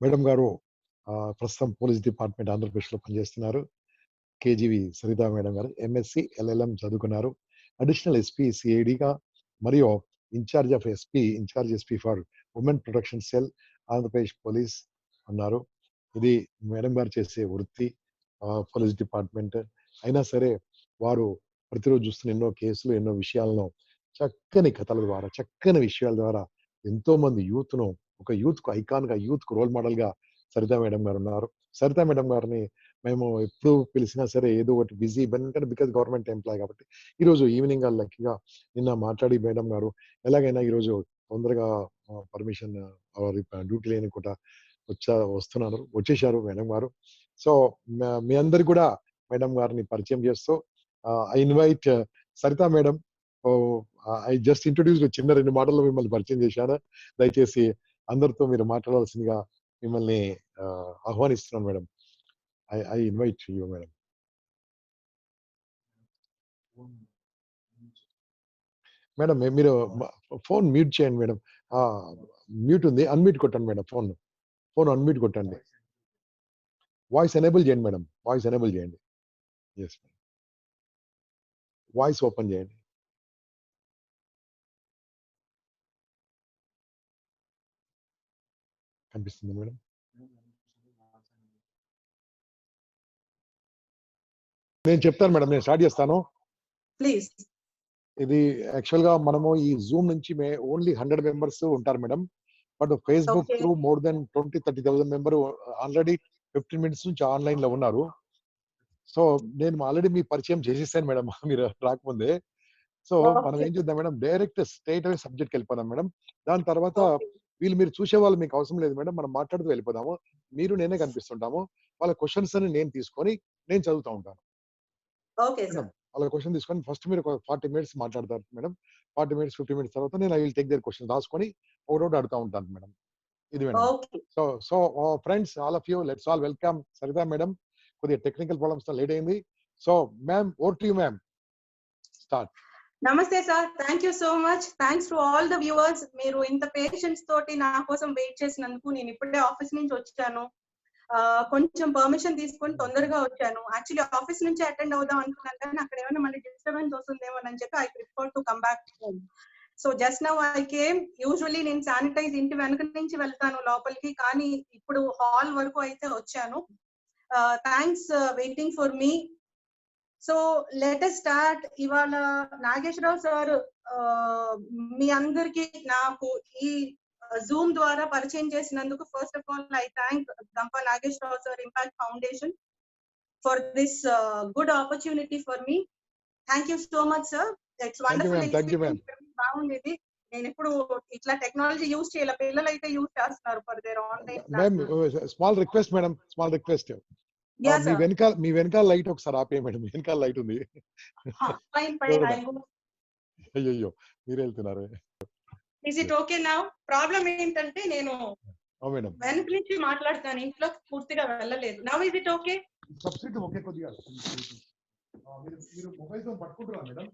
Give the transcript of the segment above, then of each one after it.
Madam గారు ప్రస్తుతం police department ఆంధ్రప్రదేశ్‌లో పనిచేస్తున్నారు. కేజీవి సరిత మేడం గారు ఎంఎస్‌సి, ఎల్ఎల్ఎం చదువుకున్నారు. అడిషనల్ ఎస్పీ సీఐడీగా మరియు incharge SP for women protection cell Andhra Pradesh police ఉన్నారు. ఇది మేడం గారు చేసే వృత్తి పోలీస్ డిపార్ట్మెంట్. అయినా సరే వారు ప్రతిరోజు చూస్తున్న ఎన్నో కేసులు, ఎన్నో విషయాలను చక్కని కథల ద్వారా, చక్కని విషయాల ద్వారా ఎంతోమంది ఒక యూత్‌కు ఐకాన్‌గా, యూత్‌కు రోల్ మోడల్‌గా సరిత మేడం గారు ఉన్నారు. సరిత మేడం గారిని మేము ఎప్పుడు పిలిచినా సరే ఏదో ఒకటి బిజీ ఎందుకంటే బికాజ్ గవర్నమెంట్ ఎంప్లాయ్ కాబట్టి ఈరోజు ఈవినింగ్ లక్కీగా నిన్న మాట్లాడి మేడం గారు ఎలాగైనా ఈరోజు తొందరగా పర్మిషన్ డ్యూటీ లేనికుండా వస్తున్నారు, వచ్చేసారు మేడం గారు. సో మీ అందరికి కూడా మేడం గారిని పరిచయం చేస్తూ I invite Saritha madam. I just introduce చిన్న 2 మాటల్లో మిమ్మల్ని పరిచయం చేశాను. దయచేసి అందరితో మీరు మాట్లాడవలసిందిగా మిమ్మల్ని ఆహ్వానిస్తున్నాను madam. I invite you madam. Madam మీరు ఫోన్ మ్యూట్ చేయండి మేడం. మ్యూట్ ఉంది, అన్మ్యూట్ కొట్టండి మేడం. ఫోన్ అన్మ్యూట్ కొట్టండి. వాయిస్ ఎనేబుల్ చేయండి మేడం. వాయిస్ ఎనేబుల్ చేయండి. Yes madam. వాయిస్ ఓపెన్ చేయండి. కనిపిస్తుంది మేడం. నేను చెప్తాను మేడం, నేను స్టార్ట్ చేస్తాను. ప్లీజ్. ఇది యాక్చువల్‌గా మనము ఈ జూమ్ నుంచి ఓన్లీ 100 మెంబర్స్ ఉంటారు madam. But Facebook through more than 20,000-30,000 member already 15 minutes నుంచి ఆన్‌లైన్‌లో ఉన్నారు. సో నేను ఆల్రెడీ మీ పరిచయం చేసేసాను మేడం మీరు రాకముందే. సో మనం ఏం చేద్దాం మేడం, డైరెక్ట్ స్ట్రెయిట్ అవే సబ్జెక్ట్‌కి వెళ్ళిపోదాం మేడం. దాని తర్వాత మీరు చూసేవాళ్ళు మీకు అవసరం లేదు మేడం. మనం మాట్లాడుతూ వెళ్ళిపోదాము. మీరు నేనే కనిపిస్తుంటాము. వాళ్ళ క్వెషన్స్ అని నేను తీసుకొని నేను చదువుతా ఉంటాను. Okay sir. వాళ్ళ క్వెషన్ తీసుకొని ఫస్ట్ మీరు ఒక 40 మినిట్స్ మాట్లాడతారు మేడం. 40 మినిట్స్ 50 మినిట్స్ తర్వాత నేను I will take their question రాసుకొని ఒకటోటి అడుగుతా ఉంటాను మేడం. ఇది madam. So friends all of you let's all welcome Saritha madam. కొద్దిగా టెక్నికల్ ప్రాబ్లమ్స్ తో లేట్ అయింది. So ma'am over to you ma'am. Start. నమస్తే sir. Thank you so much. Thanks to all the viewers. మీరు ఇంత patience తోటి నా కోసం wait చేసినందుకు. నేను ఇప్పుడే ఆఫీస్ నుంచి వచ్చాను. కొంచెం పర్మిషన్ తీసుకొని తొందరగా వచ్చాను. యాక్చువల్లీ ఆఫీస్ నుంచి అటెండ్ అవుదాం అనుకున్నాను కానీ అక్కడ ఏమైనా మళ్ళీ డిస్టర్బెన్స్ వస్తుందేమో అని చెప్పి I prefer to come back home. So just now I came. Usually నేను శానిటైజ్ ఇంటి వెనక నుంచి వెళ్తాను లోపలికి, కానీ ఇప్పుడు హాల్ వరకు అయితే వచ్చాను. Thanks waiting for me. So let us start. ఇవాళ నాగేశ్వరరావు సార్ మీ అందరికి నాకు ఈ జూమ్ ద్వారా పరిచయం చేసినందుకు first of all I thank Gampa Nageswararao sir Impact Foundation for this good opportunity for me. Thank you so much sir. It's wonderful experience. బాగుంది. నేను ఇప్పుడు ఇట్లా టెక్నాలజీ యూజ్ చేయాలి, పిల్లలు అయితే యూజ్ చేస్తున్నారు for their online. Small request madam, small request. మీ వెనకాల లైట్ ఒకసారి ఆపే మేడం. వెనకాల లైట్ ఉంది. అయ్యో మీరు వెళ్తున్నారు. Is it okay now? Problem ఏంటంటే నేను వెనక నుంచి మాట్లాడతాను, ఇంట్లో పూర్తిగా వెళ్ళలేదు. Now is it okay? Substitute okay. కొద్దిగా మీరు మొబైల్ తో పట్టుకుంటున్నారా మేడం?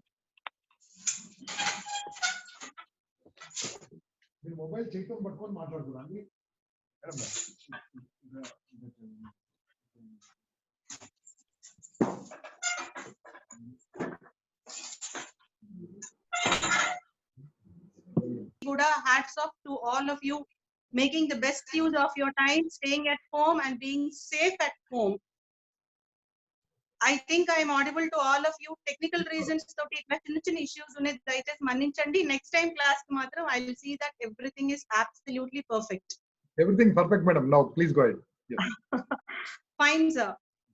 మీరు మొబైల్ చేతితో పట్టుకొని మాట్లాడుతున్నారు madam. Guda, hats off to all of you making the best use of your time, staying at home and being safe at home. I think I am audible to all of you. Technical reasons toti itla chinna issues unnayi, dayachesi manninchandi. Next time class ki matram I will see that everything is absolutely perfect. Everything perfect madam. Now please go ahead. Yes. Fine sir.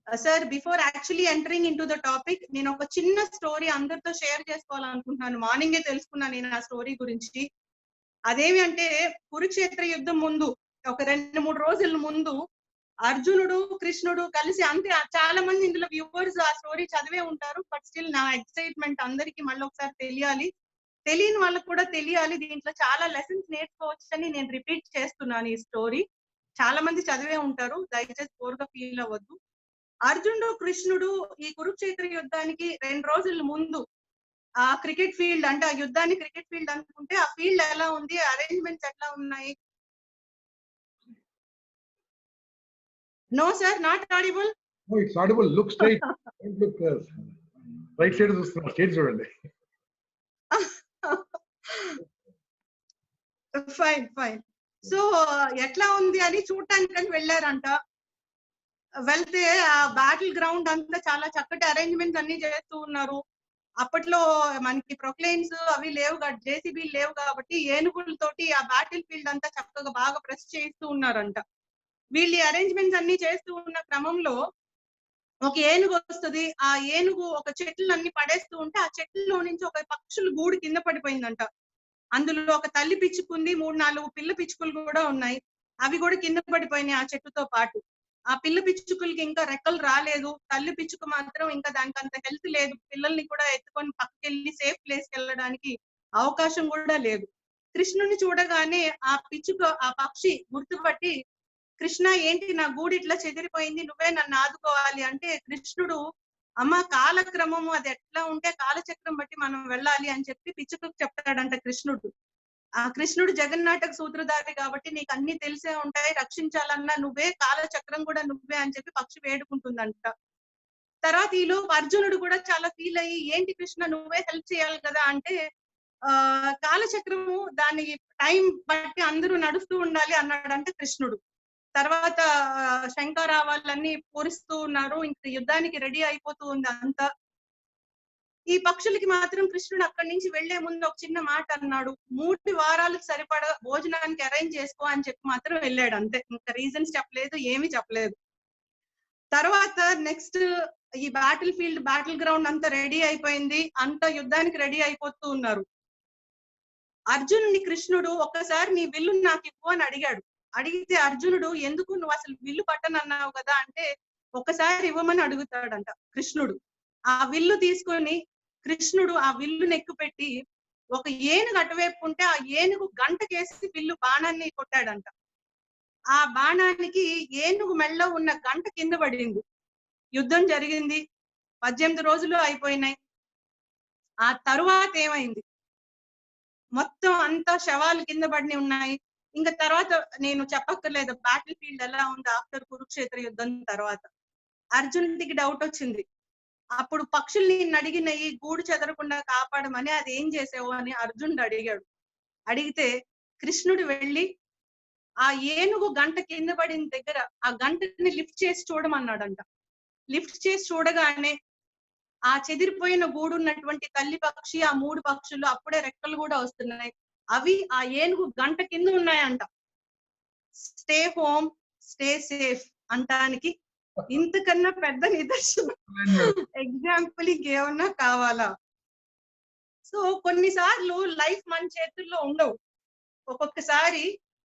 Sir, before actually entering into the topic, నేను ఒక చిన్న story అందరితో share చేసుకోవాలనుకుంటున్నాను. మార్నింగే తెలుసుకున్నాను నేను ఆ story గురించి. అదేమి అంటే కురుక్షేత్ర యుద్ధం ముందు ఒక 2-3 రోజుల ముందు అర్జునుడు కృష్ణుడు కలిసి, అంటే చాలా మంది ఇందులో వ్యూవర్స్ ఆ స్టోరీ చదివే ఉంటారు. బట్ స్టిల్ నా ఎక్సైట్మెంట్ అందరికి మళ్ళీ ఒకసారి తెలియాలి, తెలియని వాళ్ళకు కూడా తెలియాలి. దీంట్లో చాలా లెసన్స్ నేర్చుకోవచ్చని నేను రిపీట్ చేస్తున్నాను ఈ స్టోరీ. చాలా మంది చదివే ఉంటారు, దయచేసి బోర్గా ఫీల్ అవ్వద్దు. అర్జునుడు కృష్ణుడు ఈ కురుక్షేత్ర యుద్ధానికి 2 రోజుల ముందు ఆ క్రికెట్ ఫీల్డ్, అంటే ఆ యుద్ధాన్ని క్రికెట్ ఫీల్డ్ అనుకుంటే ఆ ఫీల్డ్ ఎలా ఉంది, అరేంజ్మెంట్స్ ఎట్లా ఉన్నాయి, No, sir, not audible. No, it's audible. Look straight. Don't look right side చూస్తున్నారు. స్ట్రైట్ చూడండి. Fine fine. సో ఎట్లా ఉంది అని చూడటానికి వెళ్ళారంట. వెళ్తే ఆ బ్యాటిల్ గ్రౌండ్ అంతా చాలా చక్కటి అరేంజ్మెంట్స్ అన్ని చేస్తూ ఉన్నారు. అప్పట్లో మనకి ప్రొక్లైన్స్ అవి లేవు, జేసీబీ లేవు కాబట్టి ఏనుగులతోటి ఆ బ్యాటిల్ ఫీల్డ్ అంతా చక్కగా బాగా ప్రెస్ చేస్తూ ఉన్నారంట. వీళ్ళు అరేంజ్మెంట్స్ అన్ని చేస్తూ ఉన్న క్రమంలో ఒక ఏనుగు వస్తుంది. ఆ ఏనుగు ఒక చెట్లన్నీ పడేస్తూ ఉంటే ఆ చెట్లలో నుంచి ఒక పక్షుల గూడు కింద పడిపోయిందంట. అందులో ఒక తల్లి పిచ్చుకుంది, 3-4 పిల్ల పిచ్చుకలు కూడా ఉన్నాయి. అవి కూడా కింద పడిపోయినాయి ఆ చెట్టుతో పాటు. ఆ పిల్ల పిచ్చుకలకి ఇంకా రెక్కలు రాలేదు. తల్లి పిచ్చుక మాత్రం ఇంకా దానికి అంత హెల్త్ లేదు. పిల్లల్ని కూడా ఎత్తుకొని పక్కకెళ్ళి సేఫ్ ప్లేస్ కి వెళ్ళడానికి అవకాశం కూడా లేదు. కృష్ణుని చూడగానే ఆ పిచ్చుక, ఆ పక్షి గుర్తుపట్టి, కృష్ణ ఏంటి నా గూడు ఇట్లా చెదిరిపోయింది, నువ్వే నన్ను ఆదుకోవాలి అంటే, కృష్ణుడు అమ్మ కాలక్రమము అది ఎట్లా ఉంటే కాలచక్రం బట్టి మనం వెళ్ళాలి అని చెప్పి పిచ్చుకకు చెప్తాడంట కృష్ణుడు. ఆ కృష్ణుడు జగన్నాటక సూత్రధారి కాబట్టి నీకు అన్ని తెలిసే ఉంటాయి, రక్షించాలన్నా నువ్వే, కాలచక్రం కూడా నువ్వే అని చెప్పి పక్షి వేడుకుంటుందంట. తర్వాత ఈలోపు అర్జునుడు కూడా చాలా ఫీల్ అయ్యి, ఏంటి కృష్ణ నువ్వే హెల్ప్ చేయాలి కదా అంటే, కాలచక్రము దాని టైం బట్టి అందరూ నడుస్తూ ఉండాలి అన్నాడంటే కృష్ణుడు. తర్వాత శంఖారావాలన్నీ పూరిస్తూ ఉన్నారు. ఇంక యుద్ధానికి రెడీ అయిపోతూ ఉంది అంతా. ఈ పక్షులకి మాత్రం కృష్ణుడు అక్కడి నుంచి వెళ్లే ముందు ఒక చిన్న మాట అన్నాడు, 3 వారాలకు సరిపడా భోజనానికి అరేంజ్ చేసుకో అని చెప్పి మాత్రం వెళ్ళాడు అంతే. ఇంకా రీజన్స్ చెప్పలేదు, ఏమీ చెప్పలేదు. తర్వాత నెక్స్ట్ ఈ బ్యాటిల్ ఫీల్డ్, బ్యాటిల్ గ్రౌండ్ అంతా రెడీ అయిపోయింది. అంతా యుద్ధానికి రెడీ అయిపోతూ ఉన్నారు. అర్జునుని కృష్ణుడు ఒక్కసారి నీ విల్లు నాకు ఇవ్వు అని అడిగాడు. అడిగితే అర్జునుడు, ఎందుకు, నువ్వు అసలు విల్లు పట్టనన్నావు కదా అంటే, ఒక్కసారి ఇవ్వమని అడుగుతాడంట కృష్ణుడు. ఆ విల్లు తీసుకొని కృష్ణుడు ఆ విల్లుని ఎక్కుపెట్టి ఒక ఏనుగు అటువైపు ఉంటే ఆ ఏనుగు గంటకేసి విల్లు బాణాన్ని కొట్టాడంట. ఆ బాణానికి ఏనుగు మెళ్ళలో ఉన్న గంట కింద పడింది. యుద్ధం జరిగింది. 18 రోజులు అయిపోయినాయి. ఆ తరువాత ఏమైంది, మొత్తం అంతా శవాలు కింద పడి ఉన్నాయి. ఇంకా తర్వాత నేను చెప్పక్కర్లేదు బ్యాటిల్ ఫీల్డ్ ఎలా ఉంది ఆఫ్టర్ కురుక్షేత్ర యుద్ధం తర్వాత. అర్జునుడికి డౌట్ వచ్చింది. అప్పుడు పక్షుల్ని అడిగినవి గూడు చెదరకుండా కాపాడమని, అది ఏం చేసావు అని అర్జునుడు అడిగాడు. అడిగితే కృష్ణుడు వెళ్ళి ఆ ఏనుగు గంట కింద పడిన దగ్గర ఆ గంటని లిఫ్ట్ చేసి చూడమన్నాడంట. లిఫ్ట్ చేసి చూడగానే ఆ చెదిరిపోయిన గూడు ఉన్నటువంటి తల్లి పక్షి, ఆ 3 పక్షులు అప్పుడే రెక్కలు కూడా వస్తున్నాయి. అవి ఆ ఏనుగు గంట కింద ఉన్నాయంట. స్టే హోమ్, స్టే సేఫ్ అంటానికి ఇంతకన్నా పెద్ద నిదర్శనం ఎగ్జాంపుల్ ఇంకేమన్నా కావాలా? సో కొన్నిసార్లు లైఫ్ మన చేతుల్లో ఉండవు. ఒక్కొక్కసారి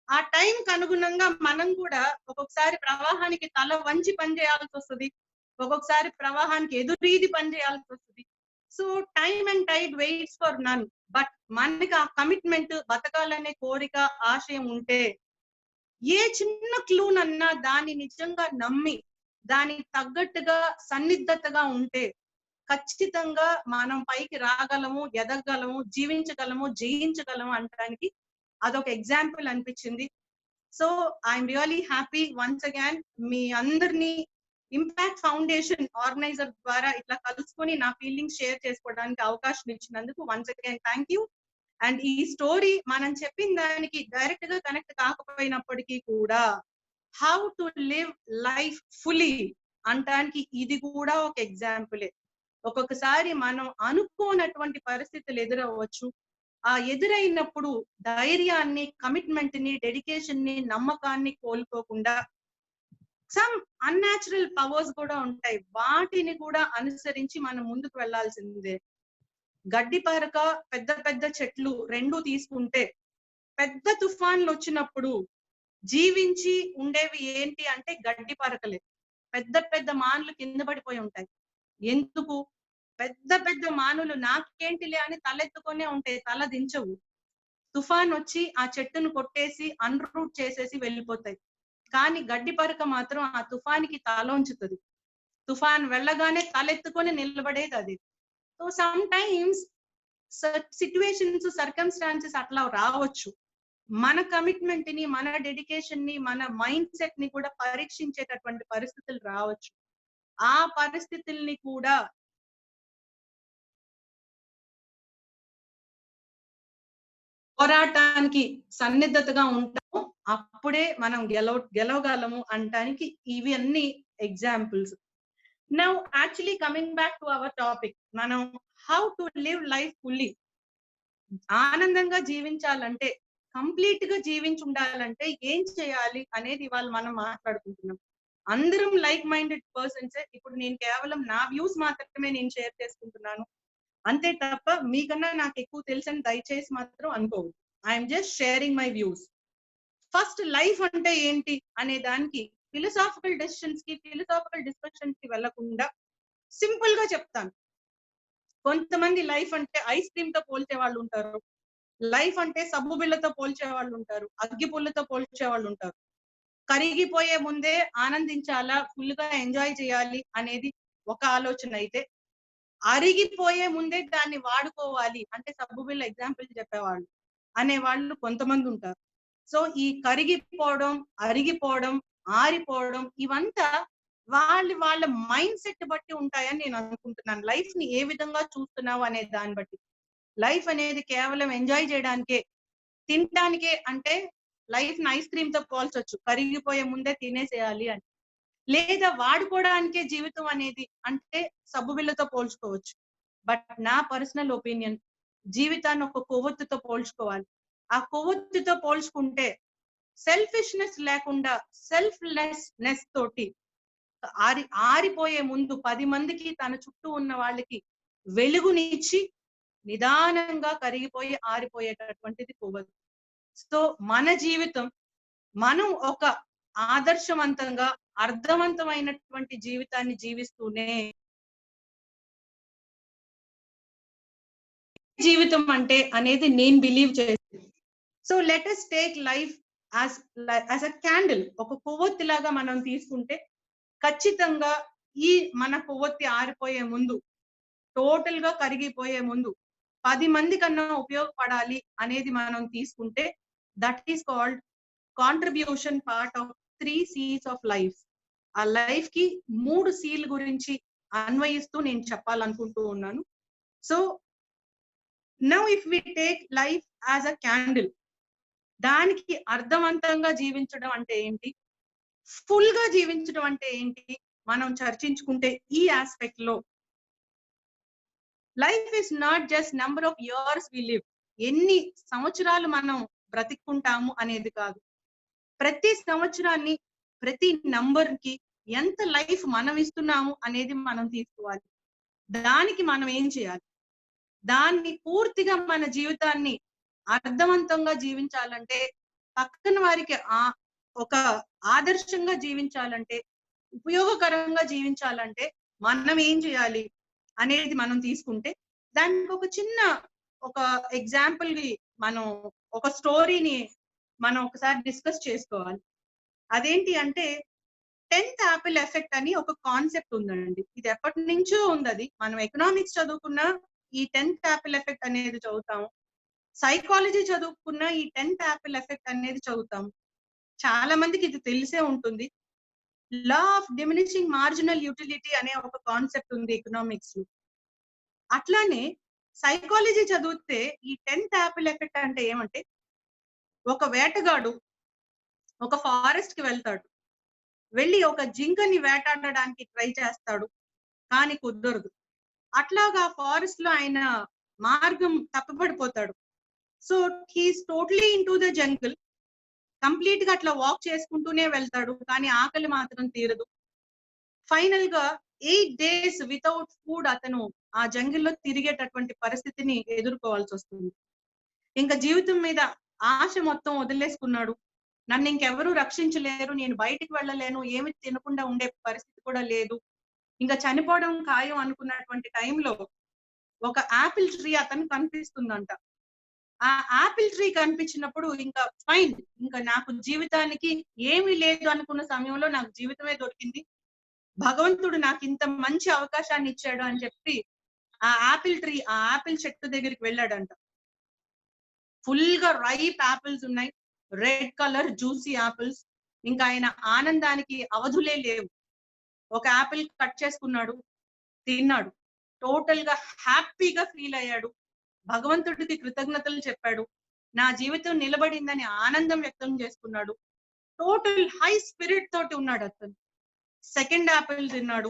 ఆ టైంకి అనుగుణంగా మనం కూడా ఒక్కొక్కసారి ప్రవాహానికి తల వంచి పనిచేయాల్సి వస్తుంది, ఒక్కొక్కసారి ప్రవాహానికి ఎదురీది పనిచేయాల్సి వస్తుంది. So time and tide waits for none. But మనకి ఆ కమిట్మెంట్, బతకాలనే కోరిక, ఆశయం ఉంటే ఏ చిన్న క్లూనన్నా దాన్ని నిజంగా నమ్మి దానికి తగ్గట్టుగా సన్నిద్ధతగా ఉంటే ఖచ్చితంగా మనం పైకి రాగలము, ఎదగలము, జీవించగలము, జయించగలము అనడానికి అదొక ఎగ్జాంపుల్ అనిపించింది. So I'm really happy once again మీ అందరినీ ఇంపాక్ట్ ఫౌండేషన్ ఆర్గనైజర్ ద్వారా ఇట్లా కలుసుకొని నా ఫీలింగ్స్ షేర్ చేసుకోవడానికి అవకాశం ఇచ్చినందుకు once again thank you. And ఈ స్టోరీ మనం చెప్పిన దానికి డైరెక్ట్ గా కనెక్ట్ కాకపోయినప్పటికీ కూడా how to live life fully అంటానికి ఇది కూడా ఒక ఎగ్జాంపులే. ఒక్కొక్కసారి మనం అనుకోనటువంటి పరిస్థితులు ఎదురవ్వచ్చు. ఆ ఎదురైనప్పుడు ధైర్యాన్ని, కమిట్మెంట్ ని, డెడికేషన్ ని, నమ్మకాన్ని కోల్పోకుండా సమ్ అన్యాచురల్ పవర్స్ కూడా ఉంటాయి, వాటిని కూడా అనుసరించి మనం ముందుకు వెళ్లాల్సిందే. గడ్డి పరక, పెద్ద పెద్ద చెట్లు రెండు తీసుకుంటే పెద్ద తుఫాన్లు వచ్చినప్పుడు జీవించి ఉండేవి ఏంటి అంటే గడ్డి పరకలే. పెద్ద పెద్ద మానులు కింద పడిపోయి ఉంటాయి. ఎందుకు? పెద్ద పెద్ద మానులు నాకేంటిలే అని తలెత్తుకొనే ఉంటాయి, తల దించవు. తుఫాన్ వచ్చి ఆ చెట్టును కొట్టేసి అన్రూట్ చేసేసి వెళ్ళిపోతాయి. కానీ గడ్డి పరక మాత్రం ఆ తుఫానికి తలోంచుతుంది. తుఫాన్ వెళ్ళగానే తలెత్తుకొని నిలబడేది అది. So some times situations, circumstances అట్లా రావచ్చు. మన కమిట్మెంట్ ని, మన డెడికేషన్ ని, మన మైండ్ సెట్ ని కూడా పరీక్షించేటటువంటి పరిస్థితులు రావచ్చు. ఆ పరిస్థితుల్ని కూడా పోరాటానికి సన్నిద్ధతగా ఉంటాము. అప్పుడే మనం గెలవగలము అనటానికి ఇవన్నీ examples. Now actually coming back to our topic, మనం how to live life fully. ఆనందంగా జీవించాలంటే, కంప్లీట్ గా జీవించుండాలంటే ఏం చేయాలి అనేది ఇవాళ మనం మాట్లాడుకుంటున్నాం. అందరం లైక్ మైండెడ్ పర్సన్స్. ఇప్పుడు నేను కేవలం నా వ్యూస్ మాత్రమే నేను షేర్ చేసుకుంటున్నాను. అంతే తప్ప మీకన్నా నాకు ఎక్కువ తెలుసని దయచేసి మాత్రం అనుకోవద్దు. I'm just sharing my views. First life అంటే ఏంటి అనే దానికి ఫిలసాఫికల్ డెసిషన్స్ కి, ఫిలసాఫికల్ డిస్కషన్స్ కి వెళ్లకుండా సింపుల్ గా చెప్తాను. కొంతమంది లైఫ్ అంటే ఐస్ క్రీమ్ తో పోల్చే వాళ్ళు ఉంటారు. లైఫ్ అంటే సబ్బు బిళ్ళతో పోల్చే వాళ్ళు ఉంటారు. అగ్గి పుల్లతో పోల్చే వాళ్ళు ఉంటారు. కరిగిపోయే ముందే ఆనందించాలా, ఫుల్ గా ఎంజాయ్ చేయాలి అనేది ఒక ఆలోచన అయితే, అరిగిపోయే ముందే దాన్ని వాడుకోవాలి అంటే సబ్బు బిళ్ళ ఎగ్జాంపుల్ చెప్పేవాళ్ళు అనేవాళ్ళు కొంతమంది ఉంటారు. సో ఈ కరిగిపోవడం, అరిగిపోవడం, ఆరిపోవడం ఇవంతా వాళ్ళ మైండ్ సెట్ బట్టి ఉంటాయని నేను అనుకుంటున్నాను. లైఫ్ ని ఏ విధంగా చూస్తున్నావు అనే దాన్ని బట్టి. లైఫ్ అనేది కేవలం ఎంజాయ్ చేయడానికే, తినడానికే అంటే లైఫ్ ని ఐస్ క్రీమ్ తో పోల్చొచ్చు, కరిగిపోయే ముందే తినేసేయాలి అని. లేదా వాడుకోవడానికే జీవితం అనేది అంటే సబ్బు బిళ్ళతో పోల్చుకోవచ్చు. బట్ నా పర్సనల్ ఒపీనియన్, జీవితాన్ని ఒక కొవ్వొత్తుతో పోల్చుకోవాలి. ఆ కొవ్వొత్తుతో పోల్చుకుంటే సెల్ఫిష్నెస్ లేకుండా, సెల్ఫ్లెస్నెస్ తోటి ఆరిపోయే ముందు 10 మందికి, తన చుట్టూ ఉన్న వాళ్ళకి వెలుగునిచ్చి నిదానంగా కరిగిపోయి ఆరిపోయేటటువంటిది కొవ్వొత్తు. సో మన జీవితం, మనం ఒక ఆదర్శవంతంగా అర్థవంతమైనటువంటి జీవితాన్ని జీవిస్తూనే జీవితం అంటే అనేది నేను బిలీవ్ చేస్తాను. So let us take life as a candle. ఒక కొవ్వొత్తి లాగా మనం తీసుకుంటే ఖచ్చితంగా ఈ మన కొవ్వొత్తి ఆరిపోయే ముందు, టోటల్ గా కరిగిపోయే ముందు 10 మంది కన్నా ఉపయోగపడాలి అనేది మనం తీసుకుంటే that is called contribution part of 3 C's of life. ఆ లైఫ్ కి 3 C'ల గురించి అన్వయిస్తూ నేను చెప్పాలనుకుంటూ ఉన్నాను. So now if we take life as a candle, దానికి అర్థవంతంగా జీవించడం అంటే ఏంటి, ఫుల్ గా జీవించడం అంటే ఏంటి మనం చర్చించుకుంటే ఈ ఆస్పెక్ట్ లో, life is not just number of years we live. ఎన్ని సంవత్సరాలు మనం బ్రతికుంటాము అనేది కాదు. ప్రతి సంవత్సరాన్ని, ప్రతి నంబర్ కి ఎంత లైఫ్ మనం ఇస్తున్నాము అనేది మనం తీసుకోవాలి. దానికి మనం ఏం చేయాలి, దాన్ని పూర్తిగా మన జీవితాన్ని అర్థవంతంగా జీవించాలంటే, పక్కన వారికి ఒక ఆదర్శంగా జీవించాలంటే, ఉపయోగకరంగా జీవించాలంటే మనం ఏం చేయాలి అనేది మనం తీసుకుంటే, దానికి ఒక చిన్న ఒక ఎగ్జాంపుల్ ని మనం, ఒక స్టోరీని మనం ఒకసారి డిస్కస్ చేసుకోవాలి. అదేంటి అంటే 10th యాపిల్ ఎఫెక్ట్ అని ఒక కాన్సెప్ట్ ఉందండి. ఇది ఎప్పటి నుంచో ఉంది. మనం ఎకనామిక్స్ చదువుకున్న ఈ 10th యాపిల్ ఎఫెక్ట్ అనేది చదువుతాము. సైకాలజీ చదువుకున్న ఈ 10th యాపిల్ ఎఫెక్ట్ అనేది చదువుతాము. చాలా మందికి ఇది తెలిసే ఉంటుంది. Law of diminishing marginal utility అనే ఒక కాన్సెప్ట్ ఉంది ఎకనామిక్స్ లో. అట్లానే సైకాలజీ చదివితే ఈ 10th యాపిల్ ఎఫెక్ట్ అంటే ఏమంటే, ఒక వేటగాడు ఒక ఫారెస్ట్ కి వెళ్తాడు. వెళ్ళి ఒక జింకని వేటాడడానికి ట్రై చేస్తాడు, కానీ కుదరదు. అట్లాగా ఫారెస్ట్ లో ఆయన మార్గం తప్పబడిపోతాడు. So he's totally in to the jungle. Complete గా అట్లా వాక్ చేసుకుంటూనే వెళ్తాడు, కానీ ఆకలి మాత్రం తీరదు. ఫైనల్ గా 8 days వితౌట్ ఫుడ్ అతను ఆ జంగిల్లో తిరిగేటటువంటి పరిస్థితిని ఎదుర్కోవాల్సి వస్తుంది. ఇంకా జీవితం మీద ఆశ మొత్తం వదిలేసుకున్నాడు. నన్ను ఇంకెవరూ రక్షించలేరు, నేను బయటికి వెళ్ళలేను, ఏమి తినకుండా ఉండే పరిస్థితి కూడా లేదు, ఇంకా చనిపోవడం ఖాయం అనుకున్నటువంటి టైంలో ఒక ఆపిల్ ట్రీ అతను కనిపిస్తుందంట. ఆ ఆపిల్ ట్రీ కనిపించినప్పుడు ఇంకా ఫైన్, ఇంకా నాకు జీవితానికి ఏమీ లేదు అనుకున్న సమయంలో నాకు జీవితమే దొరికింది, భగవంతుడు నాకు ఇంత మంచి అవకాశాన్ని ఇచ్చాడు అని చెప్పి ఆ ఆపిల్ చెట్టు దగ్గరికి వెళ్ళాడంట. ఫుల్ గా రైప్ యాపిల్స్ ఉన్నాయి, రెడ్ కలర్ జ్యూసీ యాపిల్స్. ఇంకా ఆయన ఆనందానికి అవధులే లేవు. ఒక యాపిల్ కట్ చేసుకున్నాడు, తిన్నాడు, టోటల్ గా హ్యాపీగా ఫీల్ అయ్యాడు, భగవంతుడికి కృతజ్ఞతలు చెప్పాడు, నా జీవితం నిలబడిందని ఆనందం వ్యక్తం చేసుకున్నాడు. టోటల్ హై స్పిరిట్ తోటి ఉన్నాడు అతను. సెకండ్ యాపిల్ తిన్నాడు,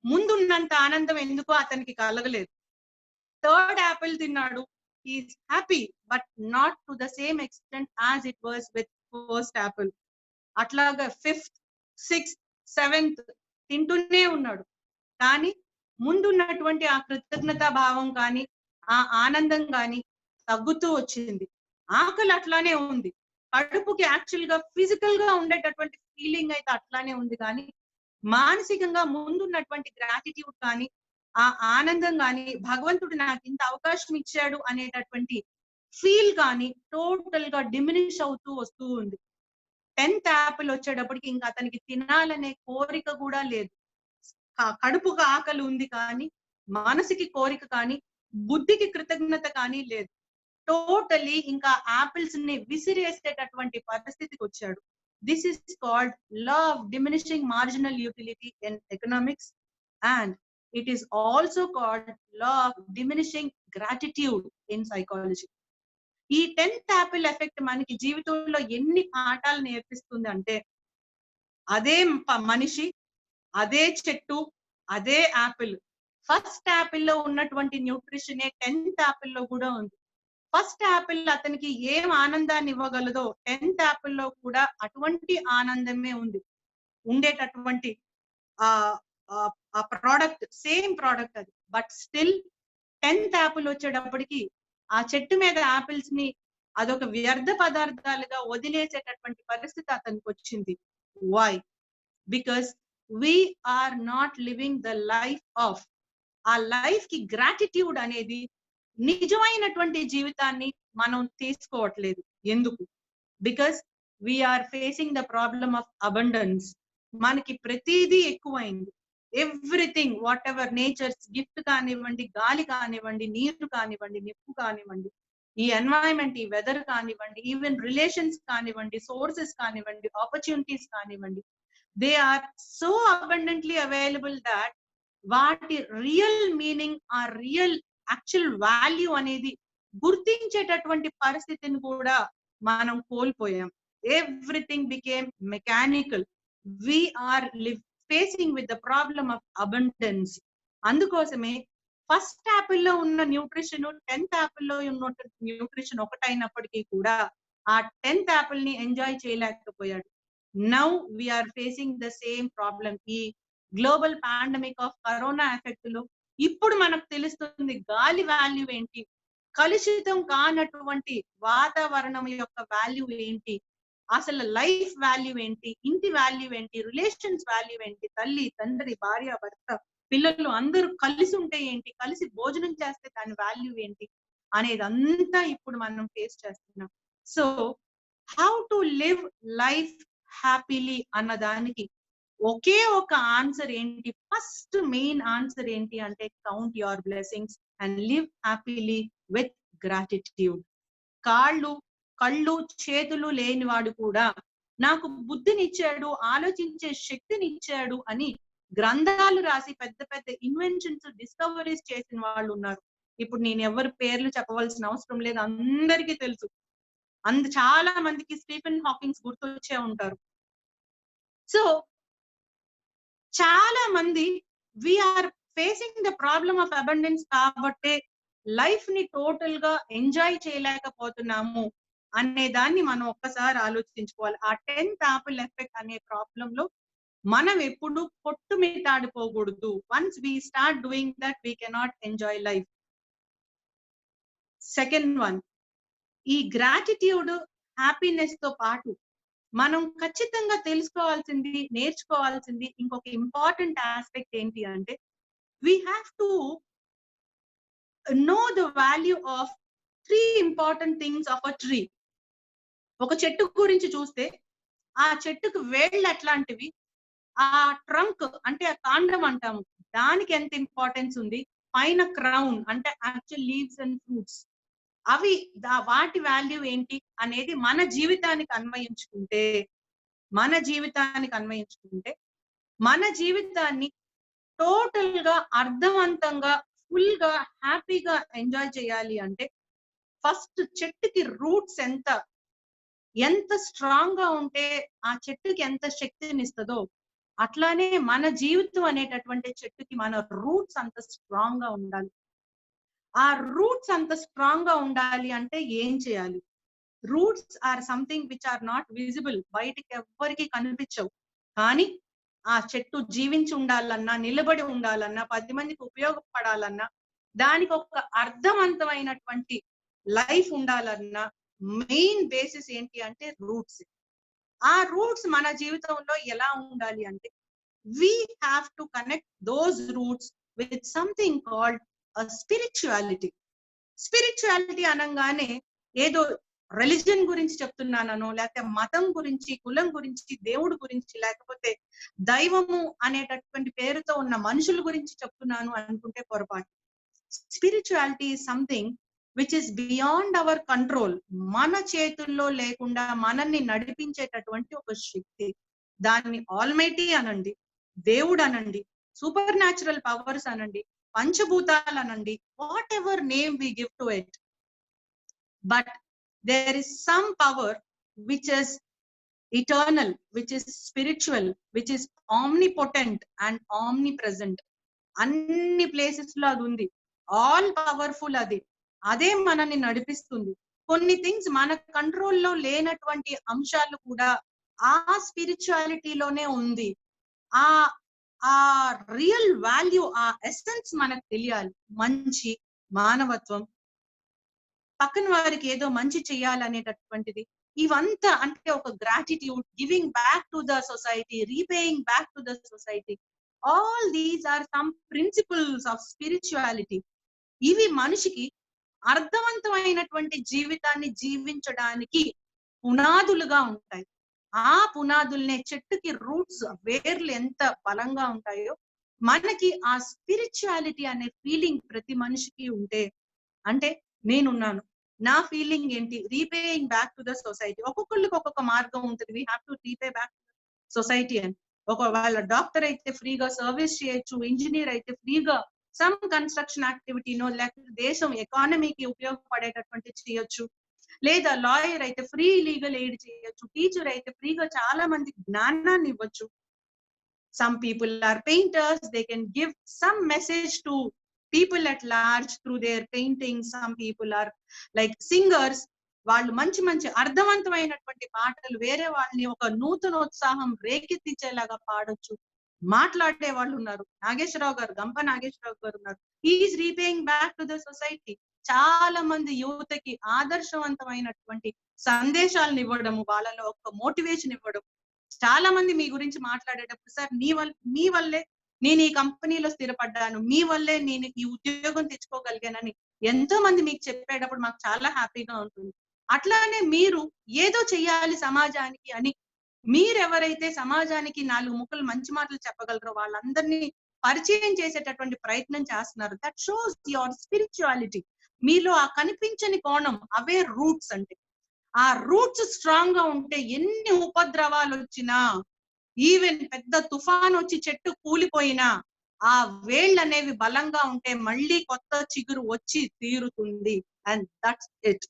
ముందున్నంత ఆనందం ఎందుకో అతనికి కలగలేదు. థర్డ్ యాపిల్ తిన్నాడు, is happy but not to the same extent as it was with first Apple. అట్లాగా ఫిఫ్త్, సిక్స్త్, సెవెంత్ తింటూనే ఉన్నాడు. కానీ ముందున్నటువంటి ఆ కృతజ్ఞతా భావం కానీ ఆ ఆనందం కానీ తగ్గుతూ వచ్చింది. ఆకలి అట్లానే ఉంది, కడుపుకి యాక్చువల్ గా ఫిజికల్ గా ఉండేటటువంటి ఫీలింగ్ అయితే అట్లానే ఉంది, కానీ మానసికంగా ముందున్నటువంటి గ్రాటిట్యూడ్ కానీ ఆ ఆనందం కానీ భగవంతుడు నాకు ఇంత అవకాశం ఇచ్చాడు అనేటటువంటి ఫీల్ కానీ టోటల్ గా డిమినిష్ అవుతూ వస్తూ ఉంది. 10th యాపిల్ వచ్చేటప్పటికి ఇంకా అతనికి తినాలనే కోరిక కూడా లేదు. కడుపుగా ఆకలి ఉంది కానీ మనసుకి కోరిక కానీ బుద్ధికి కృతజ్ఞత కానీ లేదు. టోటలీ ఇంకా యాపిల్స్ ని విసిరేసేటటువంటి పరిస్థితికి వచ్చాడు. This is called law of diminishing marginal utility in economics, and it is also called law of diminishing gratitude in psychology. ఈ 10th యాపిల్ ఎఫెక్ట్ మనకి జీవితంలో ఎన్ని పాఠాలు నేర్పిస్తుంది అంటే, అదే మనిషి, అదే చెట్టు, అదే యాపిల్. ఫస్ట్ యాపిల్ లో ఉన్నటువంటి న్యూట్రిషన్ 10th యాపిల్ లో కూడా ఉంది. ఫస్ట్ యాపిల్ అతనికి ఏం ఆనందాన్ని ఇవ్వగలదో 10th యాపిల్ లో కూడా అటువంటి ఆనందమే ఉంది ఉండేటటువంటి ఆ ప్రోడక్ట్, సేమ్ ప్రోడక్ట్ అది. బట్ స్టిల్ 10th యాపిల్ వచ్చేటప్పటికి ఆ చెట్టు మీద యాపిల్స్ ని అదొక వ్యర్థ పదార్థాలుగా వదిలేసేటటువంటి పరిస్థితి అతనికి వచ్చింది. Why? Because we are not living the life of, ఆ లైఫ్ కి గ్రాటిట్యూడ్ అనేది నిజమైనటువంటి జీవితాన్ని మనం తీసుకోవట్లేదు. ఎందుకు? Because we're facing the problem of abundance. మనకి ప్రతిదీ ఎక్కువైంది. Everything, whatever nature's gift కానివ్వండి, గాలి కానివ్వండి, నీరు కానివ్వండి, నిప్పు కానివ్వండి, ఈ ఎన్వైరన్మెంట్, ఈ వెదర్ కానివ్వండి, ఈవెన్ రిలేషన్స్ కానివ్వండి, సోర్సెస్ కానివ్వండి, ఆపర్చునిటీస్ కానివ్వండి, they are so abundantly available that వాటి రియల్ మీనింగ్, ఆ రియల్ యాక్చువల్ వాల్యూ అనేది గుర్తించేటటువంటి పరిస్థితిని కూడా మనం కోల్పోయాం. Everything became mechanical. We're facing with the problem of abundance. అందుకోసమే ఫస్ట్ యాపిల్ లో ఉన్న న్యూట్రిషన్ 10th యాపిల్ లో ఉన్న న్యూట్రిషన్ ఒకటైనప్పటికీ కూడా ఆ 10th యాపిల్ ని ఎంజాయ్ చేయలేకపోయాడు. Now we're facing the same problem. ఈ global pandemic of corona effect లో ఇప్పుడు మనకు తెలుస్తుంది గాలి వాల్యూ ఏంటి, కలుషితం కానటువంటి వాతావరణం యొక్క వాల్యూ ఏంటి, అసలు లైఫ్ వాల్యూ ఏంటి, ఇంటి వాల్యూ ఏంటి, రిలేషన్స్ వాల్యూ ఏంటి, తల్లి, తండ్రి, భార్య, భర్త, పిల్లలు అందరూ కలిసి ఉంటే ఏంటి, కలిసి భోజనం చేస్తే దాని వాల్యూ ఏంటి అనేది అంతా ఇప్పుడు మనం ఫేస్ చేస్తున్నాం. So how to live life happily అన్న దానికి ఒకే ఒక ఆన్సర్ ఏంటి, ఫస్ట్ మెయిన్ ఆన్సర్ ఏంటి అంటే count your blessings and live happily with gratitude. కళ్ళు చేతులు లేనివాడు కూడా నాకు బుద్ధినిచ్చాడు, ఆలోచించే శక్తినిచ్చాడు అని గ్రంథాలు రాసి పెద్ద పెద్ద ఇన్వెన్షన్స్, డిస్కవరీస్ చేసిన వాళ్ళు ఉన్నారు. ఇప్పుడు నేను ఎవరి పేర్లు చెప్పవలసిన అవసరం లేదు, అందరికీ తెలుసు. చాలా మందికి స్టీఫెన్ హాకింగ్స్ గుర్తొచ్చే ఉంటారు. సో చాలా మంది we're facing the problem of abundance కాబట్టే లైఫ్ ని టోటల్ గా ఎంజాయ్ చేయలేకపోతున్నాము అనే దాన్ని మనం ఒక్కసారి ఆలోచించుకోవాలి. ఆ 10th యాపిల్ ఎఫెక్ట్ అనే ప్రాబ్లం లో మనం ఎప్పుడు కొట్టుమిట్టాడిపోకూడదు. Once we start doing that we cannot enjoy life. Second one, ఈ గ్రాటిట్యూడ్, హ్యాపీనెస్ తో పాటు మనం ఖచ్చితంగా తెలుసుకోవాల్సింది, నేర్చుకోవాల్సింది ఇంకొక ఇంపార్టెంట్ ఆస్పెక్ట్ ఏంటి అంటే we have to know the value of 3 important things of a tree. ఒక చెట్టు గురించి చూస్తే ఆ చెట్టుకు వేళ్ళు ఎట్లాంటివి, ఆ ట్రంక్ అంటే ఆ కాండం అంటాము, దానికి ఎంత ఇంపార్టెన్స్ ఉంది, పైన క్రౌన్ అంటే యాక్చువల్ లీవ్స్ అండ్ ఫ్రూట్స్, అవి వాటి వాల్యూ ఏంటి అనేది మన జీవితానికి అన్వయించుకుంటే మన జీవితాన్ని టోటల్ గా అర్థవంతంగా ఫుల్ గా హ్యాపీగా ఎంజాయ్ చేయాలి అంటే ఫస్ట్ చెట్టుకి రూట్స్ ఎంత స్ట్రాంగ్ గా ఉంటే ఆ చెట్టుకి ఎంత శక్తిని ఇస్తుందో అట్లానే మన జీవితం అనేటటువంటి చెట్టుకి మన రూట్స్ అంత స్ట్రాంగ్ గా ఉండాలి. ఆ రూట్స్ అంత స్ట్రాంగ్ గా ఉండాలి అంటే ఏం చేయాలి? Roots are something which are not visible, బయటికి ఎవ్వరికి కనిపించవు. కానీ ఆ చెట్టు జీవించి ఉండాలన్నా, నిలబడి ఉండాలన్నా, 10 మందికి ఉపయోగపడాలన్నా, దానికి ఒక అర్థవంతమైనటువంటి లైఫ్ ఉండాలన్నా మెయిన్ బేసిస్ ఏంటి అంటే రూట్స్. ఆ రూట్స్ మన జీవితంలో ఎలా ఉండాలి అంటే we have to connect those roots with something called a spirituality. Spirituality అనగానే ఏదో రిలిజన్ గురించి చెప్తున్నానో, లేకపోతే మతం గురించి, కులం గురించి, దేవుడు గురించి, లేకపోతే దైవము అనేటటువంటి పేరుతో ఉన్న మనుషుల గురించి చెప్తున్నాను అనుకుంటే పొరపాటు. Spirituality is something which is beyond our control. మన చేతుల్లో లేకుండా మనల్ని నడిపించేటటువంటి ఒక శక్తి. దాన్ని ఆల్మైటీ అనండి, దేవుడు అనండి, సూపర్ న్యాచురల్ పవర్స్ అనండి, పంచభూతాలు అనండి, whatever name we give to it. But there is some power which is eternal, which is spiritual, which is omnipotent and omnipresent. అన్ని ప్లేసెస్ లో అది ఉంది. ఆల్ పవర్ఫుల్ అదే మనల్ని నడిపిస్తుంది. కొన్ని థింగ్స్ మన కంట్రోల్లో లేనటువంటి అంశాలు కూడా ఆ స్పిరిచువాలిటీలోనే ఉంది. ఆ రియల్ వాల్యూ, ఆ ఎసెన్స్ మనకు తెలియాలి. మంచి, మానవత్వం, పక్కన వారికి ఏదో మంచి చేయాలనేటటువంటిది, ఇవంతా అంటే ఒక gratitude, giving back to the society, repaying back to the society. All these are some principles of spirituality. ఇవి మనిషికి అర్థవంతమైనటువంటి జీవితాన్ని జీవించడానికి పునాదులుగా ఉంటాయి. ఆ పునాదుల్నే చెట్టుకి రూట్స్, వేర్లు ఎంత బలంగా ఉంటాయో మనకి ఆ స్పిరిచువాలిటీ అనే ఫీలింగ్ ప్రతి మనిషికి ఉంటే, అంటే నేనున్నాను, నా ఫీలింగ్ ఏంటి, repaying back to the society. ఒక్కొక్కరికి ఒక్కొక్క మార్గం ఉంటుంది. We have to repay back society అని. వాళ్ళ డాక్టర్ అయితే ఫ్రీగా సర్వీస్ చేయొచ్చు, ఇంజనీర్ అయితే ఫ్రీగా సమ్ కన్స్ట్రక్షన్ యాక్టివిటీనో, లేకపోతే దేశం ఎకానమీకి ఉపయోగపడేటటువంటి చేయొచ్చు, లేదా లాయర్ అయితే ఫ్రీ లీగల్ ఎయిడ్ చేయొచ్చు, టీచర్ అయితే ఫ్రీగా చాలా మంది జ్ఞానాన్ని ఇవ్వచ్చు. Some people are painters, they can give some message to people at large through their paintings. Some people are like singers, వాళ్ళు మంచి మంచి అర్థవంతమైనటువంటి పాటలు వేరే వాళ్ళని ఒక నూతనోత్సాహం రేకెత్తించేలాగా పాడొచ్చు. మాట్లాడే వాళ్ళు ఉన్నారు. నాగేశ్వరరావు గారు, గంప నాగేశ్వరరావు గారు ఉన్నారు. Is repaying back to the society. చాలా మంది యువతకి ఆదర్శవంతమైనటువంటి సందేశాలను ఇవ్వడము, వాళ్ళలో ఒక మోటివేషన్ ఇవ్వడం. చాలా మంది మీ గురించి మాట్లాడేటప్పుడు, సార్ మీ వల్లే నేను ఈ కంపెనీలో స్థిరపడ్డాను, మీ వల్లే నేను ఈ ఉద్యోగం తెచ్చుకోగలిగానని ఎంతో మంది మీకు చెప్పేటప్పుడు మాకు చాలా హ్యాపీగా ఉంటుంది. అట్లానే మీరు ఏదో చెయ్యాలి సమాజానికి అని మీరెవరైతే సమాజానికి 4 ముక్కలు మంచి మాటలు చెప్పగలరో వాళ్ళందరినీ పరిచయం చేసేటటువంటి ప్రయత్నం చేస్తున్నారు. That shows your spirituality. మీలో ఆ కనిపించని కోణం, అవే రూట్స్ అంటే. ఆ రూట్స్ స్ట్రాంగ్ గా ఉంటే ఎన్ని ఉపద్రవాలు వచ్చినా, ఈవెన్ పెద్ద తుఫాన్ వచ్చి చెట్టు కూలిపోయినా, ఆ వేళ్ళు అనేవి బలంగా ఉంటే మళ్ళీ కొత్త చిగురు వచ్చి తీరుతుంది. And that's it.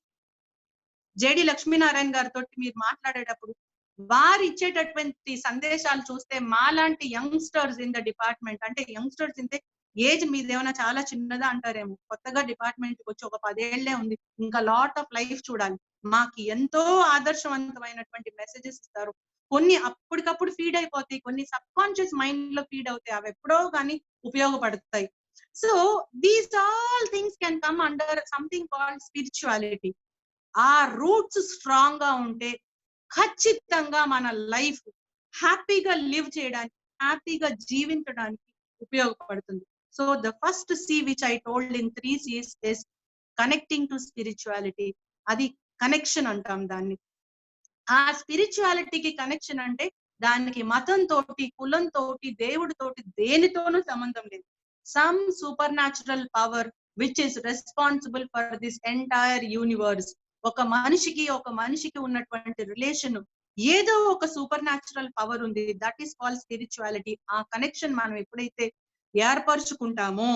JD Lakshminarayana గారితో మీరు మాట్లాడేటప్పుడు వారు ఇచ్చేటటువంటి సందేశాలు చూస్తే మాలాంటి యంగ్స్టర్స్ ఇన్ ద డిపార్ట్మెంట్, అంటే యంగ్స్టర్స్ ఇంతే ఏజ్ మీదేమైనా చాలా చిన్నదా అంటారేమో, కొత్తగా డిపార్ట్మెంట్ వచ్చి ఒక 10 ఏళ్లే ఉంది, ఇంకా లాట్ ఆఫ్ లైఫ్ చూడాలి. మాకు ఎంతో ఆదర్శవంతమైనటువంటి మెసేజెస్ ఇస్తారు. కొన్ని అప్పటికప్పుడు ఫీడ్ అయిపోతాయి, కొన్ని సబ్ కాన్షియస్ మైండ్ లో ఫీడ్ అవుతాయి, అవి ఎప్పుడో కానీ ఉపయోగపడతాయి. So these all things can come under something called spirituality. ఆ రూట్స్ స్ట్రాంగ్ గా ఉంటే ఖచ్చితంగా మన లైఫ్ హ్యాపీగా లివ్ చేయడానికి, హ్యాపీగా జీవించడానికి ఉపయోగపడుతుంది. So the first C which I told in 3 C's is connecting to spirituality. అది కనెక్షన్ అంటాం దాన్ని. ఆ స్పిరిచువాలిటీకి కనెక్షన్ అంటే దానికి మతం తోటి, కులం తోటి, దేవుడి తోటి, దేనితోనూ సంబంధం లేదు. Some super natural power which is responsible for this entire universe. ఒక మనిషికి ఉన్నటువంటి రిలేషన్ ఏదో ఒక సూపర్ న్యాచురల్ పవర్ ఉంది, దట్ ఈస్ కాల్డ్ స్పిరిచువాలిటీ. ఆ కనెక్షన్ మనం ఎప్పుడైతే ఏర్పరచుకుంటామో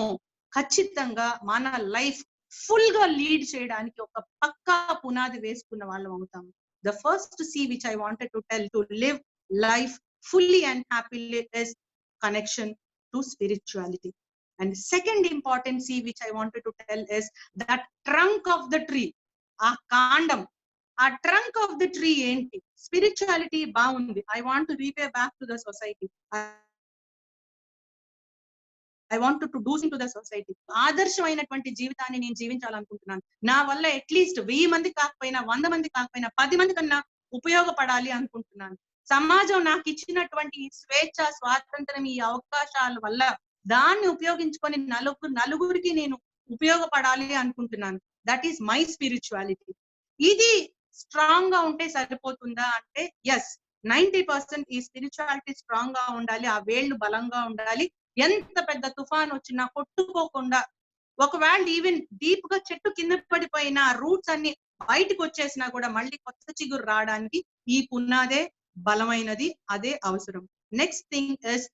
ఖచ్చితంగా మన లైఫ్ ఫుల్ గా లీడ్ చేయడానికి ఒక పక్కా పునాది వేసుకున్న వాళ్ళం అవుతాం. The first C which I wanted to tell to live life fully and happily is connection to spirituality. And second important C which I wanted to tell is that trunk of the tree, a kandam, a trunk of the tree enti spirituality baundi. I want to repay back to the society. I want to do into the society. ఆదర్శమైనటువంటి జీవితాన్ని నేను జీవించాలనుకుంటున్నాను. నా వల్ల at least 1000 మంది కాకపోయినా 100 మంది కాకపోయినా 10 మంది కన్నా ఉపయోగపడాలి అనుకుంటున్నాను. సమాజం నాకు ఇచ్చినటువంటి స్వేచ్ఛ, స్వాతంత్రం, ఈ అవకాశాల వల్ల దాన్ని ఉపయోగించుకొని నలుగురికి నేను ఉపయోగపడాలి అనుకుంటున్నాను. That is my spirituality. ఇది స్ట్రాంగ్ గా ఉంటే సరిపోతుందా అంటే ఎస్, 90% ఈ స్పిరిచువాలిటీ స్ట్రాంగ్ గా ఉండాలి, ఆ వేళ్లు బలంగా ఉండాలి. ఎంత పెద్ద తుఫాన్ వచ్చినా కొట్టుకోకుండా, ఒకవేళ ఈవెన్ డీప్ గా చెట్టు కింద పడిపోయినా రూట్స్ అన్ని బయటకు వచ్చేసినా కూడా మళ్ళీ కొత్త చిగురు రావడానికి ఈ పునాదే బలమైనది, అదే అవసరం. నెక్స్ట్ థింగ్ ఇస్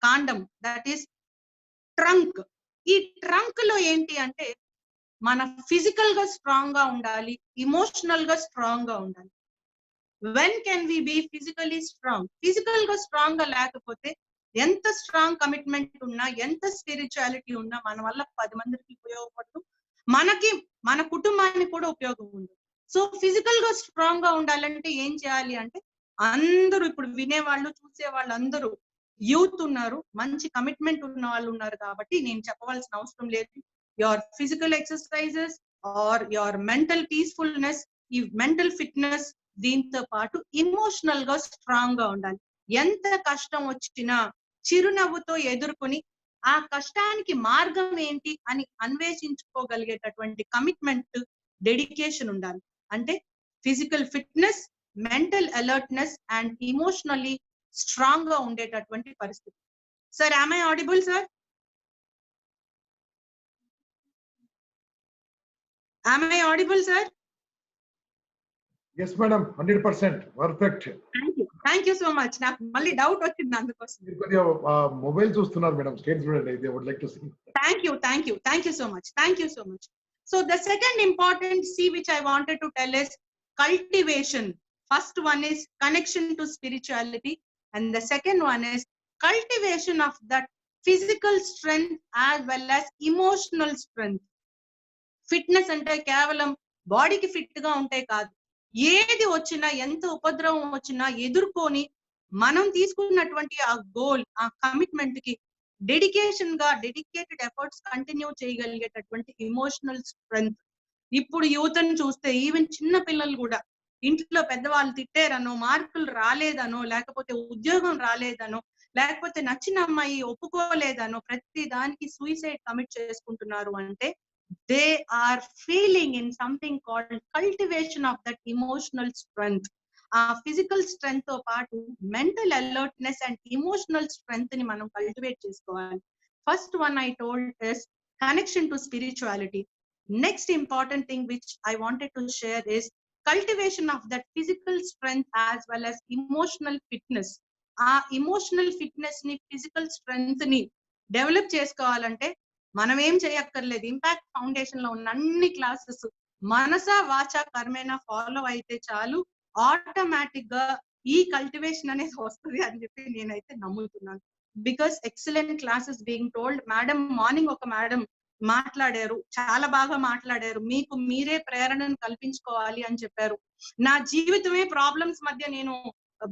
కాండం, దట్ ఈస్ ట్రంక్. ఈ ట్రంక్ లో ఏంటి అంటే మన ఫిజికల్ గా స్ట్రాంగ్ గా ఉండాలి, ఇమోషనల్ గా స్ట్రాంగ్ గా ఉండాలి. When can we be physically strong? Physical గా స్ట్రాంగ్ గా లేకపోతే ఎంత స్ట్రాంగ్ కమిట్మెంట్ ఉన్నా, ఎంత స్పిరిచువాలిటీ ఉన్నా మన వల్ల 10 మందికి ఉపయోగపడదు, మన కుటుంబానికి కూడా ఉపయోగం ఉంది. సో ఫిజికల్ గా స్ట్రాంగ్ గా ఉండాలంటే ఏం చేయాలి అంటే, అందరూ ఇప్పుడు వినేవాళ్ళు, చూసేవాళ్ళు అందరూ యూత్ ఉన్నారు, మంచి కమిట్మెంట్ ఉన్న వాళ్ళు ఉన్నారు కాబట్టి నేను చెప్పవలసిన అవసరం లేదు. Your physical exercises or your mental peacefulness, ఈ మెంటల్ ఫిట్నెస్, దీంతో పాటు ఇమోషనల్ గా స్ట్రాంగ్ గా ఉండాలి. ఎంత కష్టం వచ్చినా చిరునవ్వుతో ఎదుర్కొని ఆ కష్టానికి మార్గం ఏంటి అని అన్వేషించుకోగలిగేటటువంటి కమిట్మెంట్, డెడికేషన్ ఉండాలి. అంటే physical fitness, mental alertness and emotionally strong గా ఉండేటటువంటి పరిస్థితి. Sir, am I audible, sir? Am I audible, sir? Yes, madam, 100%. Perfect. Thank you so much. నాకు మళ్ళీ డౌట్ వచ్చింది అందుకోసం. మీరు కొద్దిగా మొబైల్ చూస్తున్నారు మేడం, స్టేట్ చూడండి. I would like to see. Thank you so much. So the second important C which I wanted to tell is cultivation. First one is connection to spirituality, and the second one is cultivation of that physical strength as well as emotional strength. Fitness అంటే కేవలం బాడీకి fit గా ఉంటే కాదు, ఏది వచ్చినా, ఎంత ఉపద్రవం వచ్చినా ఎదుర్కొని మనం తీసుకున్నటువంటి ఆ గోల్, ఆ కమిట్మెంట్ కి డెడికేటెడ్ ఎఫర్ట్స్ కంటిన్యూ చేయగలిగేటటువంటి ఇమోషనల్ స్ట్రెంగ్త్. ఇప్పుడు యువతను చూస్తే ఈవెన్ చిన్న పిల్లలు కూడా ఇంట్లో పెద్దవాళ్ళు తిట్టారనో, మార్కులు రాలేదనో, లేకపోతే ఉద్యోగం రాలేదనో, లేకపోతే నచ్చిన అమ్మాయి ఒప్పుకోలేదనో ప్రతి దానికి సూసైడ్ కమిట్ చేసుకుంటున్నారు అంటే they are failing in something called cultivation of that emotional strength. Physical strength తో పాటు mental alertness and emotional strength ని మనం cultivate చేసుకోవాలి. First one I told is connection to spirituality. Next important thing which I wanted to share is cultivation of that physical strength as well as emotional fitness. Emotional fitness ని, physical strength ని develop చేసుకోవాలంటే మనం ఏం చేయక్కర్లేదు. Impact foundation లో ఉన్న అన్ని classes మనస వాచ కర్మేణ ఫాలో అయితే చాలు, ఆటోమేటిక్ గా ఈ కల్టివేషన్ అనేది వస్తుంది అని చెప్పి నేనైతే నమ్ముతున్నాను. Because excellent classes being told. Madam morning ఒక మేడం మాట్లాడారు, చాలా బాగా మాట్లాడారు. మీకు మీరే ప్రేరణను కల్పించుకోవాలి అని చెప్పారు. నా జీవితమే ప్రాబ్లమ్స్ మధ్య నేను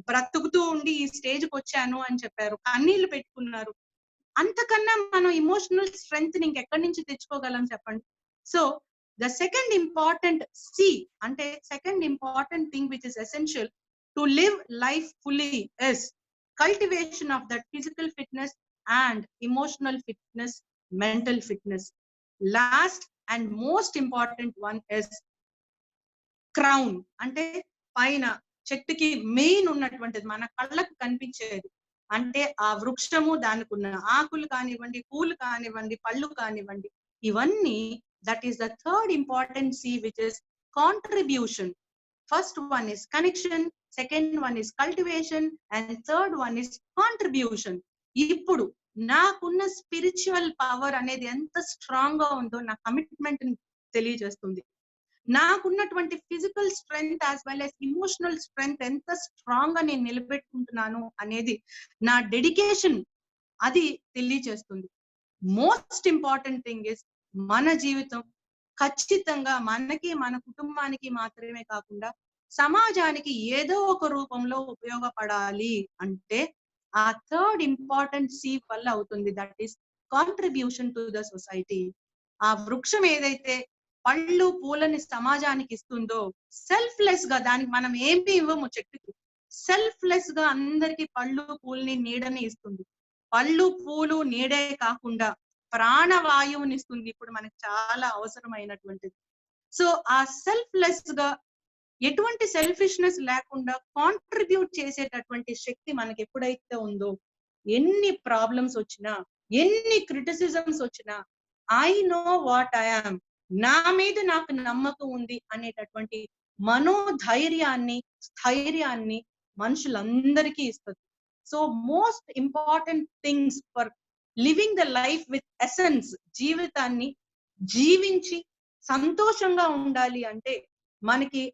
బ్రతుకుతూ ఉండి ఈ స్టేజ్ కి వచ్చాను అని చెప్పారు. కన్నీళ్లు పెట్టుకున్నారు. అంతకన్నా మనం ఇమోషనల్ స్ట్రెంగ్త్ ఇంకెక్కడి నుంచి తెచ్చుకోగలం చెప్పండి. So the second important C అంటే second important thing which is essential to live life fully is cultivation of that physical fitness and emotional fitness, mental fitness. Last and most important one is crown. అంటే పైన చెట్టుకి main ఉన్నటువంటిది, మన కళ్ళకు కనిపించేది. అంటే ఆ వృక్షము, దానికి ఉన్న ఆకులు కానివ్వండి, పూలు కానివ్వండి, పళ్ళు కానివ్వండి, ఇవన్నీ That is the third important C, which is contribution. First one is connection, second one is cultivation, and third one is contribution. ఇప్పుడు నాకున్న స్పిరిచువల్ పవర్ అనేది ఎంత స్ట్రాంగ్ గా ఉందో నా కమిట్మెంట్ తెలియజేస్తుంది. నాకున్నటువంటి physical strength as well as emotional strength ఎంత స్ట్రాంగ్ గా నేను నిలబెట్టుకుంటున్నాను అనేది నా డెడికేషన్ అది తెలియజేస్తుంది. మోస్ట్ ఇంపార్టెంట్ థింగ్ ఇస్ మన జీవితం ఖచ్చితంగా మనకి మన కుటుంబానికి మాత్రమే కాకుండా సమాజానికి ఏదో ఒక రూపంలో ఉపయోగపడాలి అంటే ఆ థర్డ్ ఇంపార్టెంట్ సి వల్ల అవుతుంది. That is contribution to the society. ఆ వృక్షం ఏదైతే పళ్ళు పూలని సమాజానికి ఇస్తుందో సెల్ఫ్లెస్ గా, దానికి మనం ఏమి ఇవ్వము చెట్టుకి, సెల్ఫ్లెస్ గా అందరికి పళ్ళు పూలని నీడని ఇస్తుంది. పళ్ళు పూలు నీడే కాకుండా ప్రాణవాయువుని ఇస్తుంది, ఇప్పుడు మనకు చాలా అవసరమైనటువంటిది. సో ఆ సెల్ఫ్లెస్ గా ఎటువంటి సెల్ఫిష్నెస్ లేకుండా కాంట్రిబ్యూట్ చేసేటటువంటి శక్తి మనకి ఎప్పుడైతే ఉందో, ఎన్ని ప్రాబ్లమ్స్ వచ్చినా ఎన్ని క్రిటిసిజమ్స్ వచ్చినా I know what I am, నా మీద నాకు నమ్మకం ఉంది అనేటటువంటి మనోధైర్యాన్ని స్థైర్యాన్ని మనుషులందరికీ ఇస్తుంది. So most important things for living the life with essence, జీవితాన్ని జీవించి సంతోషంగా ఉండాలి అంటే మనకి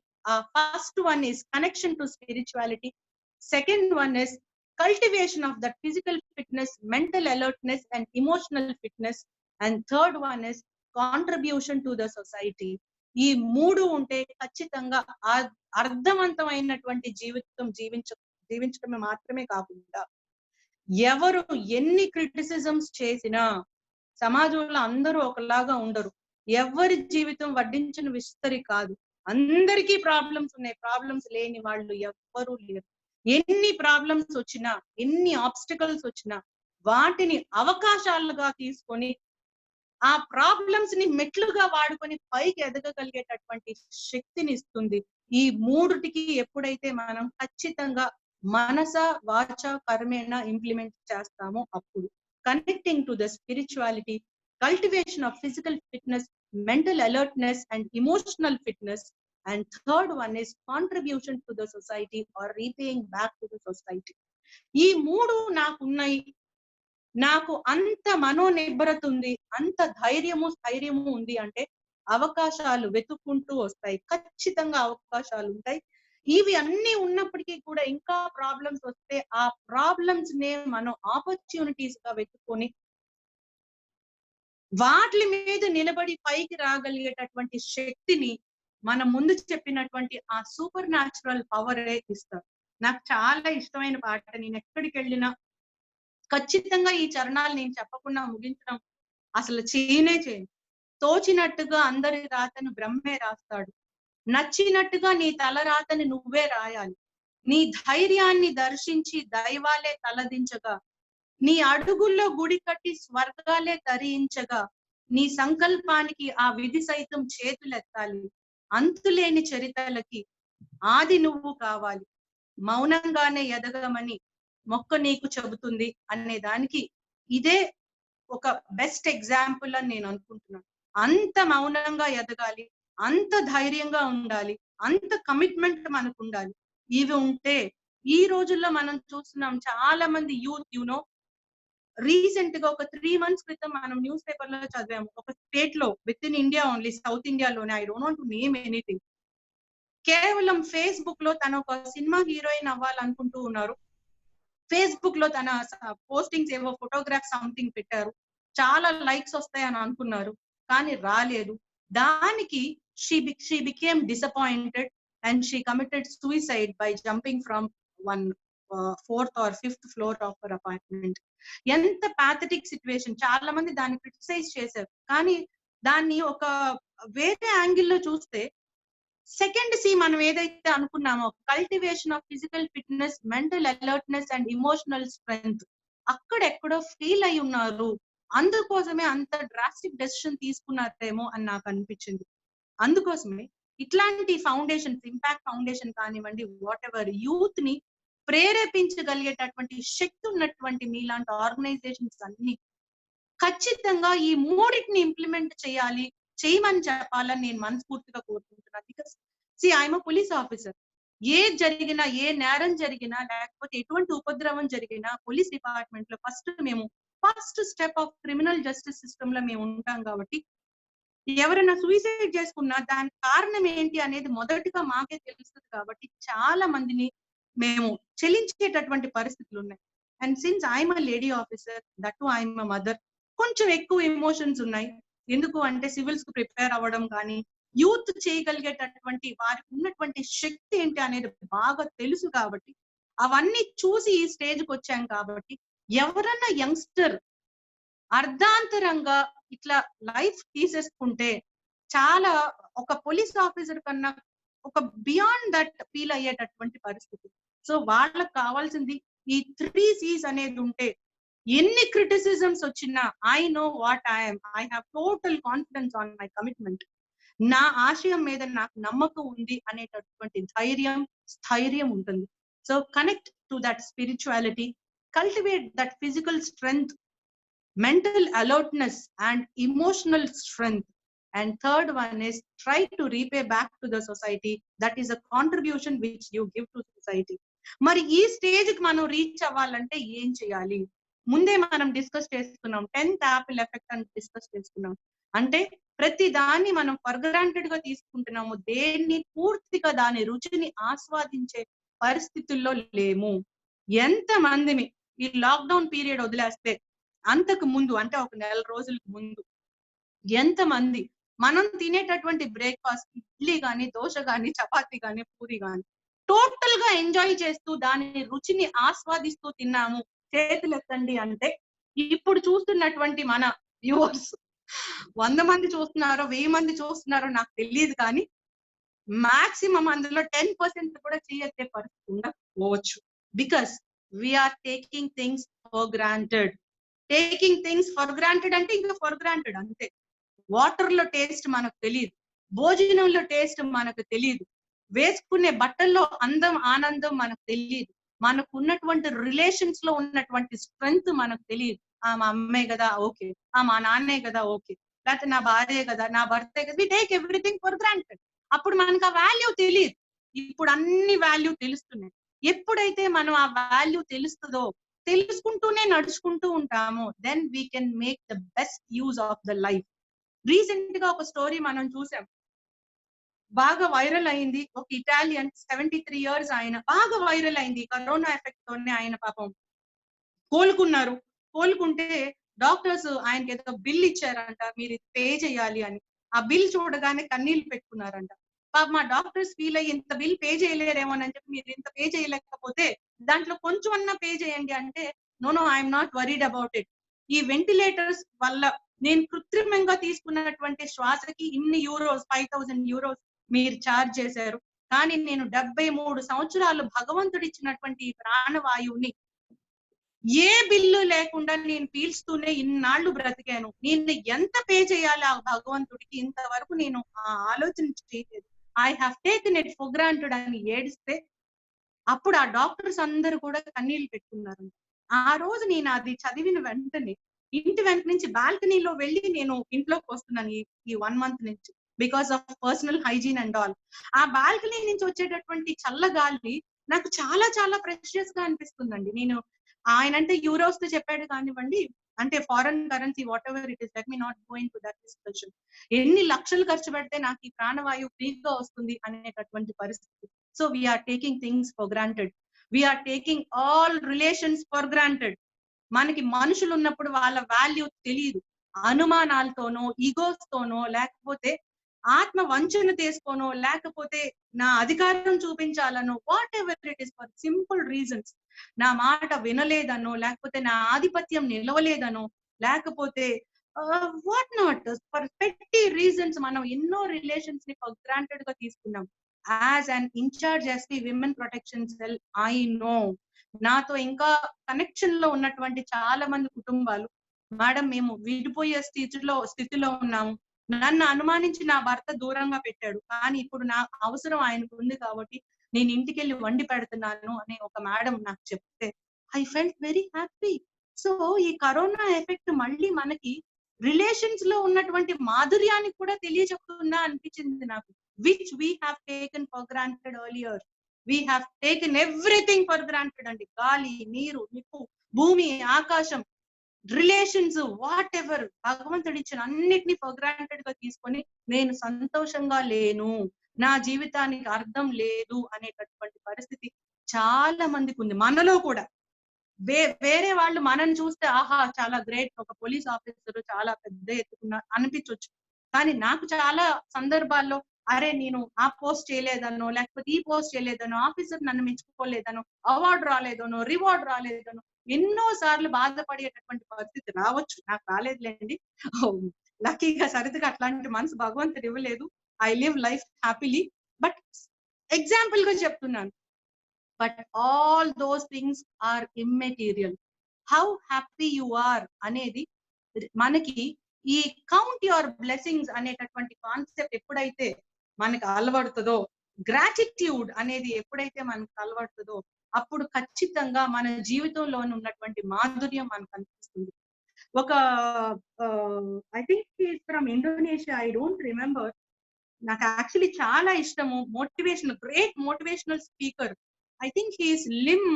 first one is connection to spirituality, second one is cultivation of that physical fitness, mental alertness and emotional fitness, and third one is contribution to the society. ఈ మూడు ఉంటే ఖచ్చితంగా అర్థవంతమైనటువంటి జీవితం జీవించడమే మాత్రమే కాకుండా ఎవరు ఎన్ని క్రిటిసిజమ్స్ చేసినా సమాజంలో అందరూ ఒకలాగా ఉండరు. ఎవరి జీవితం వడ్డించిన విస్తరి కాదు, అందరికీ ప్రాబ్లమ్స్ ఉన్నాయి. ప్రాబ్లమ్స్ లేని వాళ్ళు ఎవ్వరూ లేరు. ఎన్ని ప్రాబ్లమ్స్ వచ్చినా ఎన్ని ఆబ్స్టికల్స్ వచ్చినా వాటిని అవకాశాలుగా తీసుకొని ఆ ప్రాబ్లమ్స్ ని మెట్లుగా వాడుకొని పైకి ఎదగగలిగేటటువంటి శక్తిని ఇస్తుంది. ఈ మూడుటికి ఎప్పుడైతే మనం ఖచ్చితంగా మనస వాచ కర్మేణ ఇంప్లిమెంట్ చేస్తామో అప్పుడు connecting to the spirituality, cultivation of physical fitness, mental alertness and emotional fitness, and third one is contribution to the society or repaying back to the society. ఈ మూడు నాకు ఉన్నాయి, నాకు అంత మనోనిబ్బరత ఉంది, అంత స్థైర్యము ఉంది అంటే అవకాశాలు వెతుక్కుంటూ వస్తాయి. ఖచ్చితంగా అవకాశాలు ఉంటాయి. ఇవి అన్ని ఉన్నప్పటికీ కూడా ఇంకా ప్రాబ్లమ్స్ వస్తే ఆ ప్రాబ్లమ్స్ నే మనం ఆపర్చునిటీస్ గా వెతుక్కొని వాటి మీద నిలబడి పైకి రాగలిగేటటువంటి శక్తిని మనం ముందు చెప్పినటువంటి ఆ సూపర్ న్యాచురల్ పవరే ఇస్తారు. నాకు చాలా ఇష్టమైన పాట, నేను ఎక్కడికి వెళ్ళినా ఖచ్చితంగా ఈ చరణాలు నేను చెప్పకుండా ముగించడం అసలు చేయను. తోచినట్టుగా అందరి రాతను బ్రహ్మే రాస్తాడు, నచ్చినట్టుగా నీ తల రాతని నువ్వే రాయాలి. నీ ధైర్యాన్ని దర్శించి దైవాలే తలదించగా, నీ అడుగుల్లో గుడి కట్టి స్వర్గాలే తరించగా, నీ సంకల్పానికి ఆ విధి సైతం చేతులెత్తాలి. అంతులేని చరితలకి ఆది నువ్వు కావాలి, మౌనంగానే ఎదగమని మొక్క నీకు చెబుతుంది అనే దానికి ఇదే ఒక బెస్ట్ ఎగ్జాంపుల్ అని నేను అనుకుంటున్నాను. అంత మౌనంగా ఎదగాలి, అంత ధైర్యంగా ఉండాలి, అంత కమిట్మెంట్ మనకు ఉండాలి. ఇవి ఉంటే ఈ రోజుల్లో మనం చూస్తున్నాం చాలా మంది యూత్ రీసెంట్ గా ఒక 3 months క్రితం మనం న్యూస్ పేపర్ లో చదివాము, ఒక స్టేట్ లో within India only, south ఇండియాలోనే, I don't want to name anything, కేవలం ఫేస్బుక్ లో తన ఒక సినిమా హీరోయిన్ అవ్వాలనుకుంటూ ఉన్నారు. ఫేస్బుక్ లో తన పోస్టింగ్స్ ఏవో ఫోటోగ్రాఫ్ సంథింగ్ పెట్టారు, చాలా లైక్స్ వస్తాయని అనుకున్నారు కానీ రాలేదు. దానికి she became disappointed and she committed suicide by jumping from one 4th or 5th floor of her apartment. ఎంత పాథటిక్ సిచ్యువేషన్. చాలా మంది దాన్ని క్రిటిసైజ్ చేశారు, కానీ దాన్ని ఒక వేరే యాంగిల్లో చూస్తే సెకండ్ సి మనం ఏదైతే అనుకున్నామో cultivation of physical fitness, mental alertness and emotional strength అక్కడెక్కడో ఫెయిల్ అయి ఉన్నారు, అందుకోసమే అంత డ్రాస్టిక్ డెసిషన్ తీసుకున్నారేమో అని నాకు అనిపించింది. అందుకోసమే ఇట్లాంటి ఫౌండేషన్స్, ఇంపాక్ట్ ఫౌండేషన్ కానివ్వండి, వాట్ ఎవర్, యూత్ ని ప్రేరేపించగలిగేటటువంటి శక్తి ఉన్నటువంటి మీలాంటి ఆర్గనైజేషన్స్ అన్ని ఖచ్చితంగా ఈ మూడింటిని ఇంప్లిమెంట్ చేయాలి. చేయమని చెప్పాలని నేను మనస్ఫూర్తిగా కోరుకుంటున్నాను. Because I'm police officer. ఏది జరిగినా, ఏ నేరం జరిగినా, లేకపోతే ఎటువంటి ఉపద్రవం జరిగినా పోలీస్ డిపార్ట్మెంట్ లో first step of criminal justice system లో మేము ఉంటాం కాబట్టి ఎవరైనా సూసైడ్ చేసుకున్నా దానికి కారణం ఏంటి అనేది మొదటిగా మాకే తెలుస్తుంది కాబట్టి చాలా మందిని మేము చెల్లించేటటువంటి పరిస్థితులు ఉన్నాయి. And since I'm a lady officer, that to I'm a mother, కొంచెం ఎక్కువ ఎమోషన్స్ ఉన్నాయి. ఎందుకు అంటే సివిల్స్ కు ప్రిపేర్ అవ్వడం కానీ, యూత్ చేయగలిగేటటువంటి వారికి ఉన్నటువంటి శక్తి ఏంటి అనేది బాగా తెలుసు కాబట్టి, అవన్నీ చూసి ఈ స్టేజ్ కి వచ్చాం కాబట్టి, ఎవరన్నా యంగ్స్టర్ అర్ధాంతరంగా ఇట్లా లైఫ్ తీసేసుకుంటే చాలా ఒక పోలీస్ ఆఫీసర్ కన్నా ఒక బియాండ్ దట్ ఫీల్ అయ్యేటటువంటి పరిస్థితి. సో వాళ్ళకి కావాల్సింది ఈ 3 C's అనేది ఉంటే ఎన్ని క్రిటిసిజమ్స్ వచ్చినా I know what I'm, I have total confidence on my commitment, నా ఆశయం మీద నాకు నమ్మకం ఉంది అనేటటువంటి స్థైర్యం ఉంటుంది. So connect to that spirituality, cultivate that physical strength, mental alertness and emotional strength, and third one is try to repay back to the society. That is a contribution which you give to society. మరి ఈ stage కి మనం reach అవ్వాలంటే ఏం చేయాలి? ముందే మనం discuss చేసుకున్నాం, 10th యాపిల్ ఎఫెక్ట్ అని డిస్కస్ చేసుకున్నాం. అంటే ప్రతి దాన్ని మనం ఫర్ గ్రాంటెడ్ గా తీసుకుంటున్నాము, దేన్ని పూర్తిగా దాని రుచిని ఆస్వాదించే పరిస్థితుల్లో లేము. ఎంత మందిని ఈ లాక్డౌన్ పీరియడ్ వదిలేస్తే అంతకు ముందు అంటే ఒక నెల రోజులకు ముందు ఎంతమంది మనం తినేటటువంటి బ్రేక్ఫాస్ట్ ఇడ్లీ గాని, దోశ గాని, చపాతీ గాని, పూరి గాని టోటల్ గా ఎంజాయ్ చేస్తూ దాని రుచిని ఆస్వాదిస్తూ తిన్నాము, చేతులెత్తండి అంటే ఇప్పుడు చూస్తున్నటువంటి మన వ్యూవర్స్ 100 మంది చూస్తున్నారో 1000 మంది చూస్తున్నారో నాకు తెలియదు, కానీ మాక్సిమం అందులో 10% కూడా చేయెత్తే పరిస్థితి ఉండకపోవచ్చు. Because we're taking things for granted. Taking things for granted అంటే ఇంకా ఫర్ గ్రాంటెడ్ అంతే. వాటర్ లో టేస్ట్ మనకు తెలియదు, భోజనంలో టేస్ట్ మనకు తెలియదు, వేసుకునే బట్టల్లో అందం ఆనందం మనకు తెలియదు, మనకు ఉన్నటువంటి రిలేషన్స్ లో ఉన్నటువంటి స్ట్రెంగ్త్ మనకు తెలియదు. మా అమ్మే కదా ఓకే, మా నాన్నే కదా ఓకే, లేకపోతే నా భార్యే కదా, నా భర్తే కదా. We take everything for granted. అప్పుడు మనకు ఆ వాల్యూ తెలియదు. ఇప్పుడు అన్ని వాల్యూ తెలుస్తున్నాయి. ఎప్పుడైతే మనం ఆ వాల్యూ తెలుస్తుందో, తెలుసుకుంటూనే నడుచుకుంటూ ఉంటాము, then we can make the best use of the life. Recent గా ఒక స్టోరీ మనం చూసాం, బాగా వైరల్ అయింది. ఒక ఇటాలియన్ 73 years ఆయన, బాగా వైరల్ అయింది. కరోనా ఎఫెక్ట్ తోనే ఆయన పాపం కోలుకున్నారు. కోలుకుంటే డాక్టర్స్ ఆయనకి ఏదో బిల్ ఇచ్చారంట, మీరు పే చేయాలి అని. ఆ బిల్ చూడగానే కన్నీళ్లు పెట్టుకున్నారంట. పాప మా డాక్టర్స్ ఫీల్ అయ్యి ఇంత బిల్ పే చేయలేరేమోనని చెప్పి, మీరు ఇంత పే చేయలేకపోతే దాంట్లో కొంచెం అన్నా పే చేయండి అంటే, no I'm not worried about it. ఈ వెంటిలేటర్స్ వల్ల నేను కృత్రిమంగా తీసుకున్నటువంటి శ్వాసకి ఇన్ని యూరోస్, 5000 euros మీరు ఛార్జ్ చేశారు. కానీ నేను 73 సంవత్సరాలు భగవంతుడిచ్చినటువంటి ఈ ప్రాణవాయువుని ఏ బిల్లు లేకుండా నేను పీల్చుతూనే ఇన్నాళ్లు బ్రతికాను. నేను ఎంత పే చేయాలి ఆ భగవంతుడికి, ఇంతవరకు నేను ఆలోచన చేయలేదు. I have taken it for granted అని ఏడిస్తే అప్పుడు ఆ డాక్టర్స్ అందరూ కూడా కన్నీళ్లు పెట్టుకున్నారు. ఆ రోజు నేను అది చదివిన వెంటనే ఇంటి వెంట నుంచి బాల్కనీలో వెళ్ళి నేను ఇంట్లోకి వస్తున్నాను ఈ 1 month నుంచి, because of personal hygiene and all. ఆ బాల్కనీ నుంచి వచ్చేటటువంటి చల్లగాలి నాకు చాలా చాలా ప్రెషియస్ గా అనిపిస్తుందండి. నేను ఆయన అంటే యూరోస్ తో చెప్పాడు కానివ్వండి, అంటే foreign currency what ever it is, let me not go in to that discussion. ఎన్ని లక్షలు ఖర్చు పెడితే నాకు ఈ ప్రాణవాయువు ఫ్రీగా వస్తుంది అనేటటువంటి పరిస్థితి. So we're taking things for granted, we're taking all relations for granted. మనకి మనుషులు ఉన్నప్పుడు వాళ్ళ వాల్యూ తెలియదు. అనుమానాలతోనో, ఈగోస్ తోనో, లేకపోతే ఆత్మ వంచన తీసుకోనో, లేకపోతే నా అధికారం చూపించాలనో, whatever it is, for simple reasons, నా మాట వినలేదనో, లేకపోతే నా ఆధిపత్యం నిలవలేదనో, లేకపోతే what not, for petty reasons మనం ఎన్నో రిలేషన్స్ ని ఫర్ గ్రాంటెడ్ గా తీసుకున్నాం. As an incharge SP women protection cell, I know, నాతో ఇంకా కనెక్షన్ లో ఉన్నటువంటి చాలా మంది కుటుంబాలు, మేడం మేము విడిపోయే స్థితిలో ఉన్నాము, నన్ను అనుమానించి నా భర్త దూరంగా పెట్టాడు, కానీ ఇప్పుడు నా అవసరం ఆయనకు ఉంది కాబట్టి నేను ఇంటికి వెళ్ళి వండి పెడుతున్నాను అని ఒక మేడం నాకు చెప్తే I felt very happy. So ఈ కరోనా ఎఫెక్ట్ మళ్ళీ మనకి రిలేషన్స్ లో ఉన్నటువంటి మాధుర్యాన్ని కూడా తెలియజెప్తున్నా అనిపించింది నాకు. Which we have taken for granted earlier. We have taken everything for granted అండి. గాలి, నీరు, నిప్పు, భూమి, ఆకాశం, రిలేషన్స్, వాట్ ఎవర్ భగవంతుడు ఇచ్చిన అన్నిటినీ ఫర్ గ్రాంటెడ్ గా తీసుకొని నేను సంతోషంగా లేను, నా జీవితానికి అర్థం లేదు అనేటటువంటి పరిస్థితి చాలా మందికి ఉంది. మనలో కూడా వేరే వాళ్ళు మనని చూస్తే ఆహా చాలా గ్రేట్, ఒక పోలీస్ ఆఫీసర్ చాలా పెద్ద ఎత్తుకున్నా అనిపించవచ్చు. కానీ నాకు చాలా సందర్భాల్లో అరే నేను ఆ పోస్ట్ చేయలేదనో, లేకపోతే ఈ పోస్ట్ చేయలేదనో, ఆఫీసర్ నన్ను మెచ్చుకోలేదనో, అవార్డు రాలేదనో, రివార్డు రాలేదనో ఎన్నో సార్లు బాధపడేటటువంటి పరిస్థితి రావచ్చు. నాకు రాలేదులేండి, లక్కీగా సరిగ్గా అట్లాంటి మనసు భగవంతుడు ఇవ్వలేదు. I live life happily. But example గా చెప్తున్నాను. But all those things are immaterial. How happy you are అనేది మనకి ఈ కౌంట్ యువర్ బ్లెస్సింగ్స్ అనేటటువంటి కాన్సెప్ట్ ఎప్పుడైతే మనకు అలవడుతుందో, గ్రాటిట్యూడ్ అనేది ఎప్పుడైతే మనకు అలవడుతుందో, అప్పుడు ఖచ్చితంగా మన జీవితంలో ఉన్నటువంటి మాధుర్యం మనకు అనిపిస్తుంది. ఒక I think from Indonesia, I don't remember. నాకు యాక్చువల్లీ చాలా ఇష్టము motivational, great motivational speaker. I think he's Lim,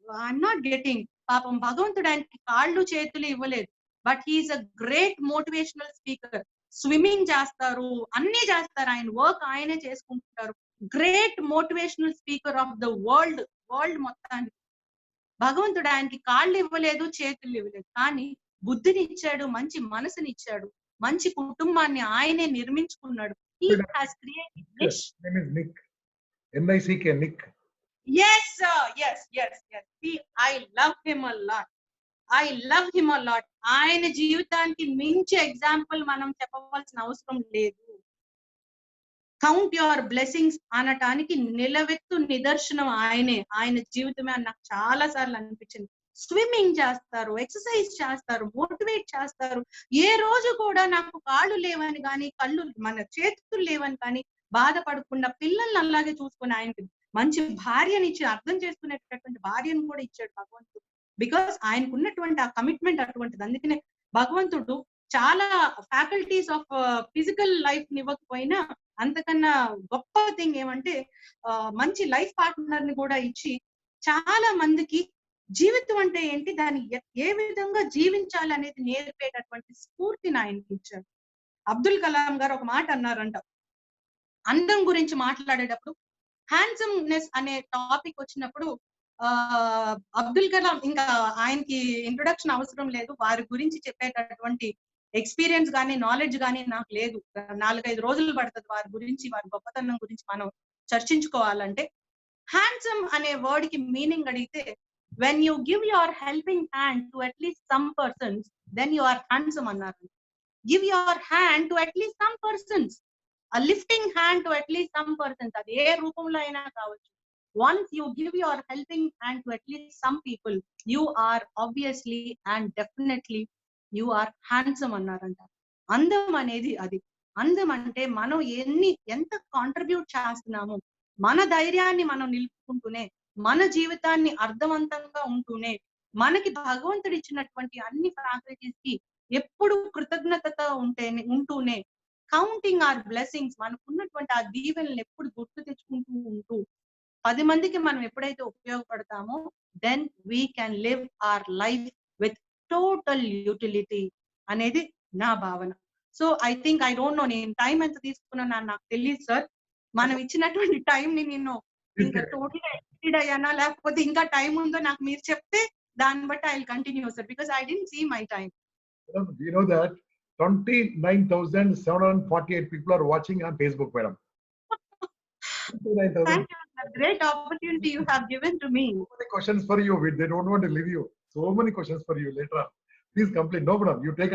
I'm not getting. పాపం భగవంతుడు ఆయనకి కాళ్ళు చేతులు ఇవ్వలేదు, but he's a great motivational speaker. Swimming చేస్తారు, అన్ని చేస్తారు, ఆయన వర్క్ ఆయనే చేసుకుంటారు. Great motivational speaker of the world మొత్తానికి. భగవంతుడు ఆయనకి కాళ్ళు ఇవ్వలేదు, చేతులు ఇవ్వలేదు, కానీ బుద్ధిని ఇచ్చాడు, మంచి మనసుని ఇచ్చాడు, మంచి కుటుంబాన్ని ఆయనే నిర్మించుకున్నాడు. He has created niche. His name is Nick. N-I-C-K, Nick. Yes, sir. Yes. I love him a lot. ఆయన జీవితానికి మించి ఎగ్జాంపుల్ మనం చెప్పవలసిన అవసరం లేదు. కౌంట్ యువర్ బ్లెస్సింగ్స్ అనటానికి నిలవెత్తు నిదర్శనం ఆయనే, ఆయన జీవితమే అని నాకు చాలా సార్లు అనిపించింది. స్విమ్మింగ్ చేస్తారు, ఎక్సర్సైజ్ చేస్తారు, మోటివేట్ చేస్తారు. ఏ రోజు కూడా నాకు కాళ్ళు లేవని కానీ, కళ్ళు మన చేతులు లేవని కానీ బాధపడకుండా పిల్లల్ని అలాగే చూసుకుని ఆయనకి మంచి భార్యని ఇచ్చి, అర్థం చేసుకునేటటువంటి భార్యను కూడా ఇచ్చాడు భగవంతుడు. బికాస్ ఆయనకు ఉన్నటువంటి ఆ కమిట్మెంట్ అటువంటిది. అందుకనే భగవంతుడు చాలా ఫ్యాకల్టీస్ ఆఫ్ ఫిజికల్ లైఫ్ ని ఇవ్వకపోయినా అంతకన్నా గొప్ప థింగ్ ఏమంటే మంచి లైఫ్ పార్ట్నర్ ని కూడా ఇచ్చి చాలా మందికి జీవితం అంటే ఏంటి, దాన్ని ఏ విధంగా జీవించాలి అనేది నేర్పేటటువంటి స్ఫూర్తిని ఆయనకి ఇచ్చాడు. అబ్దుల్ కలాం గారు ఒక మాట అన్నారంట, అందం గురించి మాట్లాడేటప్పుడు హ్యాండ్సమ్నెస్ అనే టాపిక్ వచ్చినప్పుడు అబ్దుల్ కలాం, ఇంకా ఆయనకి ఇంట్రొడక్షన్ అవసరం లేదు, వారి గురించి చెప్పేటటువంటి ఎక్స్పీరియన్స్ కానీ నాలెడ్జ్ కానీ నాకు లేదు. 4-5 రోజులు పడుతుంది వారి గురించి, వారి గొప్పతనం గురించి మనం చర్చించుకోవాలంటే. హ్యాండ్సమ్ అనే వర్డ్ కి మీనింగ్ అడిగితే, when you give your helping hand to at least some persons, then you are handsome అన్నారు. Give your hand to at least some persons, a lifting hand to at least some persons, అది ఏ రూపంలో అయినా కావచ్చు. Once you give your helping hand to at least some people, you are obviously and definitely you are handsome అన్నారంట. అందం అనేది అది. అందం అంటే మనం ఎంత కాంట్రిబ్యూట్ చేస్తున్నాము, మన ధైర్యాన్ని మనం నిలుపుకుంటూనే, మన జీవితాన్ని అర్థవంతంగా ఉంటూనే, మనకి భగవంతుడు ఇచ్చినటువంటి అన్ని ఫ్యాకల్టీస్ కి ఎప్పుడు కృతజ్ఞత ఉంటూనే, కౌంటింగ్ ఆర్ బ్లెస్సింగ్స్, మనకున్నటువంటి ఆ దీవెనలు ఎప్పుడు గుర్తు తెచ్చుకుంటూ ఉంటూ 10 మందికి మనం ఎప్పుడైతే ఉపయోగపడతామో, then we can live our life with total utility అనేది నా భావన. So I think, I don't know నేను టైం ఎంత తీసుకున్నా నాకు తెలియదు సార్. మనం ఇచ్చినటువంటి టైం ని నేను ఇంకా టోటల్ ఎక్సీడ్ అయ్యానా లేకపోతే ఇంకా టైం ఉందో నాకు మీరు చెప్తే దాన్ని బట్టి I will continue sir, because I didn't see my time. You know that 29,748 people are watching on Facebook, madam. 29,000. Thank you, sir. Great opportunity you have given to me. So many questions for you. They don't want to leave you. So many questions for you later on. Please complete. No problem. You take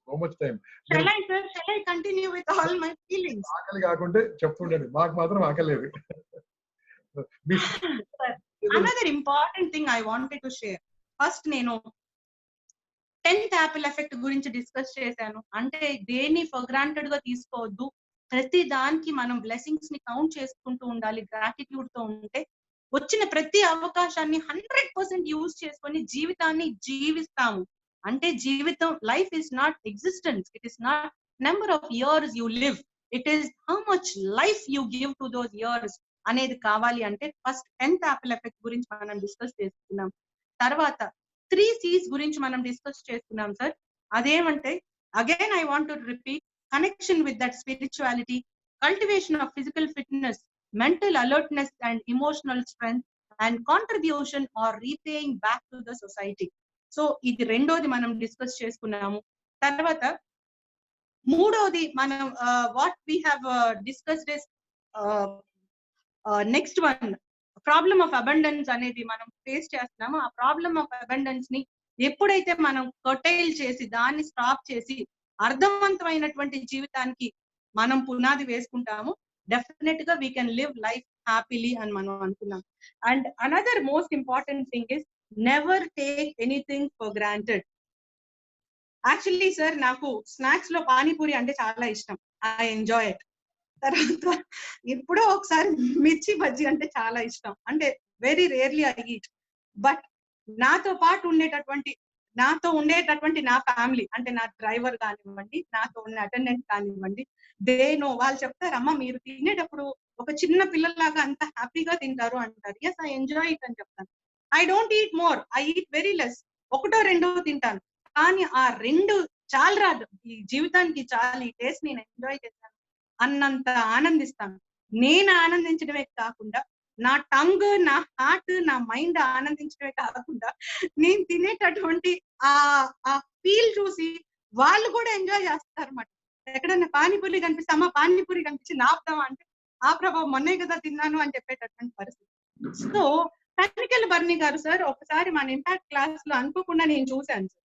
so much time. Shall I, sir? Shall I continue with all my feelings? ఆకలి కాకుంటే చెప్తుండండి, మాకు మాత్రం ఆకలేదు. Another important thing I wanted to share. First, నేను 10th Apple effect గురించి discuss చేశాను. అంటే దేన్ని for granted గా తీసుకోవద్దు, ప్రతి దానికి మనం బ్లెస్సింగ్స్ ని కౌంట్ చేసుకుంటూ ఉండాలి. గ్రాటిట్యూడ్ తో ఉంటే వచ్చిన ప్రతి అవకాశాన్ని 100% యూజ్ చేసుకొని జీవితాన్ని జీవిస్తాము. అంటే జీవితం, life is not existence, it is not number of years you live, it is how much life you give to those years అనేది కావాలి. అంటే ఫస్ట్ 10th యాపిల్ ఎఫెక్ట్ గురించి మనం డిస్కస్ చేసుకున్నాం. తర్వాత 3 C's గురించి మనం డిస్కస్ చేసుకున్నాం సార్. అదేమంటే again I want to repeat, connection with that spirituality, cultivation of physical fitness, mental alertness and emotional strength, and contribution or repaying back to the society. So ఇది రెండోది మనం discuss చేసుకున్నాము. తర్వాత మూడోది మనం what we have discussed is next one, problem of abundance అనేది మనం face చేస్తున్నాము. ఆ ప్రాబ్లమ్ ఆఫ్ అబండెన్స్ ని ఎప్పుడైతే మనం కర్టైల్ చేసి దాన్ని స్టాప్ చేసి అర్థవంతమైనటువంటి జీవితానికి మనం పునాది వేసుకుంటాము, డెఫినెట్ గా we can live life happily అని మనం అనుకున్నాం. And another most important thing is never take anything for granted. Actually sir నాకు స్నాక్స్ లో పానీపూరి అంటే చాలా ఇష్టం, ఐ ఎంజాయ్ ఇట్. తర్వాత ఎప్పుడో ఒకసారి మిర్చి బజ్జీ అంటే చాలా ఇష్టం, అంటే very rarely I eat. But నాతో పాటు ఉండేటటువంటి నా ఫ్యామిలీ, అంటే నా డ్రైవర్ కానివ్వండి, నాతో ఉన్న అటెండెంట్ కానివ్వండి, దే నో, వాళ్ళు చెప్తారు అమ్మ మీరు తినేటప్పుడు ఒక చిన్న పిల్లలాగా అంత హ్యాపీగా తింటారు అంటారు. ఎస్, ఐ ఎంజాయ్ ఇట్ అని చెప్తాను. I don't eat more, I eat very less, ఒకటో రెండో తింటాను. కానీ ఆ 2 చాలు రాదు, ఈ జీవితానికి చాలు, ఈ టేస్ట్ నేను ఎంజాయ్ చేస్తాను అన్నంత ఆనందిస్తాను. నేను ఆనందించడమే కాకుండా నా టంగ్, నా హార్ట్, నా మైండ్ ఆనందించడమే కాకుండా నేను తినేటటువంటి ఆ ఫీల్ చూసి వాళ్ళు కూడా ఎంజాయ్ చేస్తారు అన్నమాట. ఎక్కడన్నా పానీపూరి కనిపిస్తే అమ్మ పానీపూరి కనిపించి ఆపుదామా అంటే ఆ ప్రభావం మొన్నే కదా తిన్నాను అని చెప్పేటటువంటి పరిస్థితి. సో టెక్నికల్ బర్నీ గారు సార్ ఒకసారి మన ఇంపాక్ట్ క్లాస్ లో అనుకోకుండా నేను చూశాను sir.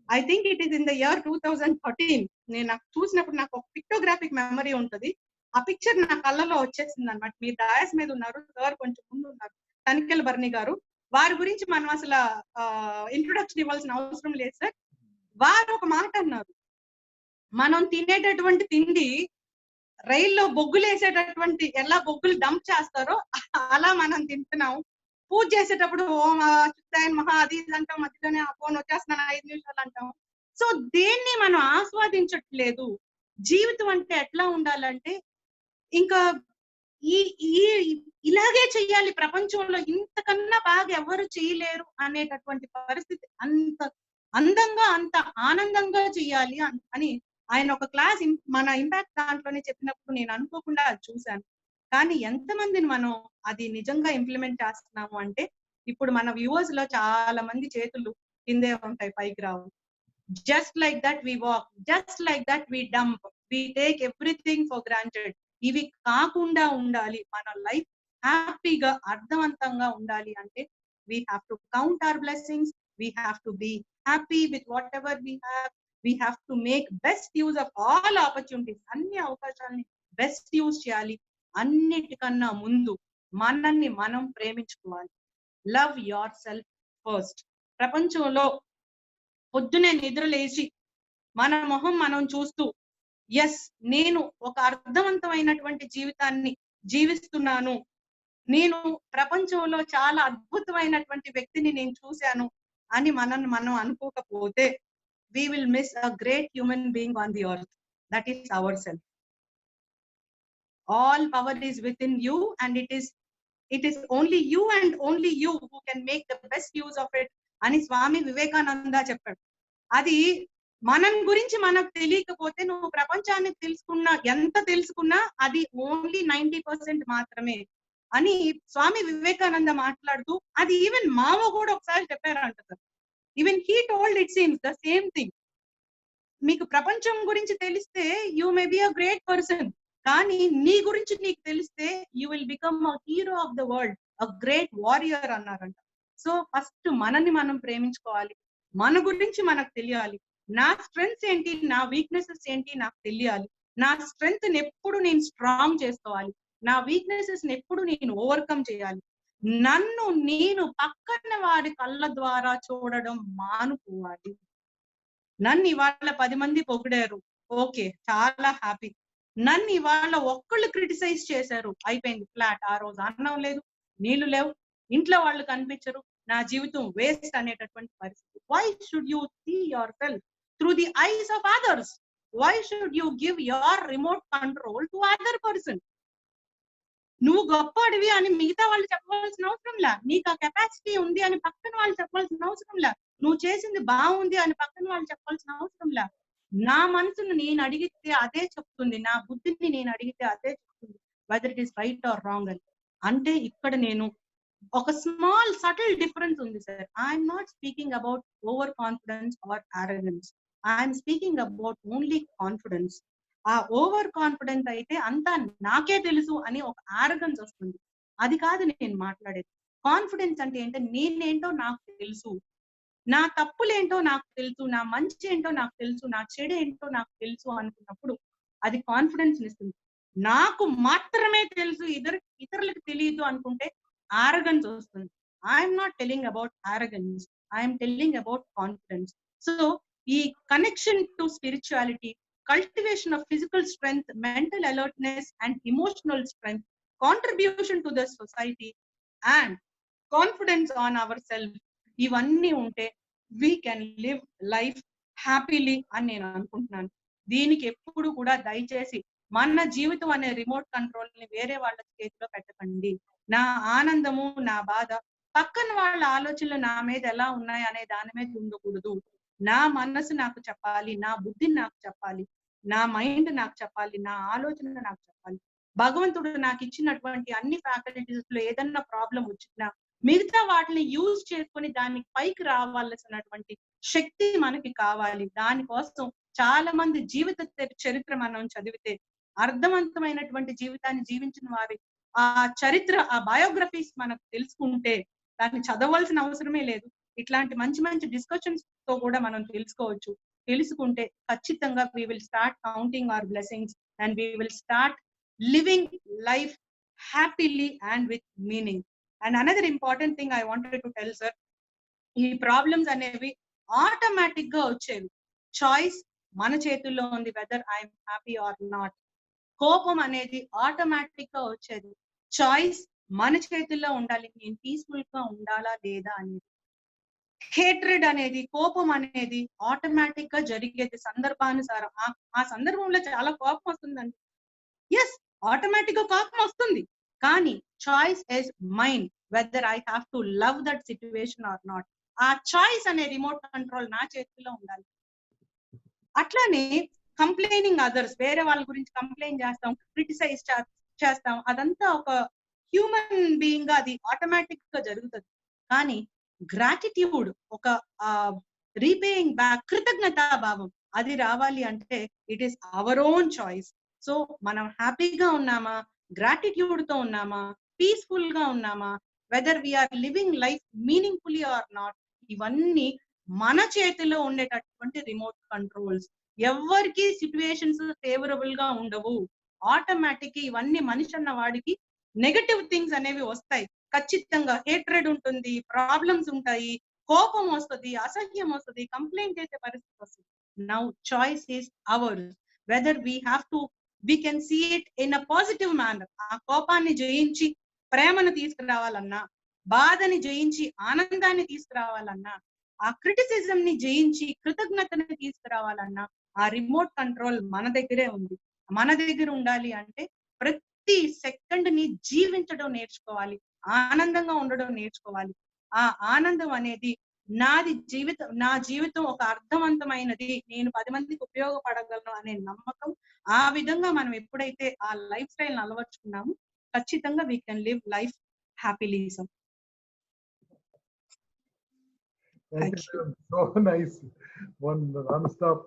I think it is in the year 2013. నేను నాకు చూసినప్పుడు నాకు ఒక పిక్టోగ్రాఫిక్ మెమరీ ఉంటది. ఆ పిక్చర్ నా కళ్ళలో వచ్చేసింది అనమాట. మీరు డయాస్ మీద ఉన్నారు, సార్ కొంచెం ముందు ఉన్నారు, టెక్నికల్ బర్నీ గారు. వారి గురించి మనం అసలు ఇంట్రొడక్షన్ ఇవ్వాల్సిన అవసరం లేదు సార్. వారు ఒక మాట అన్నారు, మనం తినేటటువంటి తిండి రైల్లో బొగ్గులు వేసేటటువంటి ఎలా బొగ్గులు డంప్ చేస్తారో అలా మనం తింటున్నాం. పూజ చేసేటప్పుడు ఓం చిత్తాయన్ మహా అది అంటాం, మధ్యలోనే ఆ ఫోన్ వచ్చేస్తున్నాను 5 నిమిషాలు అంటాం. సో దేన్ని మనం ఆస్వాదించట్లేదు. జీవితం అంటే ఎట్లా ఉండాలంటే ఇంకా ఇలాగే చెయ్యాలి, ప్రపంచంలో ఇంతకన్నా బాగా ఎవరు చేయలేరు అనేటటువంటి పరిస్థితి, అంత అందంగా అంత ఆనందంగా చెయ్యాలి అని ఆయన ఒక క్లాస్ మన ఇంపాక్ట్ దాంట్లోనే చెప్పినప్పుడు నేను అనుకోకుండా అది చూశాను. కానీ ఎంతమందిని మనం అది నిజంగా ఇంప్లిమెంట్ చేస్తున్నాము అంటే ఇప్పుడు మన వ్యూవర్స్ లో చాలా మంది చేతులు కిందే ఉంటాయి, పైకి రావు. Just like that we walk, just like that we dump, we take everything for granted. ఇవి కాకుండా ఉండాలి, మన లైఫ్ హ్యాపీగా అర్థవంతంగా ఉండాలి అంటే we have to count our blessings, we have to be happy with whatever we have, we have to make best use of all opportunities. అన్ని అవకాశాలని బెస్ట్ యూజ్ చేయాలి. అన్నిటికన్నా ముందు మనల్ని మనం ప్రేమించుకోవాలి. Love yourself first. ప్రపంచంలో పొద్దునే నిద్ర లేచి మన మొహం మనం చూస్తూ ఎస్ నేను ఒక అర్థవంతమైనటువంటి జీవితాన్ని జీవిస్తున్నాను, నేను ప్రపంచంలో చాలా అద్భుతమైనటువంటి వ్యక్తిని నేను చూశాను అని మనం అనుకోకపోతే we will miss a great human being on the earth, that is ourselves. All power is within you and it is only you and only you who can make the best use of it అని స్వామి వివేకానంద చెప్పాడు. అది మనం గురించి మనకు తెలియకపోతే నువ్వు ప్రపంచాన్ని ఎంత తెలుసుకున్నా అది ఓన్లీ 90% మాత్రమే అని స్వామి వివేకానంద మాట్లాడుతూ, అది ఈవెన్ మావో కూడా ఒకసారి చెప్పారంట sir. Even he told it seems the same thing. మీకు ప్రపంచం గురించి తెలిస్తే you may be a great person, కానీ నీ గురించి నీకు తెలిస్తే you will become a hero of the world, a great warrior అన్నారంట. సో ఫస్ట్ మనల్ని మనం ప్రేమించుకోవాలి, మన గురించి మనకు తెలియాలి. నా స్ట్రెంగ్స్ ఏంటి, నా వీక్నెసెస్ ఏంటి నాకు తెలియాలి. నా స్ట్రెంగ్త్ ఎప్పుడు నేను స్ట్రాంగ్ చేసుకోవాలి, నా వీక్నెసెస్ ఎప్పుడు నేను ఓవర్కమ్ చేయాలి. నన్ను నేను పక్కన వారి కళ్ళ ద్వారా చూడడం మానుకోవాలి. నన్ను ఇవాళ 10 మంది పొగిడారు, ఓకే చాలా హ్యాపీ. నన్ను ఇవాళ ఒక్కళ్ళు క్రిటిసైజ్ చేశారు, అయిపోయింది ఫ్లాట్. ఆ రోజు అన్నం లేదు, నీళ్లు లేవు, ఇంట్లో వాళ్ళు కనిపించరు, నా జీవితం వేస్ట్ అనేటటువంటి పరిస్థితి. Why should you see yourself through the eyes of others. Why should you give your remote control to other person? నువ్వు గొప్పడివి అని మిగతా వాళ్ళు చెప్పవలసిన అవసరంలా, నీకు ఆ కెపాసిటీ ఉంది అని పక్కన వాళ్ళు చెప్పవలసిన అవసరంలా, నువ్వు చేసింది బాగుంది అని పక్కన వాళ్ళు చెప్పవలసిన అవసరంలా. నా మనసును నేను అడిగితే అదే చెప్తుంది, నా బుద్ధిని నేను అడిగితే అదే చెప్తుంది, whether it is right or wrong అని. అంటే ఇక్కడ నేను ఒక స్మాల్ సటిల్ డిఫరెన్స్ ఉంది sir. I'm not speaking about over confidence or arrogance, I'm speaking about only confidence. ఆ ఓవర్ కాన్ఫిడెన్స్ అయితే అంతా నాకే తెలుసు అని ఒక ఆరగెన్స్ వస్తుంది, అది కాదు నేను మాట్లాడేది. కాన్ఫిడెన్స్ అంటే ఏంటంటే నేనేంటో నాకు తెలుసు, నా తప్పులేంటో నాకు తెలుసు, నా మంచి ఏంటో నాకు తెలుసు, నా చెడు ఏంటో నాకు తెలుసు అనుకున్నప్పుడు అది కాన్ఫిడెన్స్ ఇస్తుంది. నాకు మాత్రమే తెలుసు, ఇతరులకు తెలియదు అనుకుంటే ఆరగెన్స్ వస్తుంది. I'm not telling about arrogance, I'm telling about confidence. So ఈ connection to spirituality, cultivation of physical strength, mental alertness and emotional strength, contribution to the society and confidence on ourselves, ఇవన్నీ ఉంటే we can live life happily అని నేను అనుకుంటున్నాను. దీనికి ఎప్పుడు కూడా దయచేసి మన జీవితం అనే రిమోట్ కంట్రోల్ ని వేరే వాళ్ళ చేతిలో పెట్టకండి. నా ఆనందము, నా బాధ పక్కన వాళ్ళ ఆలోచనలు నా మీద ఎలా ఉన్నాయి అనే దాని మీద ఉండకూడదు. నా మనసు నాకు చెప్పాలి, నా బుద్ధిని నాకు చెప్పాలి, నా మైండ్ నాకు చెప్పాలి, నా ఆలోచన నాకు చెప్పాలి. భగవంతుడు నాకు ఇచ్చినటువంటి అన్ని ఫ్యాకల్టీస్ లో ఏదన్నా ప్రాబ్లం వచ్చినా మిగతా వాటిని యూజ్ చేసుకొని దానికి పైకి రావాల్సినటువంటి శక్తి మనకి కావాలి. దానికోసం చాలా మంది జీవిత చరిత్ర మనం చదివితే, అర్థవంతమైనటువంటి జీవితాన్ని జీవించిన వారి ఆ చరిత్ర, ఆ బయోగ్రఫీస్ మనకు తెలుసుకుంటే దాన్ని చదవలసిన అవసరమే లేదు. ఇట్లాంటి మంచి మంచి డిస్కషన్స్ తో కూడా మనం తెలుసుకోవచ్చు. తెలుసుకుంటే ఖచ్చితంగా we will start counting our blessings and we will start living life happily and with meaning. And another important thing I wanted to tell sir, ఈ ప్రాబ్లమ్స్ అనేవి ఆటోమేటిక్ గా వచ్చేవి. చాయిస్ మన చేతుల్లో ఉంది, whether I'm happy or not. కోపం అనేది automatic గా వచ్చేది, చాయిస్ మన చేతుల్లో ఉండాలి, నేను పీస్ఫుల్ గా ఉండాలా లేదా అనేది. హేట్రెడ్ అనేది, కోపం అనేది ఆటోమేటిక్ గా జరిగేది సందర్భానుసారం. ఆ సందర్భంలో చాలా కోపం వస్తుందండి, ఎస్ ఆటోమేటిక్ గా కోపం వస్తుంది, కానీ choice is mine whether I have to love that situation or not. ఆ చాయిస్ అనే రిమోట్ కంట్రోల్ నా చేతిలో ఉండాలి. అట్లానే కంప్లైనింగ్ అదర్స్, వేరే వాళ్ళ గురించి కంప్లైంట్ చేస్తాం, క్రిటిసైజ్ చేస్తాం, అదంతా ఒక హ్యూమన్ బీయింగ్ గా అది ఆటోమేటిక్ గా జరుగుతుంది. కానీ గ్రాటిట్యూడ్, ఒక రీపేయింగ్ బ్యాక్, కృతజ్ఞతా భావం, అది రావాలి అంటే it is our own choice. So మనం హ్యాపీగా ఉన్నామా, గ్రాటిట్యూడ్ తో ఉన్నామా, పీస్ఫుల్ గా ఉన్నామా, whether we're living life meaningfully or not, ఇవన్నీ మన చేతిలో ఉండేటటువంటి రిమోట్ కంట్రోల్స్. ఎవరికి సిచ్యువేషన్స్ ఫేవరబుల్ గా ఉండవు. ఆటోమేటిక్ ఇవన్నీ మనిషి అన్న వాడికి నెగటివ్ థింగ్స్ అనేవి వస్తాయి. ఖచ్చితంగా హేట్రెడ్ ఉంటుంది, ప్రాబ్లమ్స్ ఉంటాయి, కోపం వస్తుంది, అసహ్యం వస్తుంది, కంప్లైంట్ చేసే పరిస్థితి వస్తుంది. Now choice is ours whether we can see it in a positive manner. ఆ కోపాన్ని జయించి ప్రేమను తీసుకురావాలన్నా, బాధని జయించి ఆనందాన్ని తీసుకురావాలన్నా, ఆ క్రిటిసిజం ని జయించి కృతజ్ఞతని తీసుకురావాలన్నా ఆ రిమోట్ కంట్రోల్ మన దగ్గరే ఉంది. మన దగ్గర ఉండాలి అంటే ప్రతి సెకండ్ ని జీవించడం నేర్చుకోవాలి, ఆనందంగా ఉండడం నేర్చుకోవాలి. ఆ ఆనందం అనేది నా జీవితం ఒక అర్థవంతమైనది, నేను 10 మందికి ఉపయోగపడగలను అనే నమ్మకం. ఆ విధంగా మనం ఎప్పుడైతే ఆ లైఫ్ స్టైల్ అలవర్చుకున్నామో ఖచ్చితంగా we can live life happily. So nice, one non stop.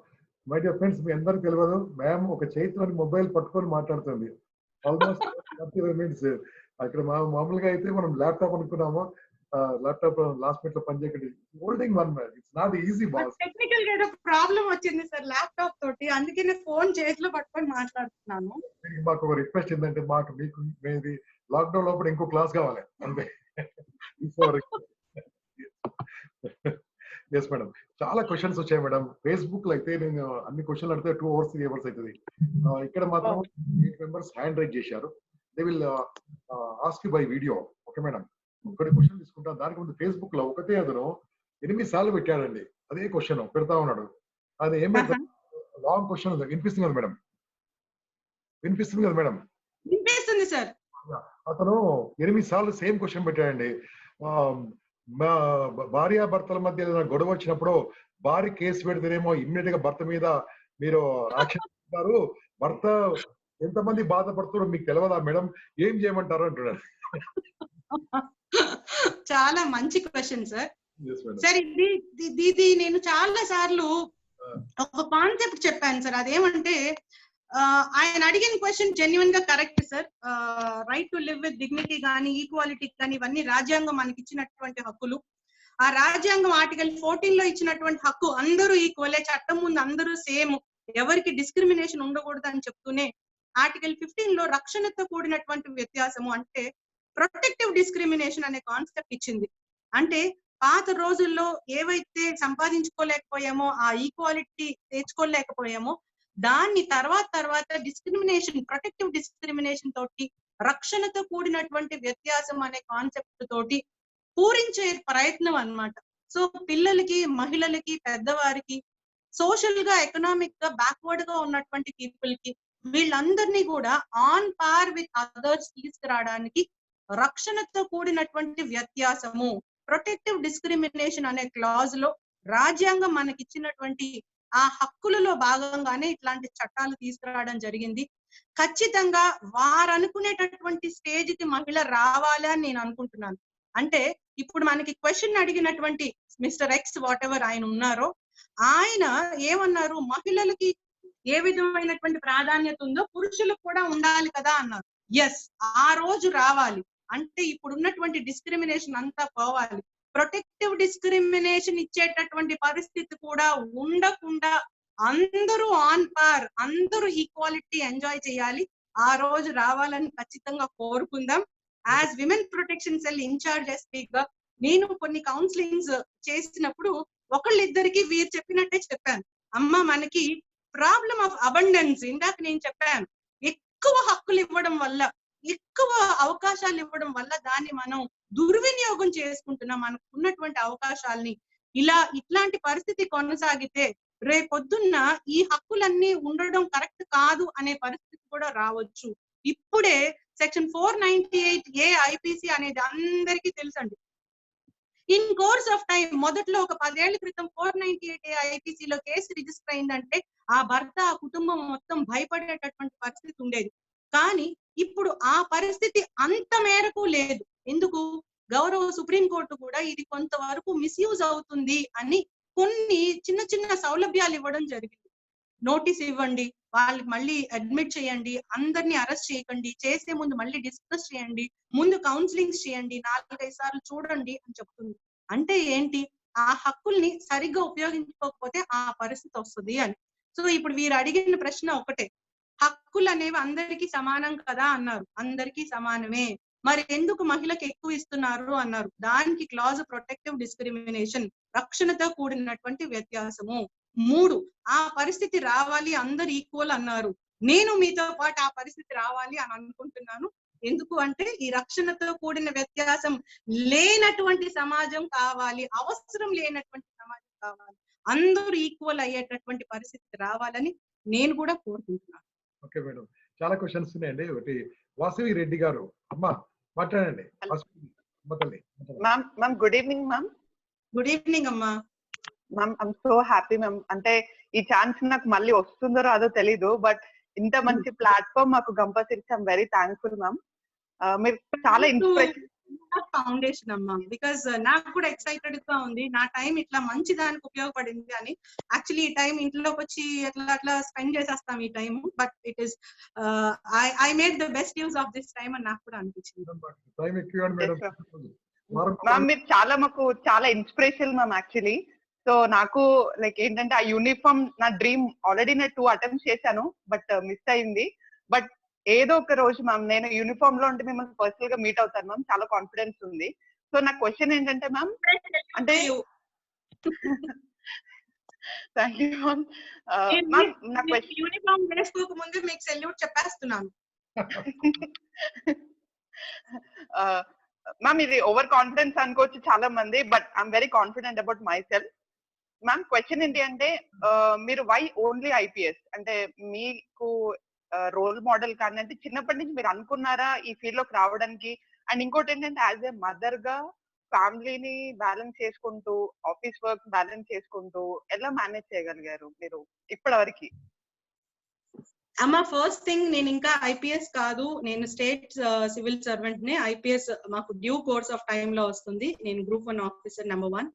My dear friends, మీ అందరికి తెలియదు, మ్యామ్ ఒక చేతిలోని మొబైల్ పట్టుకొని మాట్లాడుతుంది ఆల్మోస్ట్ 30 మినిట్స్. అక్కడ మామూలుగా అయితే మనం ల్యాప్టాప్ అనుకున్నాము, ల్యాప్టాప్ లాస్ట్ మినిట్ లో పనిచేయకండి. Holding one man, it's not easy boss. Technical గా ప్రాబ్లం వచ్చింది సార్ ల్యాప్టాప్ తోటి, అందుకే నేను ఫోన్ చేతిలో పట్టుకొని మాట్లాడుతున్నాను. మాకు ఒక రిక్వెస్ట్ ఏంటంటే, మీకు మీది లాక్డౌన్ లోపల ఇంకో క్లాస్ కావాలి అంతే. ఎస్ మేడం, చాలా క్వశ్చన్స్ వచ్చాయి మేడం. ఫేస్బుక్ లో అయితే నేను అన్ని క్వశ్చన్లు అడితే 2 hours 3 hours అవుతుంది. ఇక్కడ మాత్రం 8 members హ్యాండ్ రైజ్ చేశారు. They will ask you by video. Okay madam, ఒకటి క్వశ్చన్ తీసుకుంటాం. దానికి ముందు ఫేస్బుక్ లో ఒకటే అతను 8 సార్లు పెట్టాడండి. అదే క్వశ్చన్ పెడతా ఉన్నాడు. అది ఏం పెడతాడు? లాంగ్ క్వశ్చన్ ఉంది. వినిపిస్తుంది కదా మేడం? వినిపిస్తుంది కదా మేడం? వినిపిస్తుంది సార్. అతను 8 సార్లు సేమ్ క్వశ్చన్ పెట్టాడండి. భార్యాభర్తల మధ్య ఏదైనా గొడవ వచ్చినప్పుడు భార్య కేసు పెడితేనేమో ఇమ్మీడియట్ గా భర్త మీద మీరు యాక్షన్ తీసుకుంటారు. భర్త ఎంతమంది బాధపడుతారో మీకు తెలియదా మేడం? ఏం చేయమంటారు అంటున్నాడు. చాలా మంచి question sir. Yes, madam. Sir ఇది నేను చాలా సార్లు ఒక కాన్సెప్ట్ చెప్పాను సార్. అదేమంటే ఆయన అడిగిన క్వశ్చన్ జెన్యున్ గా correct sir. Right to live with dignity కానీ ఈక్వాలిటీ కానీ ఇవన్నీ రాజ్యాంగం మనకి ఇచ్చినటువంటి హక్కులు. ఆ రాజ్యాంగం ఆర్టికల్ 14 లో ఇచ్చినటువంటి హక్కు అందరూ ఈక్వలే, చట్టం ముందు అందరూ సేమ్, ఎవరికి డిస్క్రిమినేషన్ ఉండకూడదు అని చెప్తూనే ఆర్టికల్ 15 లో రక్షణతో కూడినటువంటి వ్యత్యాసము అంటే ప్రొటెక్టివ్ డిస్క్రిమినేషన్ అనే కాన్సెప్ట్ ఇచ్చింది. అంటే పాత రోజుల్లో ఏవైతే సంపాదించుకోలేకపోయామో, ఆ ఈక్వాలిటీ తెచ్చుకోలేకపోయామో దాన్ని తర్వాత డిస్క్రిమినేషన్, ప్రొటెక్టివ్ డిస్క్రిమినేషన్ తోటి రక్షణతో కూడినటువంటి వ్యత్యాసం అనే కాన్సెప్ట్ తోటి పూరించే ప్రయత్నం అన్నమాట. సో పిల్లలకి, మహిళలకి, పెద్దవారికి, సోషల్ గా, ఎకనామిక్ గా బ్యాక్వర్డ్ గా ఉన్నటువంటి పీపుల్ కి వీళ్ళందరినీ కూడా ఆన్ పార్ విత్ అదర్స్ తీసుకురావడానికి రక్షణతో కూడినటువంటి వ్యత్యాసము, ప్రొటెక్టివ్ డిస్క్రిమినేషన్ అనే క్లాజ్ లో రాజ్యాంగం మనకిచ్చినటువంటి ఆ హక్కులలో భాగంగానే ఇట్లాంటి చట్టాలు తీసుకురావడం జరిగింది. ఖచ్చితంగా వారనుకునేటటువంటి స్టేజ్ కి మహిళ రావాలి అని నేను అనుకుంటున్నాను. అంటే ఇప్పుడు మనకి క్వశ్చన్ అడిగినటువంటి మిస్టర్ ఎక్స్ వాట్ ఎవర్ ఆయన ఉన్నారో, ఆయన ఏమన్నారు, మహిళలకి ఏ విధమైనటువంటి ప్రాధాన్యత ఉందో పురుషులకు కూడా ఉండాలి కదా అన్నారు. ఎస్, ఆ రోజు రావాలి. అంటే ఇప్పుడు ఉన్నటువంటి డిస్క్రిమినేషన్ అంతా పోవాలి. ప్రొటెక్టివ్ డిస్క్రిమినేషన్ ఇచ్చేటటువంటి పరిస్థితి కూడా ఉండకుండా అందరూ ఆన్ పార్, అందరూ ఈక్వాలిటీ ఎంజాయ్ చేయాలి. ఆ రోజు రావాలని ఖచ్చితంగా కోరుకుందాం. As women protection cell incharge SP గా నేను కొన్ని కౌన్సిలింగ్స్ చేసినప్పుడు ఒకళ్ళిద్దరికి వీరు చెప్పినట్టే చెప్పాను. అమ్మ, మనకి ప్రాబ్లం ఆఫ్ అబండెన్స్, ఇందాక నేను చెప్పాను, ఎక్కువ హక్కులు ఇవ్వడం వల్ల, ఎక్కువ అవకాశాలు ఇవ్వడం వల్ల దాన్ని మనం దుర్వినియోగం చేసుకుంటున్నాం. మనకు ఉన్నటువంటి అవకాశాలని ఇట్లాంటి పరిస్థితి కొనసాగితే రేపొద్దున్న ఈ హక్కులన్నీ ఉండడం కరెక్ట్ కాదు అనే పరిస్థితి కూడా రావచ్చు. ఇప్పుడే సెక్షన్ 498A ఐపీసీ అనేది అందరికీ తెలుసండి. ఇన్ కోర్స్ ఆఫ్ టైం, మొదట్లో ఒక 10 ఏళ్ల క్రితం 498A ఐపీసీలో కేసు రిజిస్టర్ అయిందంటే ఆ భర్త, ఆ కుటుంబం మొత్తం భయపడేటటువంటి పరిస్థితి ఉండేది. కానీ ఇప్పుడు ఆ పరిస్థితి అంత మేరకు లేదు. ఎందుకు? గౌరవ సుప్రీంకోర్టు కూడా ఇది కొంతవరకు మిస్యూజ్ అవుతుంది అని కొన్ని చిన్న సౌలభ్యాలు ఇవ్వడం జరిగింది. నోటీస్ ఇవ్వండి, వాళ్ళకి మళ్ళీ అడ్మిట్ చేయండి, అందరినీ అరెస్ట్ చేయకండి, చేసే ముందు మళ్ళీ డిస్కస్ చేయండి, ముందు కౌన్సిలింగ్స్ చేయండి, 4-5 సార్లు చూడండి అని చెప్తుంది. అంటే ఏంటి? ఆ హక్కుల్ని సరిగ్గా ఉపయోగించుకోకపోతే ఆ పరిస్థితి వస్తుంది అని. సో ఇప్పుడు వీరు అడిగిన ప్రశ్న ఒకటే, హక్కులు అనేవి అందరికీ సమానం కదా అన్నారు. అందరికీ సమానమే, మరి ఎందుకు మహిళకి ఎక్కువ ఇస్తున్నారు అన్నారు. దానికి క్లాజ్ ప్రొటెక్టివ్ డిస్క్రిమినేషన్, రక్షణతో కూడినటువంటి వ్యత్యాసము. 3, ఆ పరిస్థితి రావాలి, అందరు ఈక్వల్ అన్నారు. నేను మీతో పాటు ఆ పరిస్థితి రావాలి అని అనుకుంటున్నాను. ఎందుకు అంటే ఈ రక్షణతో కూడిన వ్యత్యాసం లేనటువంటి సమాజం కావాలి, అవసరం లేనటువంటి సమాజం కావాలి, అందరూ ఈక్వల్ అయ్యేటటువంటి పరిస్థితి రావాలని నేను కూడా కోరుకుంటున్నాను. ఓకే మేడం, చాలా క్వశ్చన్స్ ఉన్నాయండి. ఒకటి వాసవి రెడ్డి గారు, అమ్మా మాట్లాడండి. Ma'am good evening ma'am. Good evening అమ్మా. Ma'am I'm so happy ma'am. అంటే ఈ ఛాన్స్ నాకు మళ్ళీ వస్తుందో రాదో తెలీదు, బట్ ఇంత మంచి ప్లాట్ఫామ్ మాకు compulsory I'm very thankful ma'am. మీరు చాలా ఇన్స్పిరేషన్ ఫౌండేషన్ అమ్మా. బికాస్ నాకు కూడా ఎక్సైటెడ్ గా ఉంది, నా టైం ఇట్లా మంచి దానికి ఉపయోగపడింది అని. యాక్చువల్లీ ఈ టైం ఇంట్లోకి వచ్చి అట్లా స్పెండ్ చేసేస్తాం ఈ time, but it is I made the best use of this time అని నాకు కూడా అనిపించింది. మ్యామ్ మీరు మాకు చాలా ఇన్స్పిరేషన్ మ్యామ్ యాక్చువల్లీ. సో నాకు లైక్ ఏంటంటే ఆ యూనిఫామ్ నా డ్రీమ్, ఆల్రెడీ నేను 2 అటెంప్ట్స్ చేశాను బట్ మిస్ అయింది. బట్ ఏదో ఒక రోజు మ్యామ్ నేను యూనిఫామ్ లో ఉంటే మిమ్మల్ని పర్సనల్ గా మీట్ అవుతాను మ్యామ్, చాలా కాన్ఫిడెన్స్ ఉంది. సో నా క్వశ్చన్ ఏంటంటే మ్యామ్, అంటే థ్యాంక్ యూ మ్యామ్. నా క్వశ్చన్, యూనిఫామ్ వేసుకోక ముందు మీకు సెల్యూట్ చెప్పేస్తున్నాను. మ్యామ్ ఇది ఓవర్ కాన్ఫిడెన్స్ అనుకోవచ్చు చాలా మంది, but I'm very confident about my self. Ma'am question ఏంటి అంటే మీరు వై ఓన్లీ ఐపీఎస్ అంటే మీకు రోల్ మోడల్ కానీ అంటే చిన్నప్పటి నుంచి మీరు అనుకున్నారా ఈ ఫీల్డ్ లోకి రావడానికి? అండ్ ఇంకోటి ఏంటంటే యాజ్ ఏ మదర్ గా ఫ్యామిలీని బ్యాలెన్స్ చేసుకుంటూ ఆఫీస్ వర్క్ బ్యాలెన్స్ చేసుకుంటూ ఎలా మేనేజ్ చేయగలిగారు మీరు ఇప్పటి వరకు? అమ్మ ఫస్ట్ థింగ్, నేను ఇంకా ఐపీఎస్ కాదు, నేను స్టేట్ సివిల్ సర్వెంట్ నే. ఐపీఎస్ మాకు డ్యూ కోర్స్ ఆఫ్ టైమ్ లో వస్తుంది. నేను గ్రూప్ 1 ఆఫీసర్ నెంబర్ 1.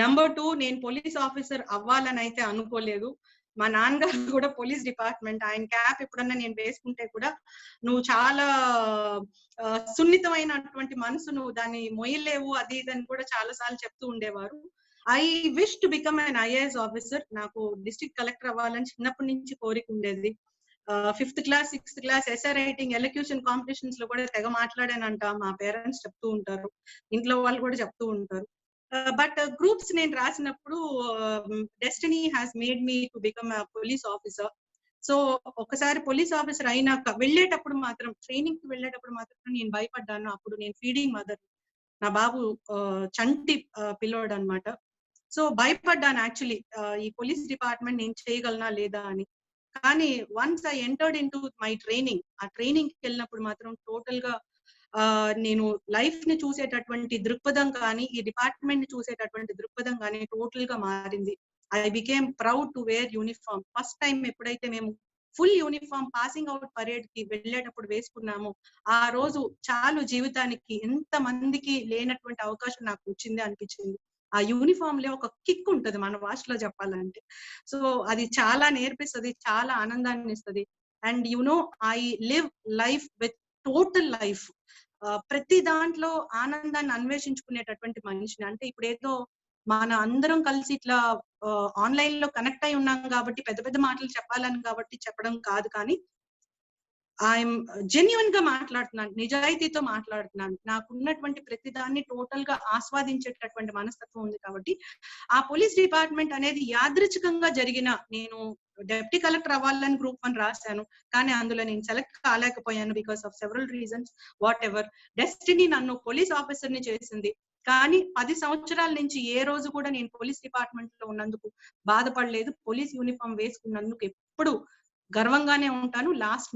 నెంబర్ 2, నేను పోలీస్ ఆఫీసర్ అవ్వాలని అయితే అనుకోలేదు. మా నాన్నగారు కూడా పోలీస్ డిపార్ట్మెంట్, ఆయన క్యాప్ ఎప్పుడన్నా నేను వేసుకుంటే కూడా నువ్వు చాలా సున్నితమైనటువంటి మనసు, నువ్వు దాన్ని మొయ్యలేవు అది ఇది అని కూడా చాలా సార్లు చెప్తూ ఉండేవారు. I wish to become an IAS officer. నాకు డిస్ట్రిక్ట్ కలెక్టర్ అవ్వాలని చిన్నప్పటి నుంచి కోరిక ఉండేది. 5th class 6th class essay writing elocution competitions లో కూడా తెగ మాట్లాడానంట. మా పేరెంట్స్ చెప్తూ ఉంటారు, ఇంట్లో వాళ్ళు కూడా చెప్తూ ఉంటారు. బట్ గ్రూప్స్ నేను రాసినప్పుడు destiny has made me to become police officer. So ఒకసారి పోలీస్ ఆఫీసర్ అయినాక వెళ్ళేటప్పుడు మాత్రం, ట్రైనింగ్ కి వెళ్ళేటప్పుడు మాత్రం నేను భయపడ్డాను. అప్పుడు నేను ఫీడింగ్ మదర్, నా బాబు చంటి పిల్లోడు అనమాట. సో భయపడ్డాను యాక్చువల్లీ, ఈ పోలీస్ డిపార్ట్మెంట్ నేను చేయగలనా లేదా అని. కానీ once I entered in to my training, ఆ ట్రైనింగ్ కి వెళ్ళినప్పుడు మాత్రం టోటల్ గా నేను లైఫ్ ని చూసేటటువంటి దృక్పథం కానీ, ఈ డిపార్ట్మెంట్ ని చూసేటటువంటి దృక్పథం కానీ టోటల్ గా మారింది. I became proud to wear uniform. First time ఎప్పుడైతే మేము full uniform passing out parade కి వెళ్ళేటప్పుడు వేసుకున్నాము, ఆ రోజు చాలు జీవితానికి, ఎంత మందికి లేనటువంటి అవకాశం నాకు వచ్చింది అనిపించింది. ఆ యూనిఫామ్ లో ఒక కిక్ ఉంటది మన భాషలో చెప్పాలంటే. సో అది చాలా నేర్పిస్తుంది, చాలా ఆనందాన్ని ఇస్తుంది. And you know, I live life with total life. ప్రతి దాంట్లో ఆనందాన్ని అన్వేషించుకునేటటువంటి మనిషిని. అంటే ఇప్పుడు ఏదో మన అందరం కలిసి ఇట్లా ఆన్లైన్ లో కనెక్ట్ అయి ఉన్నాం కాబట్టి పెద్ద పెద్ద మాటలు చెప్పాలని కాబట్టి చెప్పడం కాదు, కానీ ఐఎమ్ జెన్యున్ గా మాట్లాడుతున్నాను, నిజాయితీతో మాట్లాడుతున్నాను. నాకున్నటువంటి ప్రతి దాన్ని టోటల్ గా ఆస్వాదించేటటువంటి మనస్తత్వం ఉంది కాబట్టి ఆ పోలీస్ డిపార్ట్మెంట్ అనేది యాదృచ్ఛికంగా జరిగిన, నేను డెప్యూటీ కలెక్టర్ అవ్వాలని గ్రూప్ 1 రాశాను, కానీ అందులో నేను సెలెక్ట్ కాలేకపోయాను because of several reasons. Whatever, destiny నన్ను పోలీస్ ఆఫీసర్ ని చేసింది. కానీ 10 సంవత్సరాల నుంచి ఏ రోజు కూడా నేను పోలీస్ డిపార్ట్మెంట్ లో ఉన్నందుకు బాధపడలేదు. పోలీస్ యూనిఫామ్ వేసుకున్నందుకు ఎప్పుడు గర్వంగానే ఉంటాను. Last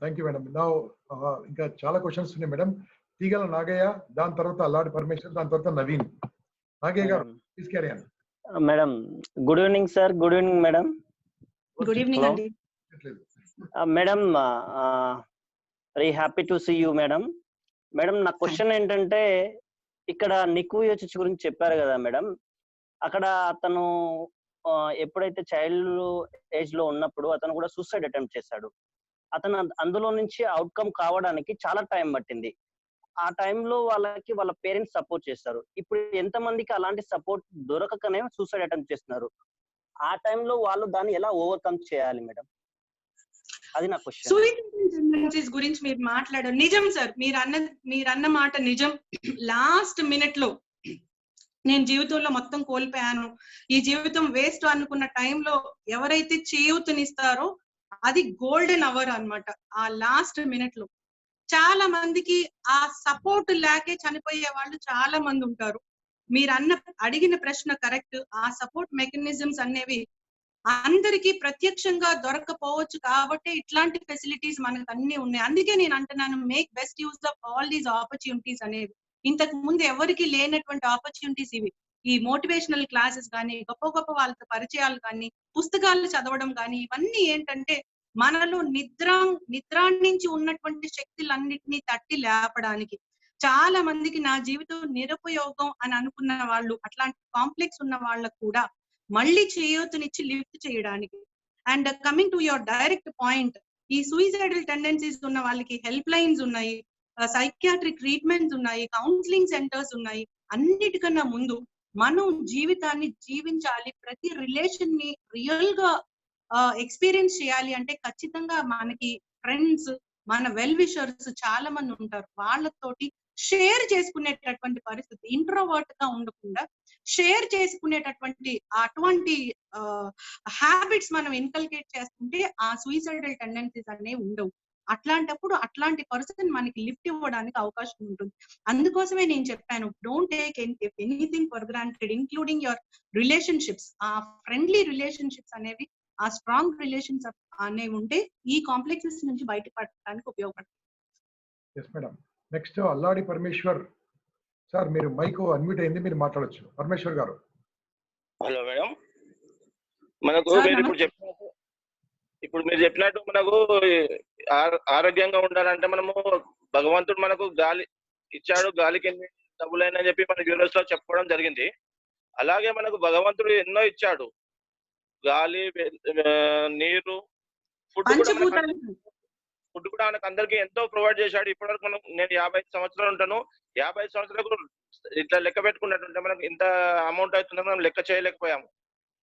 thank you madam. నా ఇంకా చాలా క్వశ్చన్స్ ఉన్నాయి మేడం. తీగల నాగయ్య, దాని తర్వాత అల్లాడి పరమేశ్వర్, దాని తర్వాత నవీన్. నాగయ్య గారు please carry on. Madam good evening sir. Good evening madam. Good evening అండి. Madam very happy to see you madam. Madam నా క్వశ్చన్ ఏంటంటే, ఇక్కడ నికు యోచిచ్ గురించి చెప్పారు కదా మేడం, అక్కడ అతను ఎప్పుడైతే చైల్డ్ ఏజ్ లో ఉన్నప్పుడు అతను కూడా సూసైడ్ అటెంప్ట్ చేశాడు. అతను అందులో నుంచి అవుట్కమ్ కావడానికి చాలా టైం పట్టింది. ఆ టైంలో వాళ్ళకి వాళ్ళ పేరెంట్స్ సపోర్ట్ చేస్తారు. ఇప్పుడు ఎంతమందికి అలాంటి సపోర్ట్ దొరకకనే సూసైడ్ అటెంప్ట్ చేస్తున్నారు. ఆ టైంలో వాళ్ళు దాన్ని ఎలా ఓవర్కమ్ చేయాలి మేడం? అది నా క్వశ్చన్. సూసైడ్ గురించి మీరు మాట్లాడారు, నిజం సార్, మీరన్న మాట నిజం. లాస్ట్ మినిట్ లో నేను జీవితంలో మొత్తం కోల్పోయాను, ఈ జీవితం వేస్ట్ అనుకున్న టైంలో ఎవరైతే చేయూతనిస్తారో అది గోల్డెన్ అవర్ అన్నమాట. ఆ లాస్ట్ మినిట్ లో చాలా మందికి ఆ సపోర్ట్ లేకే చనిపోయే వాళ్ళు చాలా మంది ఉంటారు. మీరు అడిగిన ప్రశ్న కరెక్ట్. ఆ సపోర్ట్ మెకానిజమ్స్ అనేవి అందరికి ప్రత్యక్షంగా దొరకపోవచ్చు కాబట్టి ఇట్లాంటి ఫెసిలిటీస్ మనకు అన్ని ఉన్నాయి. అందుకే నేను అంటున్నాను, make best use of all these opportunities అనేవి. ఇంతకు ముందు ఎవరికి లేనటువంటి ఆపర్చునిటీస్ ఇవి. ఈ మోటివేషనల్ క్లాసెస్ కానీ, గొప్ప గొప్ప వాళ్ళతో పరిచయాలు కానీ, పుస్తకాలు చదవడం కానీ, ఇవన్నీ ఏంటంటే మనలో నిద్రాన్నించి ఉన్నటువంటి శక్తులన్నిటినీ తట్టి లేపడానికి. చాలా మందికి నా జీవితం నిరుపయోగం అని అనుకున్న వాళ్ళు, అట్లాంటి కాంప్లెక్స్ ఉన్న వాళ్ళకు కూడా మళ్ళీ చేయూతనిచ్చి లిఫ్ట్ చేయడానికి. And coming to your direct point, ఈ సూయిసైడల్ టెండెన్సీస్ ఉన్న వాళ్ళకి హెల్ప్ లైన్స్ ఉన్నాయి, సైకియాట్రిక్ ట్రీట్మెంట్స్ ఉన్నాయి, కౌన్సిలింగ్ సెంటర్స్ ఉన్నాయి. అన్నిటికన్నా ముందు మనం జీవితాన్ని జీవించాలి, ప్రతి రిలేషన్ ని రియల్ గా ఎక్స్పీరియన్స్ చేయాలి అంటే ఖచ్చితంగా మనకి ఫ్రెండ్స్, మన వెల్ విషర్స్ చాలా మంది ఉంటారు. వాళ్ళతోటి షేర్ చేసుకునేటటువంటి పరిస్థితి, ఇంట్రోవర్ట్ గా ఉండకుండా షేర్ చేసుకునేటటువంటి అటువంటి హ్యాబిట్స్ మనం ఇన్కల్కేట్ చేస్తుంటే ఆ సూయిసైడల్ టెండెన్సీస్ అనేవి ఉండవు. అట్లాంటప్పుడు అట్లాంటి పర్సన్ మనకి లిఫ్ట్ ఇవ్వడానికి అవకాశం ఉంటుంది. అందుకోసమే నేను చెప్పాను, don't take anything for granted, including your relationships. ఆ ఫ్రెండ్లీ రిలేషన్షిప్స్ అనేవి, ఆ స్ట్రాంగ్ రిలేషన్స్ అనేవి ఉంటే ఈ కాంప్లెక్సెస్ నుంచి బయటపడడానికి ఉపయోగపడుతుంది. Yes madam. Next Alladi Parameshwar sir, మీరు మైక్ అన్మ్యూట్ అయింది, మీరు మాట్లాడొచ్చు. పరమేశ్వర్ గారు. హలో మేడం, మనకు సార్, మీరు ఇప్పుడు మీరు చెప్పినట్టు మనకు ఆరోగ్యంగా ఉండాలంటే మనము భగవంతుడు మనకు గాలి ఇచ్చాడు, గాలికి ఎన్ని డబ్బులైనా చెప్పి మన యూనివర్స్ లో చెప్పుకోవడం జరిగింది. అలాగే మనకు భగవంతుడు ఎన్నో ఇచ్చాడు, గాలి, నీరు, ఫుడ్ కూడా మనకు అందరికి ఎంతో ప్రొవైడ్ చేశాడు. ఇప్పటివరకు మనం, నేను 55 సంవత్సరాలు ఉంటాను, 55 సంవత్సరాలకు ఇట్లా లెక్క పెట్టుకున్నట్టుంటే మనకు ఇంత అమౌంట్ అవుతుందని మనం లెక్క చేయలేకపోయాము.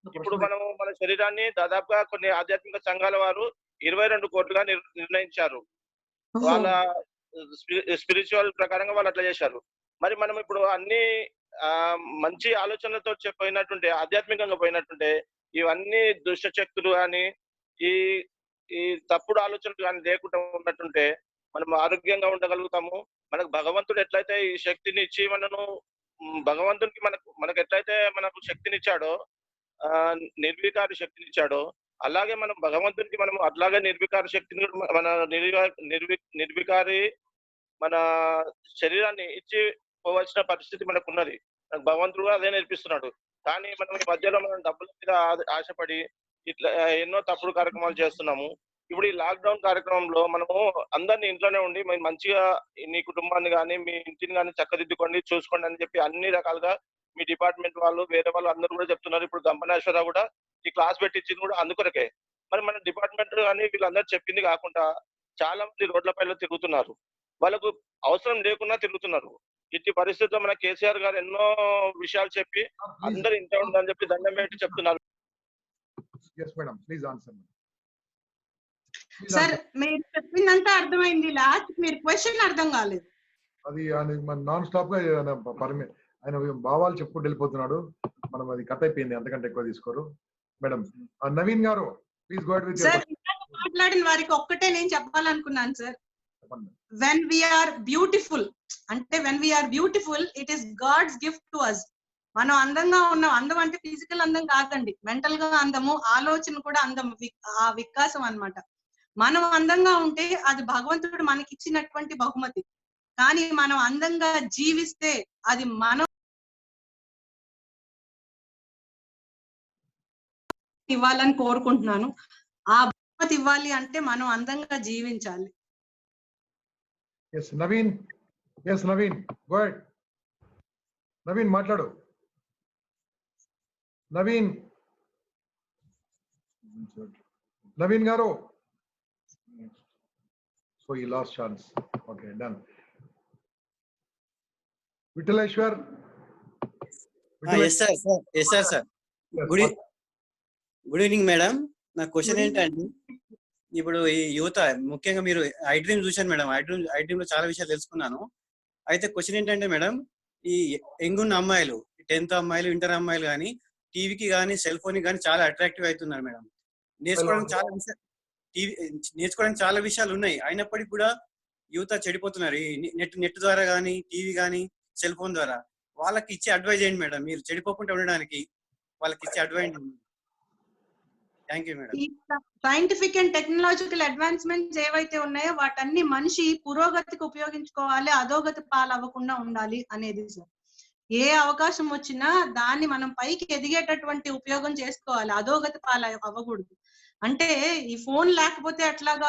ఇప్పుడు మనము మన శరీరాన్ని దాదాపుగా కొన్ని ఆధ్యాత్మిక సంఘాల వారు 22 కోట్లుగా నిర్ణయించారు. వాళ్ళ స్పిరిచువల్ ప్రకారంగా వాళ్ళు అట్లా చేశారు. మరి మనం ఇప్పుడు అన్ని మంచి ఆలోచనలతో పోయినట్టుంటే, ఆధ్యాత్మికంగా పోయినట్టుంటే, ఇవన్నీ దుష్ట శక్తులు కానీ ఈ తప్పుడు ఆలోచనలు కానీ లేకుండా ఉన్నట్టుంటే మనం ఆరోగ్యంగా ఉండగలుగుతాము. మనకు భగవంతుడు ఎట్లయితే ఈ శక్తిని ఇచ్చి మనను, భగవంతుడికి మనకు ఎట్లయితే మనకు శక్తిని ఇచ్చాడో, నిర్వికారి శక్తిని ఇచ్చాడో, అలాగే మనం భగవంతునికి మనం అట్లాగే నిర్వికార శక్తిని, మన నిర్వికారి మన శరీరాన్ని ఇచ్చి పోవాల్సిన పరిస్థితి మనకు ఉన్నది. భగవంతుడు అదే నేర్పిస్తున్నాడు. కానీ మనం ఈ మధ్యలో మనం డబ్బుల మీద ఆశపడి ఇట్లా ఎన్నో తప్పుడు కార్యక్రమాలు చేస్తున్నాము. ఇప్పుడు ఈ లాక్డౌన్ కార్యక్రమంలో మనము అందరినీ ఇంట్లోనే ఉండి మంచిగా మీ కుటుంబాన్ని కానీ మీ ఇంటిని కానీ చక్కదిద్దుకోండి, చూసుకోండి అని చెప్పి అన్ని రకాలుగా మీ డిపార్ట్మెంట్ వాళ్ళు, వేరే వాళ్ళు అందరూ కూడా చెప్తున్నారు. ఇప్పుడు గంపనేశ్వరరావు కూడా ఈ క్లాస్ పెట్టించింది కూడా అందుకొరకే. మరి మన డిపార్ట్మెంట్ కానీ వీళ్ళందరూ చెప్పింది కాకుండా చాలా మంది రోడ్లపైలో తిరుగుతున్నారు, వాళ్ళకు అవసరం లేకుండా తిరుగుతున్నారు. ఇట్టి పరిస్థితుల్లో మన కేసీఆర్ గారు ఎన్నో విషయాలు చెప్పి అందరు ఇంట్లో ఉందని చెప్పి దండం పెట్టి చెప్తున్నారు. సార్, మీరు చెప్పిందంతా అర్థమైంది, లాస్ట్ మీరు క్వశ్చన్ అర్థం కాలేదు. అది నాన్ స్టాప్ గా ఆయన భావాలు చెప్పుకుంటూ వెళ్ళిపోతున్నాడు. మనం అది కట్ అయిపోయింది, అంతకంటే ఎక్కువ తీసుకోరు. Madam Naveen garu, please go ahead with your question. మాట్లాడిన వారికి ఒక్కటే నేను చెప్పాలనుకున్నాను సార్. వెన్ వీఆర్ బ్యూటిఫుల్, అంటే when we're beautiful, it is God's gift to us. మనం అందంగా ఉన్నాం, అందం అంటే ఫిజికల్ అందం కాదండి, మెంటల్ గా అందము, ఆలోచన కూడా అందం, ఆ వికాసం అన్నమాట. మనం అందంగా ఉంటే అది భగవంతుడు మనకి ఇచ్చినటువంటి బహుమతి. కానీ మనం అందంగా జీవిస్తే అది మనం ఇవ్వాలని కోరుకుంటున్నాను. ఆ బహుమతి ఇవ్వాలి అంటే మనం అందంగా జీవించాలి. Naveen, Naveen go ahead. నవీన్ మాట్లాడు. నవీన్ గారు. సో ఈ last chance. Okay, done. Vitthaleshwar. Sir good evening madam. నా క్వశ్చన్ ఏంటంటే, ఇప్పుడు ఈ యువత ముఖ్యంగా మీరు ఐ డ్రీమ్ చూశాను మేడం. ఐ డ్రీమ్ లో చాలా విషయాలు తెలుసుకున్నాను. అయితే క్వశ్చన్ ఏంటంటే మేడం, ఈ యంగున్న అమ్మాయిలు, 10th అమ్మాయిలు, ఇంటర్ అమ్మాయిలు కానీ టీవీకి కానీ సెల్ ఫోన్ కి కానీ చాలా అట్రాక్టివ్ అవుతున్నారు మేడం. నేర్చుకోవడానికి చాలా విషయాలు ఉన్నాయి, అయినప్పటికీ కూడా యువత చెడిపోతున్నారు. ఈ నెట్ ద్వారా కానీ, టీవీ కానీ, సెల్ ఫోన్ ద్వారా. వాళ్ళకి ఇచ్చే అడ్వైజ్ ఏంటి మేడం, మీరు చెడిపోకుండా ఉండడానికి వాళ్ళకి ఇచ్చే advice? Thank you madam. Scientific and technological advancements ఏవైతే ఉన్నాయో వాటన్ని మనిషి పురోగతికి ఉపయోగించుకోవాలి, అధోగతి పాలవ్వకుండా ఉండాలి అనేది సార్. ఏ అవకాశం వచ్చినా దాన్ని మనం పైకి ఎదిగేటటువంటి ఉపయోగం చేసుకోవాలి, అధోగతి పాల అవ్వకూడదు. అంటే ఈ ఫోన్ లేకపోతే అట్లాగా,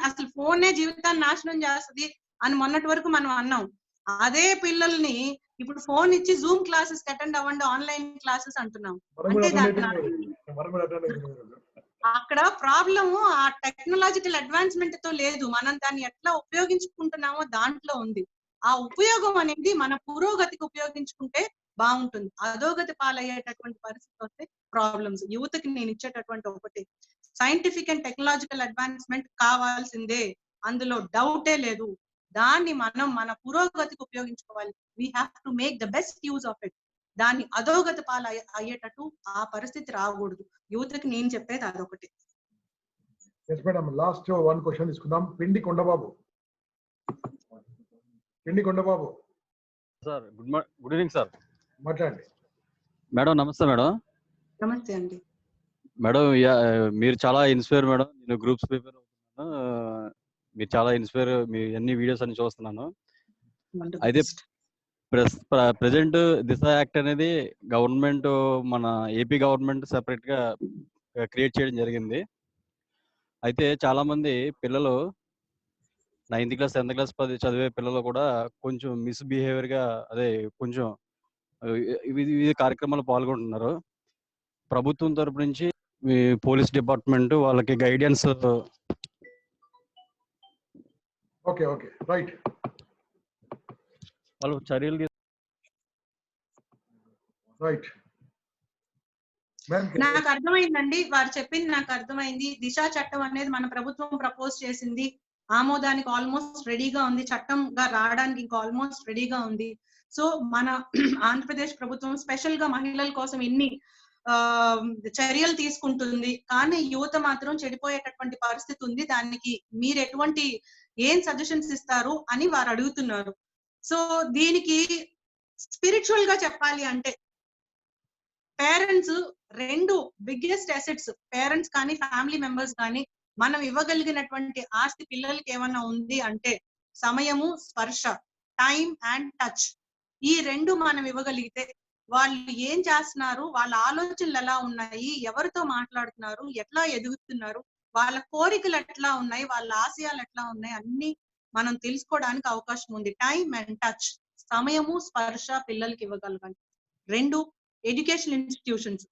అసలు ఫోనే జీవితాన్ని నాశనం చేస్తుంది అని మొన్నటి వరకు మనం అన్నాం. అదే పిల్లల్ని ఇప్పుడు ఫోన్ ఇచ్చి జూమ్ క్లాసెస్ అటెండ్ అవ్వండి, ఆన్లైన్ క్లాసెస్ అంటున్నాం. అంటే అక్కడ ప్రాబ్లము ఆ టెక్నాలజికల్ అడ్వాన్స్మెంట్ తో లేదు, మనం దాన్ని ఎట్లా ఉపయోగించుకుంటున్నామో దాంట్లో ఉంది. ఆ ఉపయోగం అనేది మన పురోగతికి ఉపయోగించుకుంటే బాగుంటుంది. అధోగతి పాలయ్యేటటువంటి పరిస్థితి వస్తే ప్రాబ్లమ్స్. యువతకి నేను ఇచ్చేటటువంటి ఒకటి, సైంటిఫిక్ అండ్ టెక్నాలజికల్ అడ్వాన్స్మెంట్ కావాల్సిందే, అందులో డౌటే లేదు. దాన్ని మనం మన పురోగతికి ఉపయోగించుకోవాలి. We have to make the best use of it. దాన్ని అధోగతి పాల అయ్యేటట్టు ఆ పరిస్థితి రాకూడదు. యువతకి నేను చెప్పేది అదొకటి. ఎస్ మేడం, లాస్ట్ 1 క్వశ్చన్ తీసుకుందాం. పిండి Kondababu. Sir good evening sir. మాట్లాడండి మేడం. నమస్తే మేడం. నమస్తే అండి. మేడం మీరు చాలా ఇన్స్పైర్ మేడం. నేను గ్రూప్స్ ప్రిపేర్ అవుతున్నాను. మీరు చాలా ఇన్స్పైర్. మీ అన్ని వీడియోస్ అన్ని చూస్తున్నాను. అయితే ప్రెసెంట్ దిశ యాక్ట్ అనేది గవర్నమెంట్, మన ఏపీ గవర్నమెంట్ సెపరేట్ గా క్రియేట్ చేయడం జరిగింది. అయితే చాలా మంది పిల్లలు 9th క్లాస్ 10th క్లాస్ చదివే పిల్లలు కూడా కొంచెం మిస్బిహేవియర్ గా, అదే కొంచెం వివిధ కార్యక్రమాలు పాల్గొంటున్నారు. ప్రభుత్వం తరపు నుంచి పోలీస్ డిపార్ట్మెంట్ వాళ్ళకి గైడెన్స్. Okay right. వాళ్ళు చర్యలు రైట్. నాకు అర్థమైందండి, వారు చెప్పింది నాకు అర్థమైంది. దిశా చట్టం అనేది మన ప్రభుత్వం ప్రపోజ్ చేసింది, ఆమోదానికి ఆల్మోస్ట్ రెడీగా ఉంది, చట్టంగా రావడానికి ఇంకా ఆల్మోస్ట్ రెడీగా ఉంది. సో మన ఆంధ్రప్రదేశ్ ప్రభుత్వం స్పెషల్ గా మహిళల కోసం ఎన్ని చర్యలు తీసుకుంటుంది, కానీ యువత మాత్రం చెడిపోయేటటువంటి పరిస్థితి ఉంది. దానికి మీరు ఎటువంటి ఏం సజెషన్స్ ఇస్తారు అని వారు అడుగుతున్నారు. సో దీనికి స్పిరిచువల్ గా చెప్పాలి అంటే పేరెంట్స్ 2 బిగ్గెస్ట్ అసెట్స్, పేరెంట్స్ కానీ ఫ్యామిలీ మెంబర్స్ కానీ మనం ఇవ్వగలిగినటువంటి ఆస్తి పిల్లలకి ఏమన్నా ఉంది అంటే సమయము, స్పర్శ, టైం అండ్ టచ్. ఈ 2 మనం ఇవ్వగలిగితే వాళ్ళు ఏం చేస్తున్నారు, వాళ్ళ ఆలోచనలు ఎలా ఉన్నాయి, ఎవరితో మాట్లాడుతున్నారు, ఎట్లా ఎదుగుతున్నారు, వాళ్ళ కోరికలు ఎట్లా ఉన్నాయి, వాళ్ళ ఆశయాలు ఎట్లా ఉన్నాయి, అన్ని మనం తెలుసుకోవడానికి అవకాశం ఉంది. టైం అండ్ టచ్, సమయము, స్పర్శ పిల్లలకి ఇవ్వగలగాలి. 2 ఎడ్యుకేషన్ ఇన్స్టిట్యూషన్స్.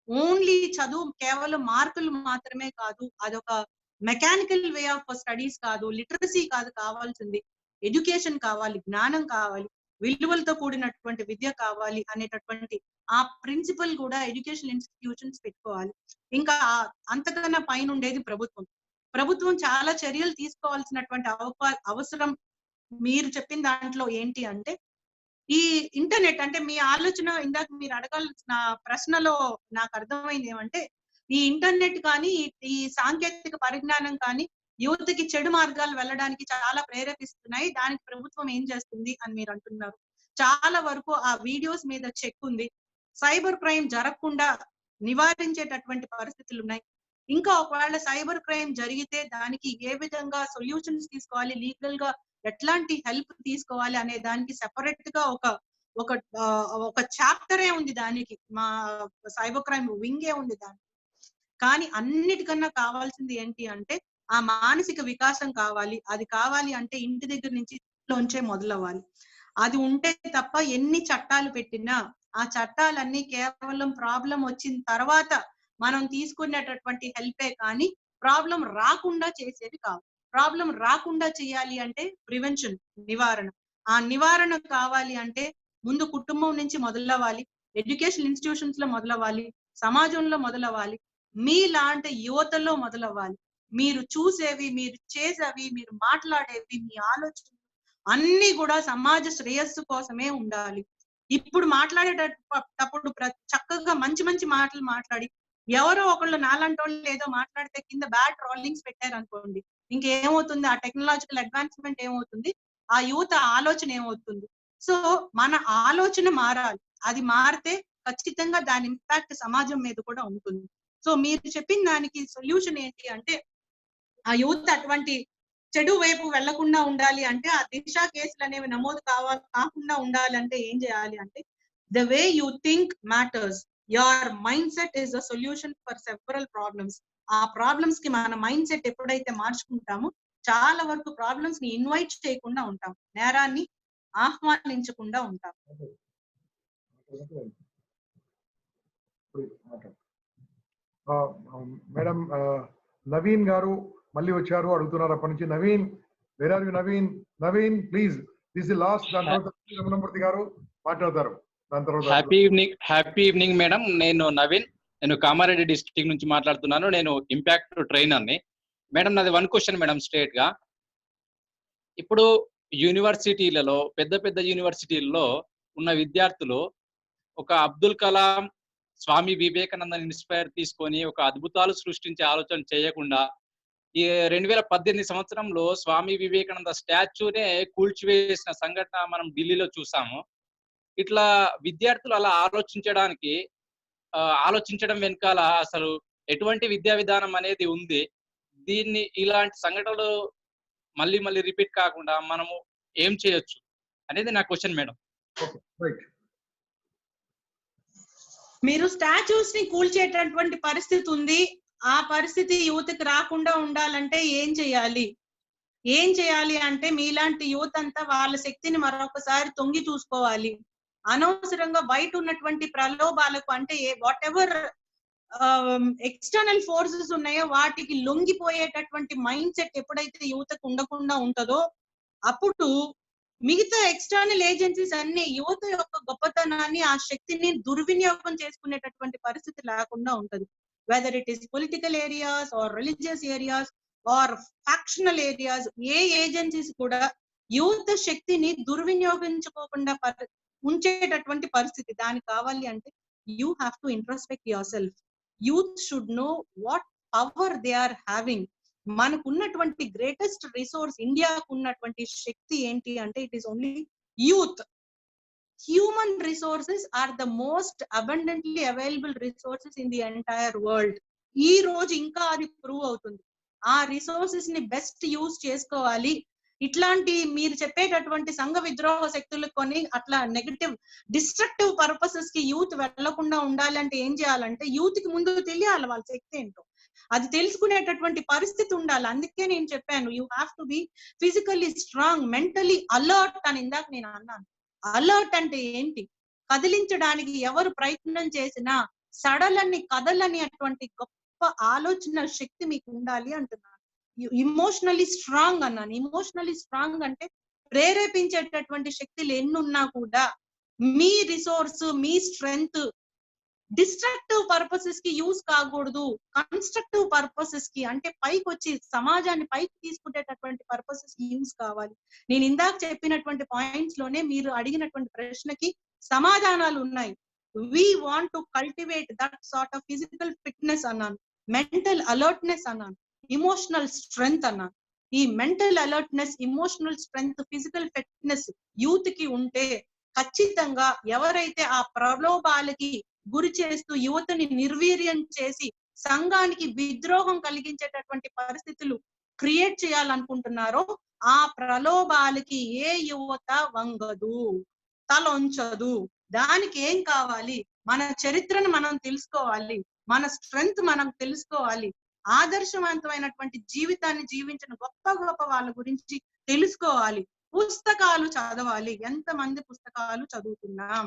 ఓన్లీ చదువు కేవలం మార్కులు మాత్రమే కాదు, అదొక మెకానికల్ వే ఆఫ్ స్టడీస్ కాదు, లిటరసీ కాదు కావాల్సింది, ఎడ్యుకేషన్ కావాలి, జ్ఞానం కావాలి, విలువలతో కూడినటువంటి విద్య కావాలి అనేటటువంటి ఆ ప్రిన్సిపల్ కూడా ఎడ్యుకేషన్ ఇన్స్టిట్యూషన్స్ పెట్టుకోవాలి. ఇంకా అంతకన్నా పైన ఉండేది ప్రభుత్వం చాలా చర్యలు తీసుకోవాల్సినటువంటి అవసరం. మీరు చెప్పిన దాంట్లో ఏంటి అంటే ఈ ఇంటర్నెట్ అంటే మీ ఆలోచన, ఇందాక మీరు అడగాల్సిన ప్రశ్నలో నాకు అర్థమైంది ఏమంటే ఈ ఇంటర్నెట్ కానీ ఈ సాంకేతిక పరిజ్ఞానం కానీ యువతకి చెడు మార్గాలు వెళ్ళడానికి చాలా ప్రేరేపిస్తున్నాయి. దానికి ప్రభుత్వం ఏం చేస్తుంది అని మీరు అంటున్నారు. చాలా వరకు ఆ వీడియోస్ మీద చెక్ ఉంది. సైబర్ క్రైమ్ జరగకుండా నివారించేటటువంటి పరిస్థితులు ఉన్నాయి. ఇంకా ఒకవేళ సైబర్ క్రైమ్ జరిగితే దానికి ఏ విధంగా సొల్యూషన్స్ తీసుకోవాలి, లీగల్ గా ఎట్లాంటి హెల్ప్ తీసుకోవాలి అనే దానికి సెపరేట్ గా ఒక చాప్టరే ఉంది. దానికి మా సైబర్ క్రైమ్ వింగే ఉంది దానికి. కానీ అన్నిటికన్నా కావాల్సింది ఏంటి అంటే ఆ మానసిక వికాసం కావాలి. అది కావాలి అంటే ఇంటి దగ్గర నుంచి మొదలవ్వాలి. అది ఉంటే తప్ప ఎన్ని చట్టాలు పెట్టినా ఆ చట్టాలన్నీ కేవలం ప్రాబ్లం వచ్చిన తర్వాత మనం తీసుకునేటటువంటి హెల్పే కానీ ప్రాబ్లం రాకుండా చేసేది కాదు. ప్రాబ్లం రాకుండా చేయాలి అంటే ప్రివెన్షన్, నివారణ. ఆ నివారణ కావాలి అంటే ముందు కుటుంబం నుంచి మొదలవ్వాలి, ఎడ్యుకేషన్ ఇన్స్టిట్యూషన్స్ లో మొదలవ్వాలి, సమాజంలో మొదలవ్వాలి, మీలాంటి యువతలో మొదలవ్వాలి. మీరు చూసేవి, మీరు చేసేవి, మీరు మాట్లాడేవి, మీ ఆలోచనలు అన్ని కూడా సమాజ శ్రేయస్సు కోసమే ఉండాలి. ఇప్పుడు మాట్లాడేటప్పుడు చక్కగా మంచి మంచి మాటలు మాట్లాడి ఎవరో ఒకళ్ళు నాలాంటి వాళ్ళు ఏదో మాట్లాడితే కింద బ్యాడ్ ట్రోలింగ్స్ పెట్టారు అనుకోండి, ఇంకేమవుతుంది? ఆ టెక్నాలజికల్ అడ్వాన్స్మెంట్ ఏమవుతుంది? ఆ యువత ఆలోచన ఏమవుతుంది? సో మన ఆలోచన మారాలి. అది మారితే ఖచ్చితంగా దాని ఇంపాక్ట్ సమాజం మీద కూడా ఉంటుంది. సో మీరు చెప్పిన దానికి సొల్యూషన్ ఏంటి అంటే ఆ యువత అటువంటి చెడు వైపు వెళ్లకుండా ఉండాలి అంటే ఆ దిశ కేసులు అనేవి నమోదు కాకుండా ఉండాలంటే ఏం చేయాలి అంటే the way you think matters. Your mind set is the solution for several problems. ఆ ప్రాబ్లమ్స్ కి మన మైండ్ సెట్ ఎప్పుడైతే మార్చుకుంటామో చాలా వరకు ప్రాబ్లమ్స్ ని ఇన్వైట్ చేయకుండా ఉంటాం, నేరాన్ని ఆహ్వానించకుండా ఉంటాం. మేడం నవీన్ గారు మళ్ళీ వచ్చారు, అడుగుతున్నారు అప్పటి నుంచి. Naveen, where are you Naveen? Naveen please, this is last. దాని తర్వాత రమణమూర్తి గారు మాట్లాడతారు. దాని తర్వాత హ్యాపీ ఈవినింగ్ మేడం. నేను నవీన్, నేను కామారెడ్డి డిస్ట్రిక్ట్ నుంచి మాట్లాడుతున్నాను. నేను ఇంపాక్ట్ ట్రైనర్ని. మేడం నాది 1 క్వశ్చన్ మేడం స్ట్రేట్ గా. ఇప్పుడు యూనివర్సిటీలలో, పెద్ద పెద్ద యూనివర్సిటీలలో ఉన్న విద్యార్థులు ఒక అబ్దుల్ కలాం, స్వామి వివేకానంద ఇన్స్పైర్ తీసుకొని ఒక అద్భుతాలు సృష్టించే ఆలోచన చేయకుండా ఈ 2018 సంవత్సరంలో స్వామి వివేకానంద స్టాచ్యూనే కూల్చివేసిన సంఘటన మనం ఢిల్లీలో చూసాము. ఇట్లా విద్యార్థులు అలా ఆలోచించడం వెనకాల అసలు ఎటువంటి విద్యా విధానం అనేది ఉంది? దీన్ని ఇలాంటి సంఘటనలు మళ్ళీ మళ్ళీ రిపీట్ కాకుండా మనము ఏం చేయొచ్చు అనేది నా క్వశ్చన్ మేడం. మీరు స్టాచ్యూస్ ని కూల్చేటటువంటి పరిస్థితి ఉంది. ఆ పరిస్థితి యూత్కి రాకుండా ఉండాలంటే ఏం చేయాలి? ఏం చేయాలి అంటే మీలాంటి యూత్ అంతా వాళ్ళ శక్తిని మరొకసారి తొంగి చూసుకోవాలి. అనవసరంగా బయట ఉన్నటువంటి ప్రలోభాలకు అంటే వాట్ ఎవర్ ఎక్స్టర్నల్ ఫోర్సెస్ ఉన్నాయో వాటికి లొంగిపోయేటటువంటి మైండ్ సెట్ ఎప్పుడైతే యువతకు ఉండకుండా ఉంటుందో అప్పుడు మిగతా ఎక్స్టర్నల్ ఏజెన్సీస్ అన్ని యువత యొక్క గొప్పతనాన్ని ఆ శక్తిని దుర్వినియోగం చేసుకునేటటువంటి పరిస్థితి లేకుండా ఉంటది. Whether it is political areas or religious areas or factional areas, ఏ ఏజెన్సీస్ కూడా యువత శక్తిని దుర్వినియోగించుకోకుండా ఉంచేటటువంటి పరిస్థితి. దానికి కావాలి అంటే you have to introspect yourself. Youth should know what power they are having. మనకు ఉన్నటువంటి గ్రేటెస్ట్ రిసోర్స్, ఇండియాకు ఉన్నటువంటి శక్తి ఏంటి అంటే it is only youth. Human resources are the most abundantly available resources in the entire world. ఈ రోజు ఇంకా అది ప్రూవ్ అవుతుంది. ఆ రిసోర్సెస్ ని బెస్ట్ యూజ్ చేసుకోవాలి. ఇట్లాంటి మీరు చెప్పేటటువంటి సంఘ విద్రోహ శక్తులకు కొని అట్లా నెగటివ్ డిస్ట్రక్టివ్ పర్పసెస్ కి యూత్ వెళ్లకుండా ఉండాలంటే ఏం చేయాలంటే యూత్ కి ముందు తెలియాలి వాళ్ళ శక్తి ఏంటో. అది తెలుసుకునేటటువంటి పరిస్థితి ఉండాలి. అందుకే నేను చెప్పాను you have to be physically strong, mentally alert అని ఇందాక నేను అన్నాను. అలర్ట్ అంటే ఏంటి? కదిలించడానికి ఎవరు ప్రయత్నం చేసినా సడలని కదలని అటువంటి గొప్ప ఆలోచన శక్తి మీకు ఉండాలి అంటున్నాను. ఇమోషనలీ స్ట్రాంగ్ అన్నాను. ఇమోషనలీ స్ట్రాంగ్ అంటే ప్రేరేపించేటటువంటి శక్తులు ఎన్నున్నా కూడా మీ రిసోర్స్, మీ స్ట్రెంగ్త్ డిస్ట్రక్టివ్ పర్పసెస్ కి యూజ్ కాకూడదు. కన్స్ట్రక్టివ్ పర్పసెస్ కి అంటే పైకి వచ్చి సమాజాన్ని పైకి తీసుకునేటటువంటి పర్పసెస్ కి యూజ్ కావాలి. నేను ఇందాక చెప్పినటువంటి పాయింట్స్ లోనే మీరు అడిగినటువంటి ప్రశ్నకి సమాధానాలు ఉన్నాయి. We want to cultivate that sort of physical fitness అన్నాను, మెంటల్ అలర్ట్నెస్ అన్నాను, ఇమోషనల్ స్ట్రెంగ్త్ అన్నాను. ఈ mental alertness, emotional strength, physical fitness youth కి ఉంటే ఖచ్చితంగా ఎవరైతే ఆ ప్రలోభాలకి గురి చేస్తూ యువతని నిర్వీర్యం చేసి సంఘానికి విద్రోహం కలిగించేటటువంటి పరిస్థితులు క్రియేట్ చేయాలనుకుంటున్నారో ఆ ప్రలోభాలకి ఏ యువత వంగదు, తలొంచదు. దానికి ఏం కావాలి? మన చరిత్రను మనం తెలుసుకోవాలి, మన స్ట్రెంగ్త్ మనం తెలుసుకోవాలి, ఆదర్శవంతమైనటువంటి జీవితాన్ని జీవించిన గొప్ప గొప్ప వాళ్ళ గురించి తెలుసుకోవాలి, పుస్తకాలు చదవాలి. ఎంతమంది పుస్తకాలు చదువుతున్నాం?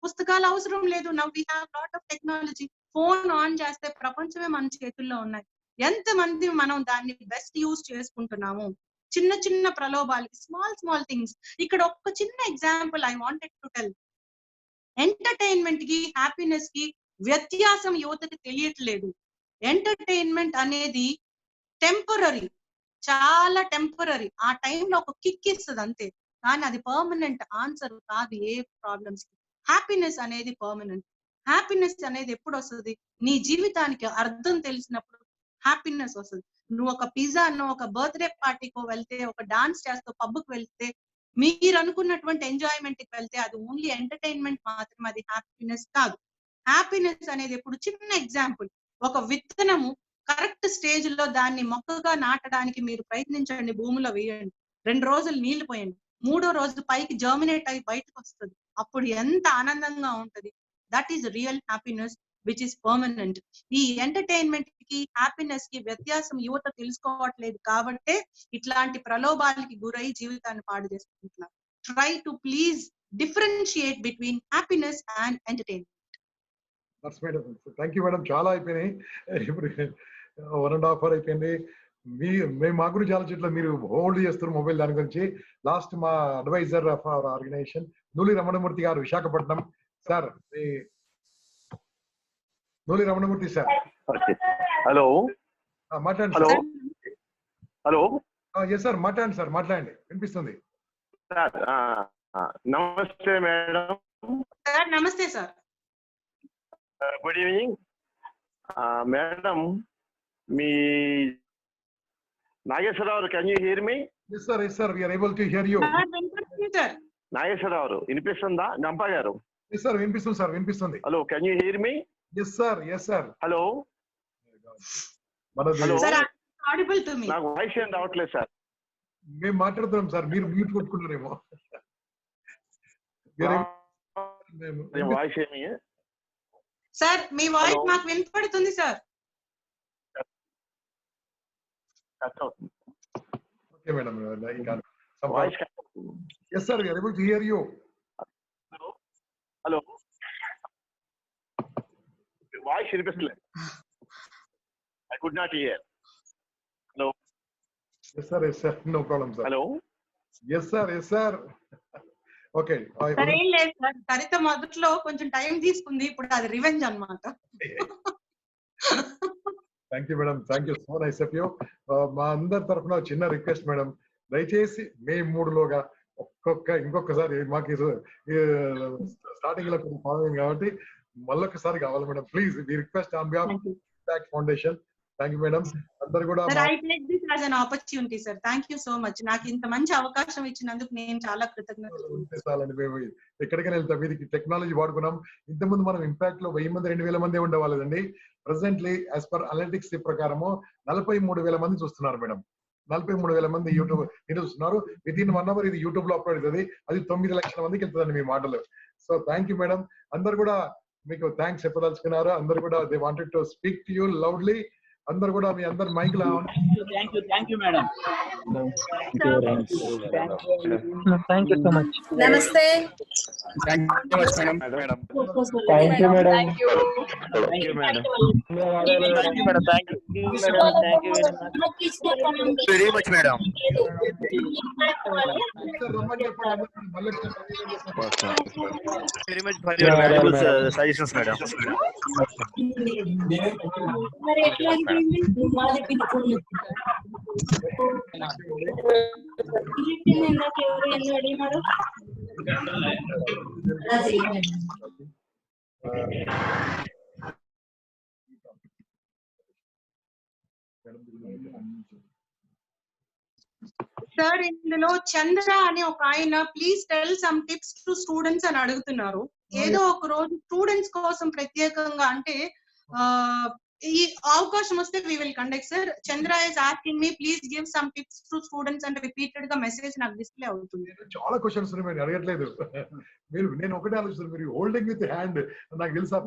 పుస్తకాలు అవసరం లేదు. Now we have lot of technology. Phone on చేస్తే ప్రపంచమే మన చేతుల్లో ఉన్నాయి. ఎంతమంది మనం దాన్ని బెస్ట్ యూజ్ చేసుకుంటున్నాము? చిన్న చిన్న ప్రలోభాలకి, స్మాల్ థింగ్స్. ఇక్కడ ఒక చిన్న example I wanted to tell. Entertainment కి, హ్యాపీనెస్ కి వ్యత్యాసం యువతకి తెలియట్లేదు. ఎంటర్టైన్మెంట్ అనేది టెంపరరీ, చాలా టెంపరరీ. ఆ టైంలో ఒక కిక్ ఇస్తుంది అంతే, కానీ అది పర్మనెంట్ ఆన్సర్ కాదు ఏ ప్రాబ్లమ్స్ కి. హ్యాపీనెస్ అనేది పర్మనెంట్. హ్యాపీనెస్ అనేది ఎప్పుడు వస్తుంది? నీ జీవితానికి అర్థం తెలిసినప్పుడు హ్యాపీనెస్ వస్తుంది. నువ్వు ఒక పిజ్జానో, ఒక బర్త్డే పార్టీకో వెళ్తే, ఒక డాన్స్ చేస్తూ పబ్కి వెళ్తే, మీరు అనుకున్నటువంటి ఎంజాయ్మెంట్ కి వెళ్తే అది ఓన్లీ ఎంటర్టైన్మెంట్ మాత్రమే, అది హ్యాపీనెస్ కాదు. హ్యాపీనెస్ అనేది ఎప్పుడు, చిన్న ఎగ్జాంపుల్, ఒక విత్తనము కరెక్ట్ స్టేజ్ లో దాన్ని మొక్కగా నాటడానికి మీరు ప్రయత్నించండి, భూమిలో వేయండి, 2 రోజులు నీళ్లు పోయండి, 3వ రోజు పైకి జర్మినేట్ అయి బయటకు వస్తుంది. అప్పుడు ఎంత ఆనందంగా ఉంటది. That is real happiness which is permanent. ఈ ఎంటర్టైన్మెంట్ కి, హ్యాపీనెస్ కి వ్యత్యాసం యువత తెలుసుకోవట్లేదు కాబట్టే ఇట్లాంటి ప్రలోభాలకి గురై జీవితాన్ని పాడు చేసుకుంటున్నారు. Try to please differentiate between happiness and entertainment. Thank you madam. చాలా అయిపోయినాయి. ఇప్పుడు 1.5 hour అయిపోయింది. మేము మా గురించి ఆలోచించట్లేదు, మీరు హోల్డ్ చేస్తున్నారు మొబైల్. దాని గురించి లాస్ట్ మా advisor of our organization Nooli Ramanamurthy గారు, Visakhapatnam. Sir, Nooli Ramanamurthy sir. Hello, మాట్లాడండి. హలో హలో ఎస్ సార్, మాట్లాడండి సార్, మాట్లాడండి, వినిపిస్తుంది సార్. నమస్తే మేడం. సార్ నమస్తే సార్. Good evening madam. మీ Nageswararao, can you hear me? Yes sir, yes sir, we are able to hear you. Sir Nageswararao వినిపిస్తుందా? గంప గారు. Yes sir, వినిపిస్తుంది సార్, వినిపిస్తుంది. Hello, can you hear me? Yes sir, yes sir. Hello మనది hello, sir audible to me. నాకు voice ఏం రావట్లేదు sir. మేము మాట్లాడుతున్నాం సార్, మీరు మ్యూట్ కొట్టుకుంటారేమో. వాయిస్ ఏమి? సార్ మీ వాయిస్ Hello. మాకు వినపడుతుంది sir. Okay madam, voice yes sir, we are able to hear you. Hello, voice వినిపిస్తలేదు. I could not hear. Hello Yes sir, yes sir, no problem sir. Hello, Yes sir, yes sir. Okay. Sir ఏం లేదు sir, Saritha మొదట్లో కొంచెం time తీసుకుంది, ఇప్పుడు అది revenge అన్నమాట. Thank you madam, thank you, so nice of you. మా అందరి తరఫున చిన్న రిక్వెస్ట్ మేడం, దయచేసి మే 3లోగా ఇంకొకసారి మాకు స్టార్టింగ్ లో కొంచెం ఫాలోయింగ్ కాబట్టి మళ్ళొకసారి కావాలి madam, please. We request on behalf impact foundation. Thank you madam. అందరు కూడా sir I take this as an opportunity sir. Thank you so much. నాకు ఇంత మంచి అవకాశం ఇచ్చినందుకు నేను చాలా కృతజ్ఞతలు. ఉంటేసాలండి, మేము ఎక్కడికైనా వెళ్తాం, ఇది టెక్నాలజీ వాడుకున్నాం. ఇంతకుముందు మనం ఇంపాక్ట్ లో 1000 మంది 2000 మంది ఉండేవాళ్ళండి. ప్రెసెంట్లీ యాజ్ పర్ అనలిటిక్స్ ప్రకారము 43,000 మంది చూస్తున్నారు మేడం. 43,000 మంది యూట్యూబ్ చూస్తున్నారు. విత్ ఇన్ 1 అవర్ ఇది యూట్యూబ్ లో అప్లోడ్ అవుతుంది. అది 9 లక్షల మందికి వెళ్తుందండి మీ మాటలు. So thank you madam. అందరు కూడా మీకు థ్యాంక్స్ చెప్పదలుచుకున్నారు. అందరు కూడా they wanted to speak to you loudly. అందరు కూడా మీ అందరు మైక్ లో thank you madam. Thank you so much. నమస్తే. Thank you madam. Thank you madam. Thank you madam. Thank you madam. Thank you very much madam. Very much for your valuable suggestions madam. Sir ఇందులో చంద్ర అని ఒక ఆయన please tell some tips to students అని అడుగుతున్నారు. ఏదో ఒక రోజు students కోసం ప్రత్యేకంగా అంటే ఈ అవకాశం వస్తే we will conduct sir. Chandra is asking me please give some tips to students అంటే రిపీటెడ్ గా మెసేజ్ నాకు డిస్ప్లే అవుతుంది. చాలా క్వశ్చన్స్ మీరు అడగట్లేదు. మీరు నేను ఒకటే ఆలోచిస్తాను, మీరు హోల్డింగ్ విత్ హ్యాండ్ నాకు తెలుసా.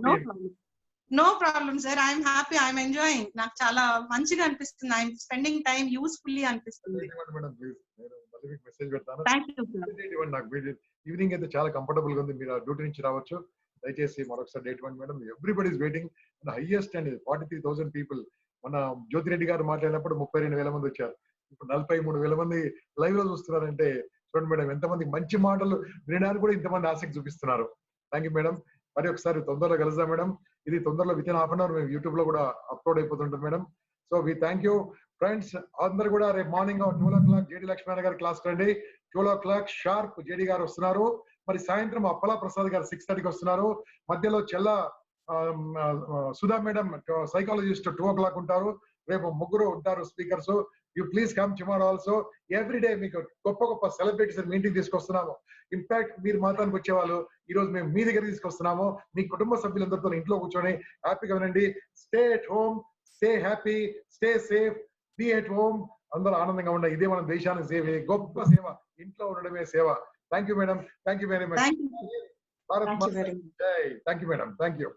No problem sir, I'm happy, I'm enjoying. నాకు చాలా మంచిగా అనిపిస్తుంది. ఐఎమ్ స్పెండింగ్ టైం యూస్ఫుల్లీ అనిపిస్తుంది. మెసేజ్ పెడతాను. Thank you. ఈవినింగ్ అయితే చాలా కంఫర్టబుల్ గా ఉంది, మీరు డ్యూటీ నుంచి రావచ్చు. దయచేసి మరొకసారి డేట్ ఇవ్వండి madam. Everybody is waiting. Highest and 43,000 people. మన జ్యోతిరెడ్డి గారు మాట్లాడినప్పుడు 32,000 మంది వచ్చారు. ఇప్పుడు 43,000 మంది లైవ్ లో చూస్తున్నారంటే చూడండి మేడం, ఎంతమంది మంచి మాటలు వినడానికి కూడా ఇంతమంది ఆసక్తి చూపిస్తున్నారు. Thank you madam. మరి ఒకసారి తొందరలో కలుద్దాం మేడం. ఇది తొందరలో within half an hour మేము యూట్యూబ్ లో కూడా అప్లోడ్ అయిపోతుంటుంది madam. So we thank you friends. అందరు కూడా రేపు మార్నింగ్ 12 o'clock జేడి లక్ష్మణ గారి క్లాస్ రండి. 12 o'clock షార్ప్ జేడి గారు వస్తున్నారు. మరి సాయంత్రం అప్పలా ప్రసాద్ గారు 6:30కి వస్తున్నారు. మధ్యలో చెల్ల సుధా మేడం సైకాలజిస్ట్ 2 o'clock ఉంటారు. రేపు ముగ్గురు ఉంటారు speakers. You please come tomorrow also. Every day మీకు గొప్ప గొప్ప సెలబ్రిటీస్ మీ ఇంటికి తీసుకొస్తున్నాము. ఇంపాక్ట్ మీరు మాత్రానికి వచ్చేవాళ్ళు ఈ రోజు మేము మీ దగ్గర తీసుకొస్తున్నాము. మీ కుటుంబ సభ్యులందరితో ఇంట్లో కూర్చొని హ్యాపీగా వినండి. Stay at home, stay happy, stay safe, be at home. అందరూ ఆనందంగా ఉండాలి. ఇదే మన దేశానికి సేవ, గొప్ప సేవ, ఇంట్లో ఉండడమే సేవ. Thank you madam. Thank you very much. Bharat Mata కీ జై. Thank you madam. Thank you.